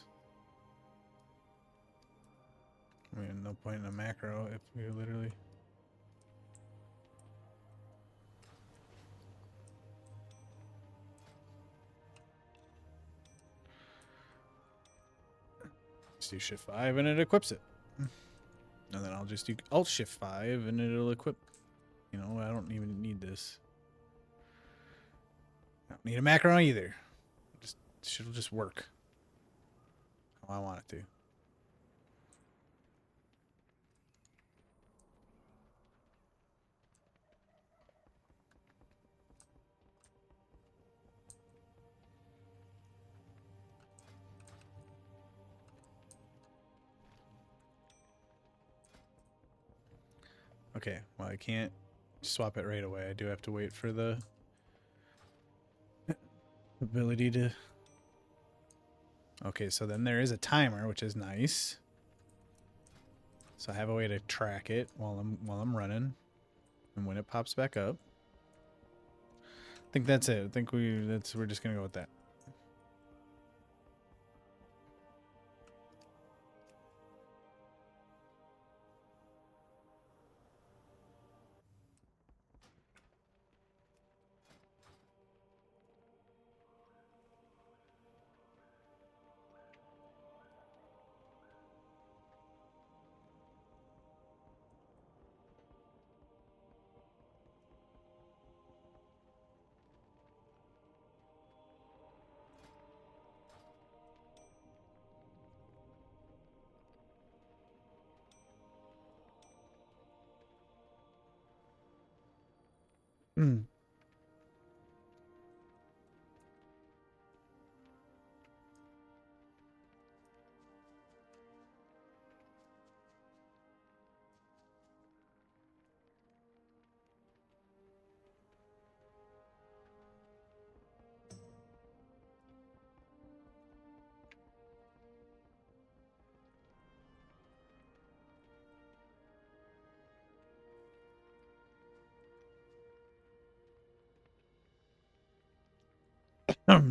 I mean, no point in a macro if we literally... Just do shift 5 and it equips it. And then I'll just do alt shift 5 and it'll equip. You know, I don't even need this. I don't need a macro either. It'll just work how I want it to. Okay, well, I can't swap it right away. I do have to wait for the ability to... Okay, so then there is a timer, which is nice. So I have a way to track it while I'm running, and when it pops back up. I think that's it. I think we're just gonna go with that. Hmm. I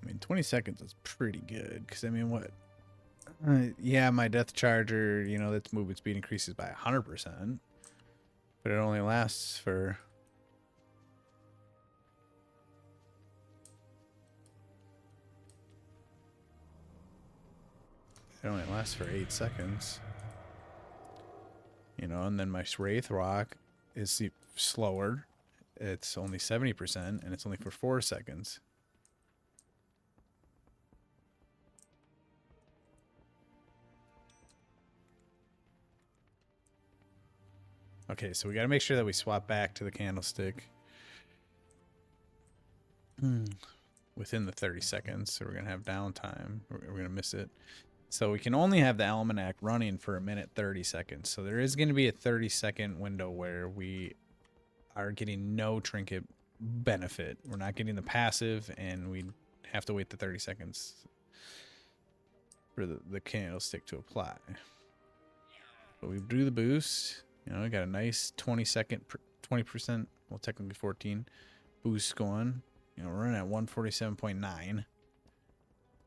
mean, 20 seconds is pretty good, because, I mean, what? Yeah, my death charger, you know, that's movement speed increases by 100%, but it only lasts for... It only lasts for 8 seconds. You know, and then my Wraith Rock is slower. It's only 70%, and it's only for 4 seconds. Okay, so we got to make sure that we swap back to the candlestick. within the 30 seconds, so we're going to have downtime. We're going to miss it. So we can only have the almanac running for 1:30 seconds. So there is going to be a 30-second window where we are getting no trinket benefit. We're not getting the passive, and we have to wait the 30 seconds for the candlestick to apply. But we do the boost. You know, we got a nice 20%, well, technically 14 boost going. You know, we're running at 147.9.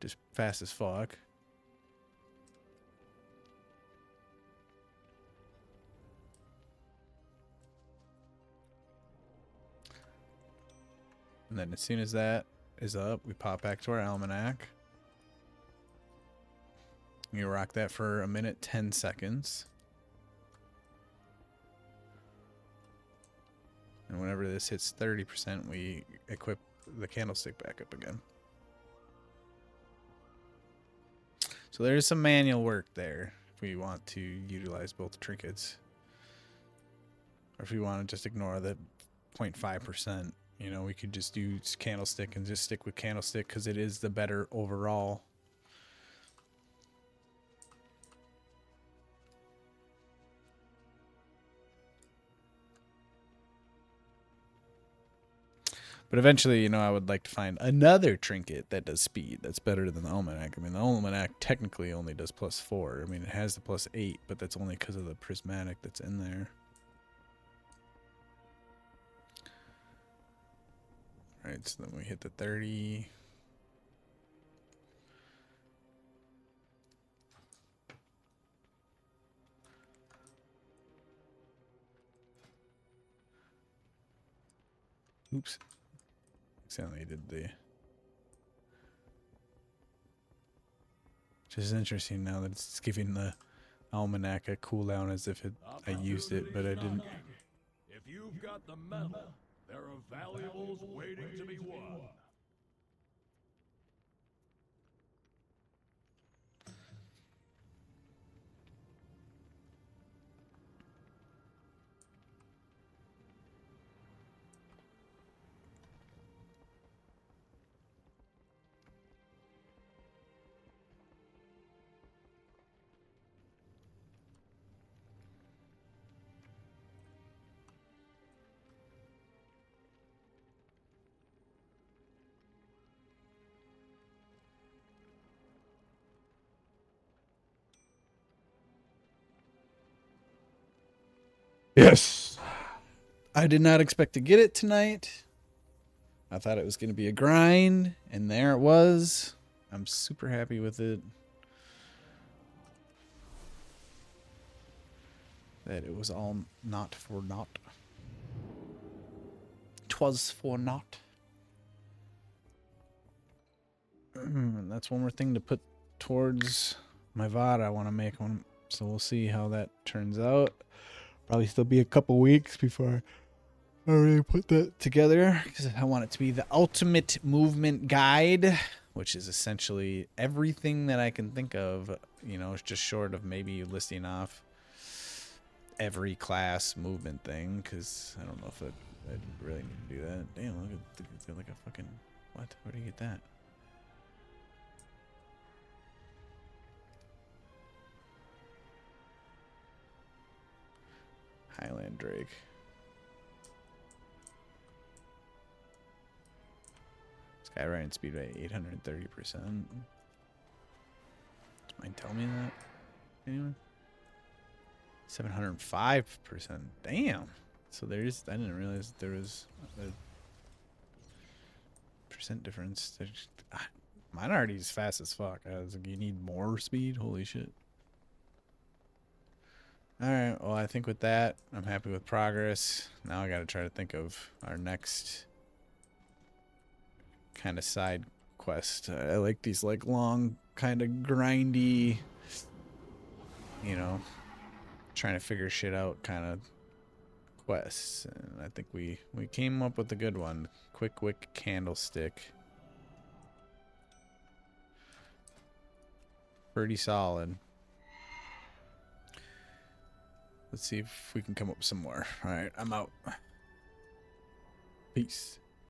Just fast as fuck. And then as soon as that is up, we pop back to our almanac. You rock that for 1:10 seconds. And whenever this hits 30%, we equip the candlestick back up again. So there is some manual work there if we want to utilize both trinkets. Or if we want to just ignore the 0.5%. You know, we could just do candlestick and just stick with candlestick because it is the better overall. But eventually, you know, I would like to find another trinket that does speed that's better than the almanac. I mean, the almanac technically only does +4. I mean, it has the +8, but that's only because of the prismatic that's in there. Alright, so then we hit the 30. Oops. Accidentally did the... Which is interesting now that it's giving the almanac a cooldown as if I used it, but I didn't. If you've got the metal, there are valuables waiting to be won. Yes. I did not expect to get it tonight. I thought it was going to be a grind, and there it was. I'm super happy with it. That it was all not for naught. 'Twas for naught. That's one more thing to put towards my VOD I want to make one. So we'll see how that turns out. Probably still be a couple weeks before I really put that together, because I want it to be the ultimate movement guide, which is essentially everything that I can think of, you know, just short of maybe listing off every class movement thing, because I don't know if I'd really need to do that. Damn, look at it's got like a fucking... What? Where do you get that? Highland Drake. Skywriting speed rate 830%. Does mine tell me that? Anyway. 705%. Damn. So there's... I didn't realize there was a percent difference. Mine already is fast as fuck. I was like, you need more speed? Holy shit. Alright, well, I think with that, I'm happy with progress. Now I gotta try to think of our next kind of side quest. I like these, like, long, kind of grindy, you know, trying to figure shit out kind of quests. And I think we came up with a good one. Quick Wick Candlestick. Pretty solid. Let's see if we can come up with some more. All right, I'm out. Peace.